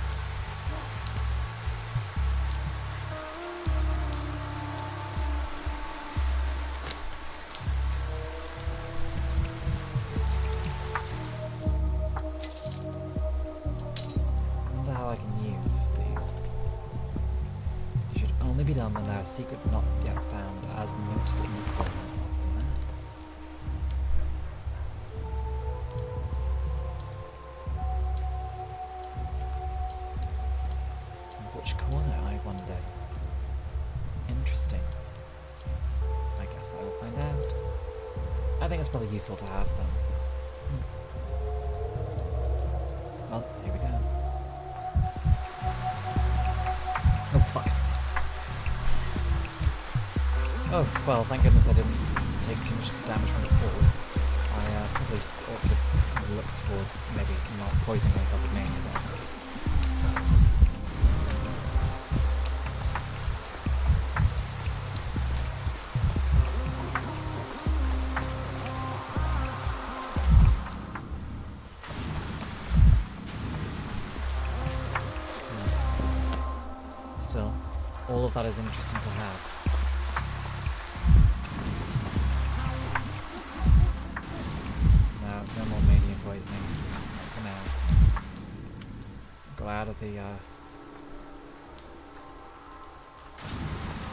Speaker 1: I wonder how I can use these. It should only be done when there are secrets not yet found, as noted in the corner. It's probably useful to have some. Well, here we go. Oh, fuck. Oh, well, thank goodness I didn't take too much damage from the fall. I probably ought to look towards maybe not poisoning myself with mainly then. All of that is interesting to have. No more mania poisoning for now. Go out of the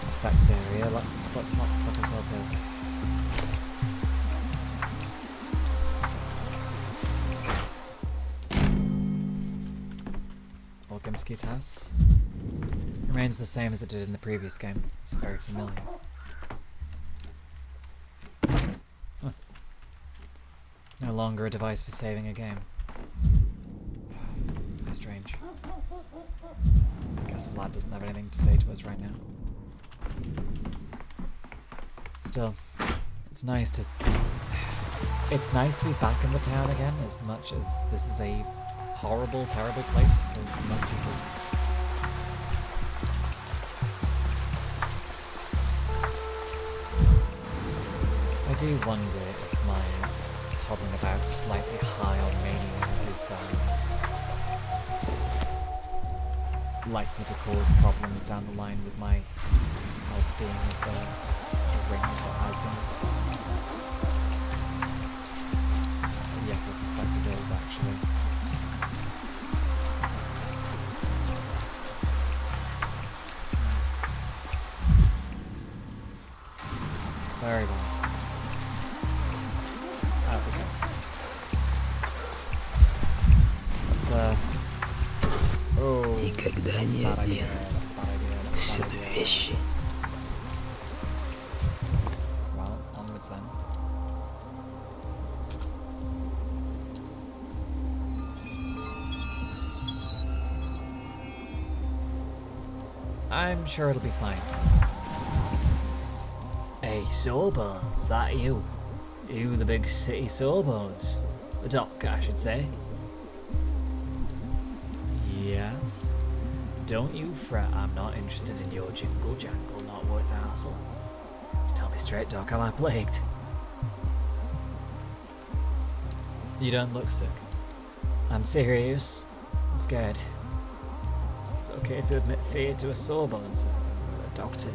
Speaker 1: affected area. Let's not fuck ourselves over. Volkimski's house. Remains the same as it did in the previous game. It's very familiar. Huh. No longer a device for saving a game. How strange. I guess Vlad doesn't have anything to say to us right now. Still, it's nice to be back in the town again, as much as this is a horrible, terrible place for most people. I do wonder if my toddling about slightly high on mania is likely to cause problems down the line with my health being as deranged as it has been. Yes, I suspect it is actually. Very well.
Speaker 2: Никогда не один. Всюду вещи.
Speaker 1: Well, onwards then. I'm sure it'll be fine.
Speaker 6: Hey, Sawbones, that you? You the big city Sawbones? The doc, I should say.
Speaker 8: else. Don't you fret, I'm not interested in your jingle jangle, not worth the hassle. Just tell me straight, Doc, am I plagued? You don't look sick. I'm serious. I'm scared. It's okay to admit fear to a sawbones, a doctor.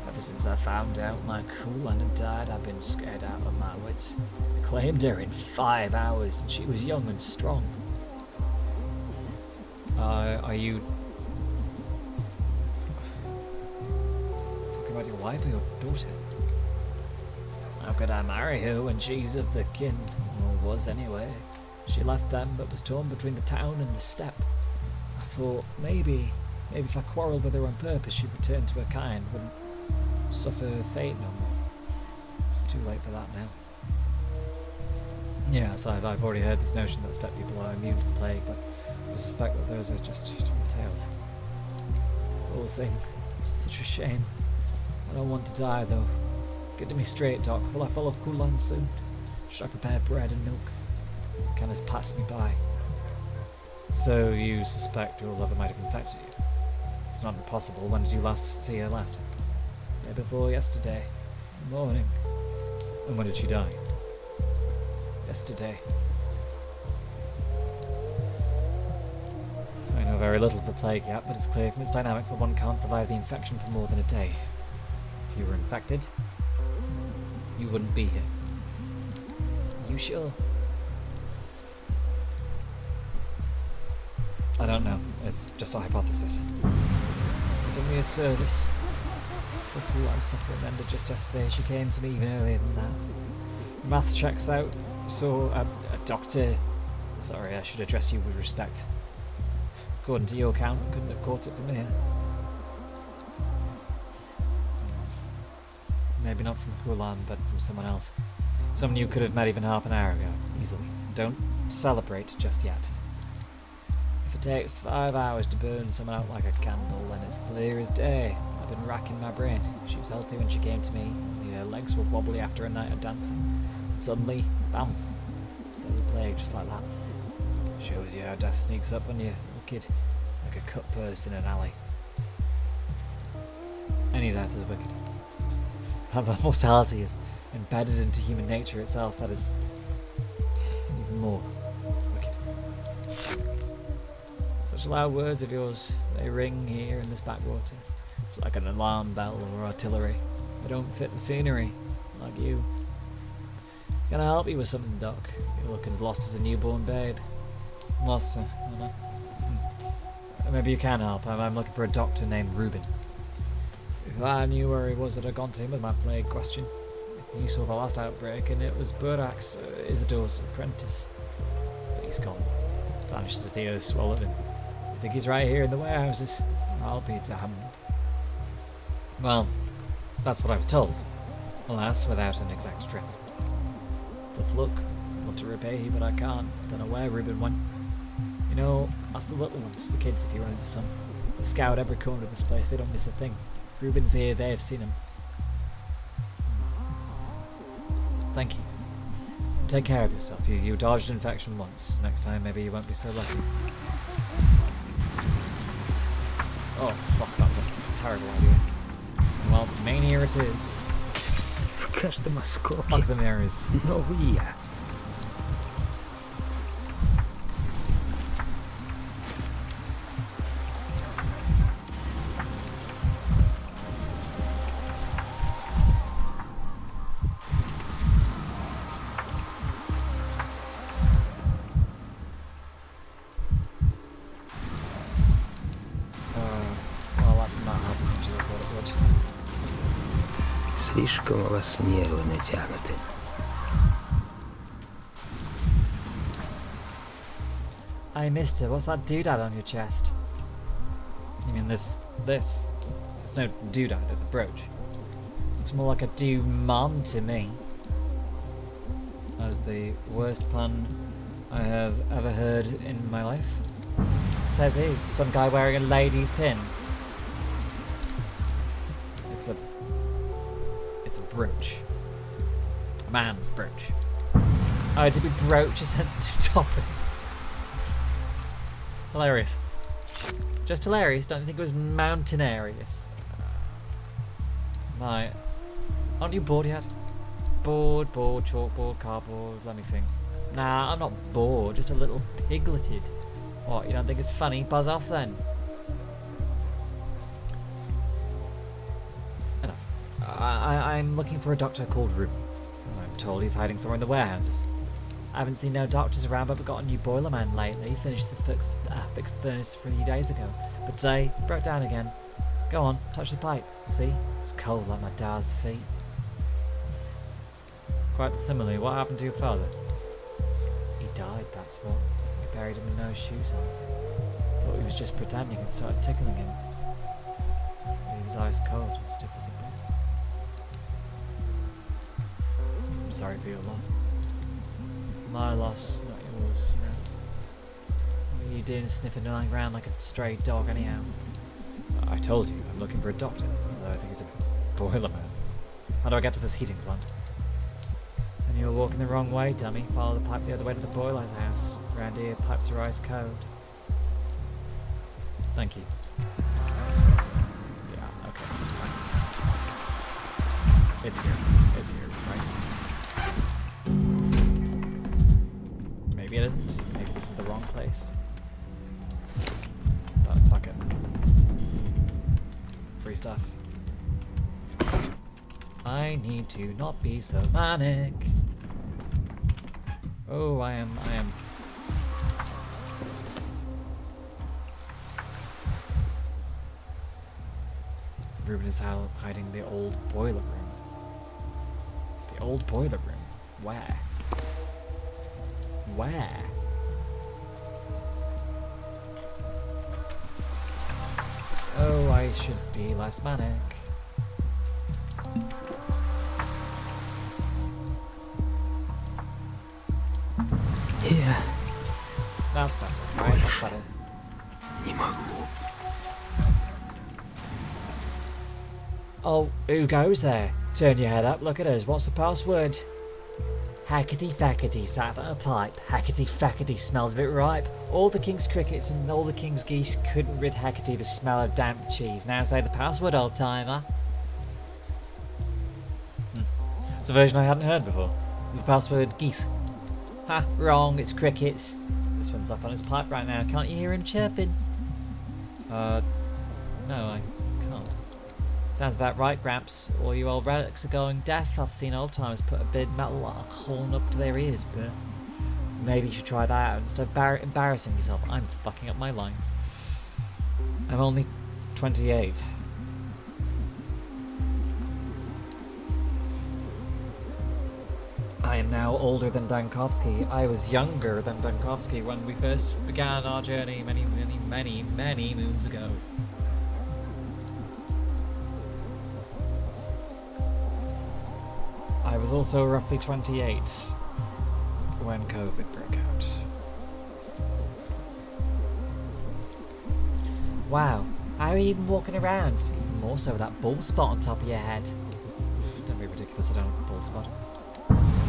Speaker 8: Ever since I found out my Kulan had died, I've been scared out of my wits. I claimed her in 5 hours, and she was young and strong. Are you talking about your wife or your daughter? How could I marry her when she's of the kin? Or was anyway. She left them but was torn between the town and the steppe. I thought maybe if I quarrelled with her on purpose she'd return to her kind, wouldn't suffer her fate no more. It's too late for that now. Yeah, so I've already heard this notion that steppe people are immune to the plague, but I suspect that those are just tales. Poor thing. Such a shame. I don't want to die though. Get to me straight, Doc. Will I follow Kulan soon? Should I prepare bread and milk? Can this pass me by? So you suspect your lover might have infected you? It's not impossible. When did you last see her last? Day before yesterday. In the morning. And when did she die? Yesterday. I know very little of the plague yet, but it's clear from its dynamics that one can't survive the infection for more than a day. If you were infected, you wouldn't be here. You sure? I don't know. It's just a hypothesis. Did me a service. The Kulan suffering ended just yesterday. She came to me even earlier than that. Math checks out. So a doctor. Sorry, I should address you with respect. According to your count, I couldn't have caught it from here. Maybe not from Kulan, but from someone else. Someone you could have met even half an hour ago, easily. Don't celebrate just yet. If it takes 5 hours to burn someone out like a candle, then it's clear as day. I've been racking my brain. She was healthy when she came to me. Her legs were wobbly after a night of dancing. Suddenly, bam, the plague just like that. Shows you how death sneaks up on you, wicked, like a cut purse in an alley. Any death is wicked. However, mortality is embedded into human nature itself. That is even more wicked. Such loud words of yours, they ring here in this backwater. It's like an alarm bell or artillery. They don't fit the scenery, like you. Can I help you with something, Doc? You're looking lost as a newborn babe. Lost, no. Maybe you can help. I'm looking for a doctor named Ruben. If I knew where he was, I'd have gone to him with my plague question. He saw the last outbreak, and it was Burak's, Isidore's apprentice. But he's gone. Vanished as if the earth swallowed him. I think he's right here in the warehouses. I'll be damned. Well, that's what I was told. Alas, without an exact address. Tough luck. I'd love to repay you, but I can't. Don't know where Ruben went. You know, ask the little ones, the kids, if you run into some. They scout every corner of this place. They don't miss a thing. If Ruben's here, they have seen him. Thank you. Take care of yourself. You dodged infection once. Next time, maybe you won't be so lucky. Oh, fuck, that was a terrible idea. Well, mania it is.
Speaker 2: В каждом осколке
Speaker 8: Fuck the mirrors.
Speaker 2: новый я. Слишком у вас нервы натянуты.
Speaker 8: Hey, mister, what's that doodad on your chest? You mean this? It's no doodad, it's a brooch. Looks more like a do-man to me. That is the worst pun I have ever heard in my life. Says who? Some guy wearing a lady's pin. It's a brooch. A man's brooch. Oh, to be broach a sensitive topic. Hilarious. Just hilarious. Don't think it was mountainarious. Aren't you bored yet? Bored, chalkboard, cardboard, let me think. Nah, I'm not bored, just a little pigleted. What, you don't think it's funny? Buzz off then. Enough. I'm looking for a doctor called Ruben. I'm told he's hiding somewhere in the warehouses. I haven't seen no doctors around, but we got a new boiler man lately. He finished the fixed furnace 3 days ago. But today, it broke down again. Go on, touch the pipe. See? It's cold like my dad's feet. Quite similarly, what happened to your father? He died, that's what. We buried him with no shoes on. Thought he was just pretending and started tickling him. But he was ice cold and stiff as a brick. I'm sorry for your loss. My loss, not yours, you know. What are you doing sniffing around like a stray dog anyhow? I told you, I'm looking for a doctor, although I think he's a boiler man. How do I get to this heating plant? And you were walking the wrong way, dummy. Follow the pipe the other way to the boiler house. Around here, pipes are ice cold. Thank you. Yeah, okay. It's here. It's here, right? Maybe it isn't. Maybe this is the wrong place. But fuck it. Free stuff. I need to not be so manic. Oh, I am. Ruben is hiding the old boiler room. The old boiler room? Where? Where? Oh, I should be less manic.
Speaker 2: Я
Speaker 8: That's better, right? That's better.
Speaker 2: не могу.
Speaker 8: Oh, who goes there? Turn your head up, look at us. What's the password? Hackety fackety sat on a pipe. Hackety fackety smells a bit ripe. All the king's crickets and all the king's geese couldn't rid Hackety the smell of damp cheese. Now say the password, old timer. It's a version I hadn't heard before. Is the password geese? Ha, wrong, it's crickets. This one's up on his pipe right now. Can't you hear him chirping? No, I can't. Sounds about right, Gramps. All you old relics are going deaf. I've seen old timers put a big metal horn up to their ears, but maybe you should try that out instead of embarrassing yourself. I'm fucking up my lines. I'm only 28. I am now older than Dankovsky. I was younger than Dankovsky when we first began our journey many moons ago. I was also roughly 28 when COVID broke out. Wow, how are you even walking around? Even more so with that bald spot on top of your head. Don't be ridiculous, I don't have a bald spot.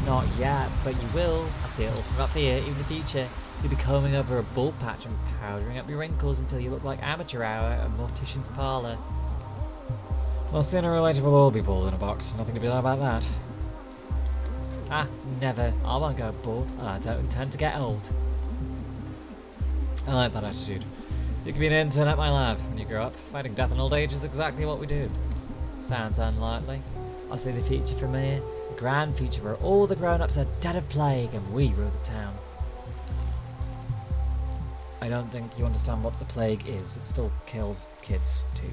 Speaker 8: Not yet, but you will. I see it all from up here. Even in the future, you'll be combing over a bald patch and powdering up your wrinkles until you look like amateur hour at a mortician's parlour. Well, sooner or later we'll all be bald in a box. Nothing to be done about that. Ah, never. I won't go bald, and I don't intend to get old. I like that attitude. You can be an intern at my lab when you grow up. Fighting death and old age is exactly what we do. Sounds unlikely. I see the future from here. A grand future where all the grown-ups are dead of plague and we rule the town. I don't think you understand what the plague is. It still kills kids too.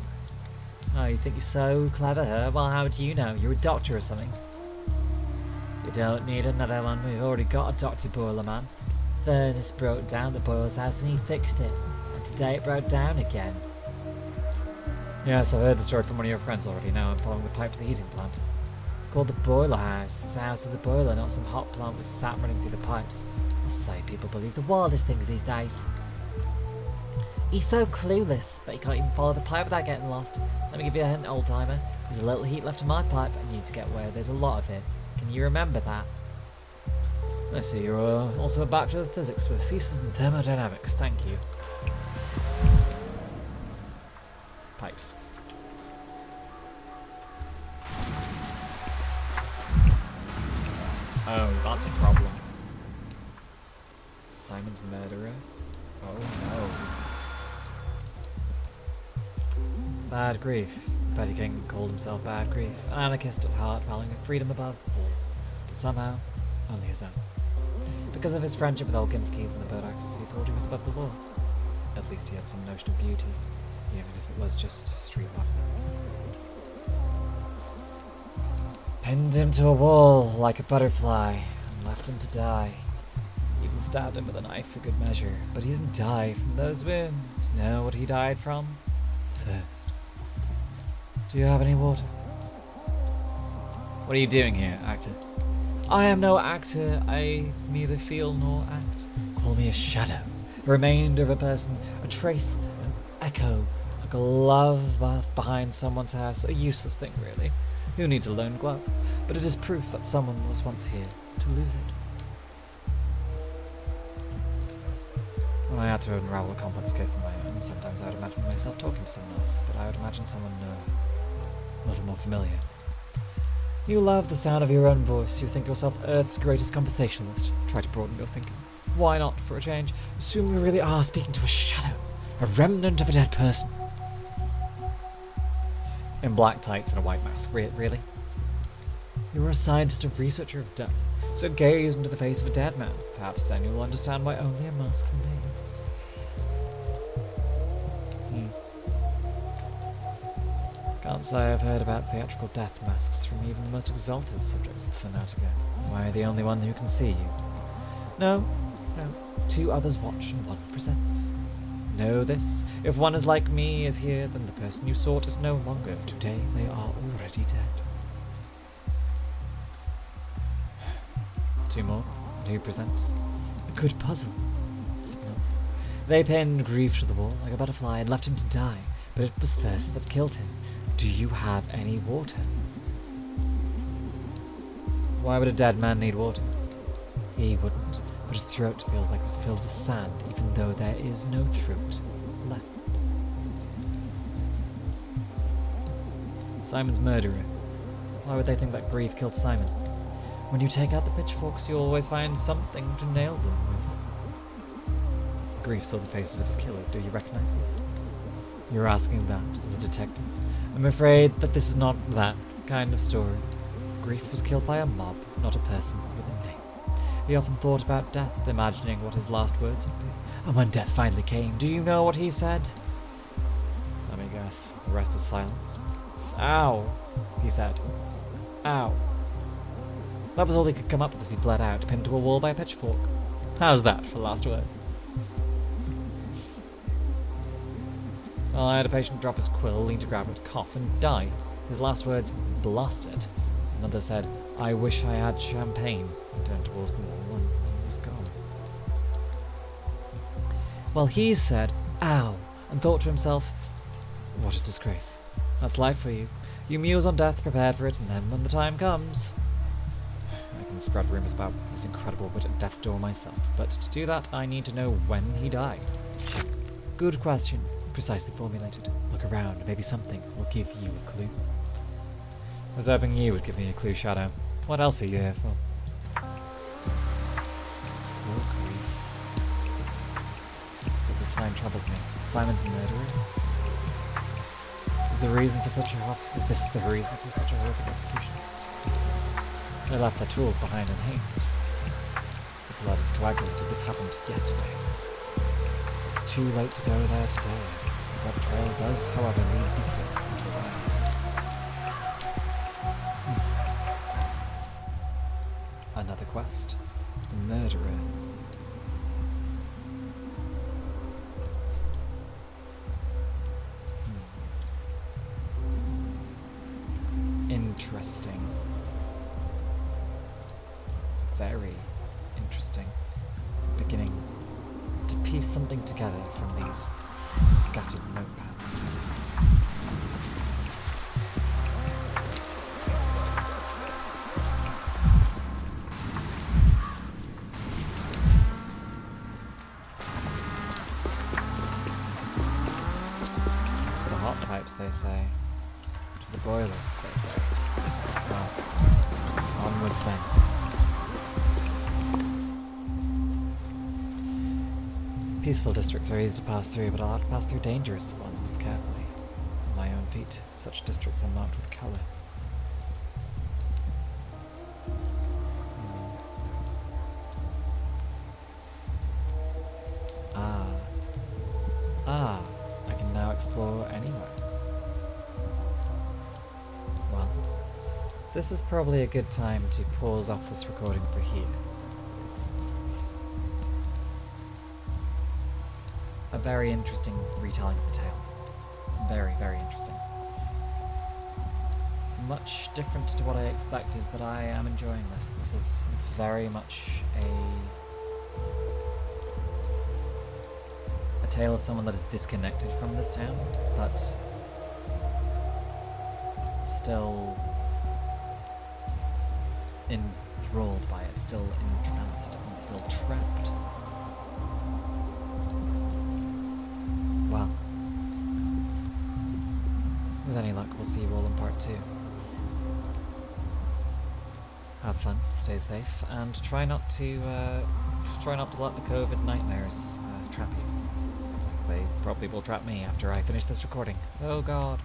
Speaker 8: Oh, you think you're so clever, huh? Well, how do you know? You're a doctor or something. We don't need another one. We've already got a Dr. Boiler Man. Furnace broke down the boiler's house and he fixed it. And today it broke down again. Yes, I've heard the story from one of your friends already. Now I'm following the pipe to the heating plant. It's called the boiler house. It's the house of the boiler, not some hot plant with sap running through the pipes. I say people believe the wildest things these days. He's so clueless, but he can't even follow the pipe without getting lost. Let me give you a hint, old timer. There's a little heat left in my pipe and you need to get where there's a lot of it. Can you remember that? I see you're also a Bachelor of Physics with thesis in thermodynamics. Thank you. Oh, that's a problem. Simon's murderer? Oh no. Bad Grief. Petty King called himself Bad Grief, an anarchist at heart, valuing freedom above all, but somehow only his own. Because of his friendship with old Gimskis and the Burdocks, he thought he was above the law. At least he had some notion of beauty, even if it was just streetwalking. Pinned him to a wall like a butterfly and left him to die. Even stabbed him with a knife for good measure, but he didn't die from those wounds. Know what he died from? Thirst. Do you have any water? What are you doing here, actor? I am no actor. I neither feel nor act. Call me a shadow, a remainder of a person, a trace, an echo, like a glove behind someone's house. A useless thing, really. Who needs a lone glove? But it is proof that someone was once here to lose it. When I had to unravel a complex case on my own, sometimes I would imagine myself talking to someone else, but I would imagine someone a little more familiar. You love the sound of your own voice. You think yourself Earth's greatest conversationalist. Try to broaden your thinking. Why not, for a change? Assume you really are speaking to a shadow, a remnant of a dead person. In black tights and a white mask. Really? You are a scientist, a researcher of death. So gaze into the face of a dead man. Perhaps then you'll understand why only a mask remains. Can't say I've heard about theatrical death masks from even the most exalted subjects of Thanatica. Am I the only one who can see you? No. Two others watch and one presents. Know this. If one is like me is here, then the person you sought is no longer. Today they are already dead. Two more. And who presents? A good puzzle, is it not? They pinned Grief to the wall like a butterfly and left him to die, but it was thirst that killed him. Do you have any water? Why would a dead man need water? He wouldn't, but his throat feels like it was filled with sand, even though there is no throat left. Simon's murderer. Why would they think that Grief killed Simon? When you take out the pitchforks, you always find something to nail them with. Grief saw the faces of his killers. Do you recognize them? You're asking that as a detective. I'm afraid that this is not that kind of story. Grief was killed by a mob, not a person with a name. He often thought about death, imagining what his last words would be. And when death finally came, do you know what he said? Let me guess. The rest is silence. Ow, he said. Ow. That was all he could come up with as he bled out, pinned to a wall by a pitchfork. How's that for last words? Well, I had a patient drop his quill, lean to grab it, cough, and die. His last words, blasted. Another said, I wish I had champagne, and turned towards the wall and was gone. Well, he said, ow, and thought to himself, what a disgrace. That's life for you. You muse on death, prepared for it, and then when the time comes... I can spread rumors about this incredible wit at death's door myself, but to do that I need to know when he died. Good question. Precisely formulated. Look around, maybe something will give you a clue. I was hoping you would give me a clue, Shadow. What else are you here for? Oh, grief. But this sign troubles me. Simon's murderer? Is this the reason for such a horrific execution? They left their tools behind in haste. The blood is coagulated. This happened yesterday. It's too late to go there today. That trail does, however, lead deeper into the warehouses. Another quest. The murderer. Interesting. Very interesting. Beginning to piece something together from these scattered notepads. It's the hot pipes, they say. To the boilers, they say. Well, onwards then.
Speaker 1: Peaceful districts are easy to pass through, but I'll have to pass through dangerous ones carefully. On my own feet, such districts are marked with colour. I can now explore anywhere. Well, this is probably a good time to pause off this recording for here. A very interesting retelling of the tale. Very, very interesting. Much different to what I expected, but I am enjoying this. This is very much a tale of someone that is disconnected from this town, but still enthralled by it, still entranced, and still trapped. Well, with any luck, we'll see you all in part 2. Have fun, stay safe, and try not to let the COVID nightmares trap you. They probably will trap me after I finish this recording. Oh god.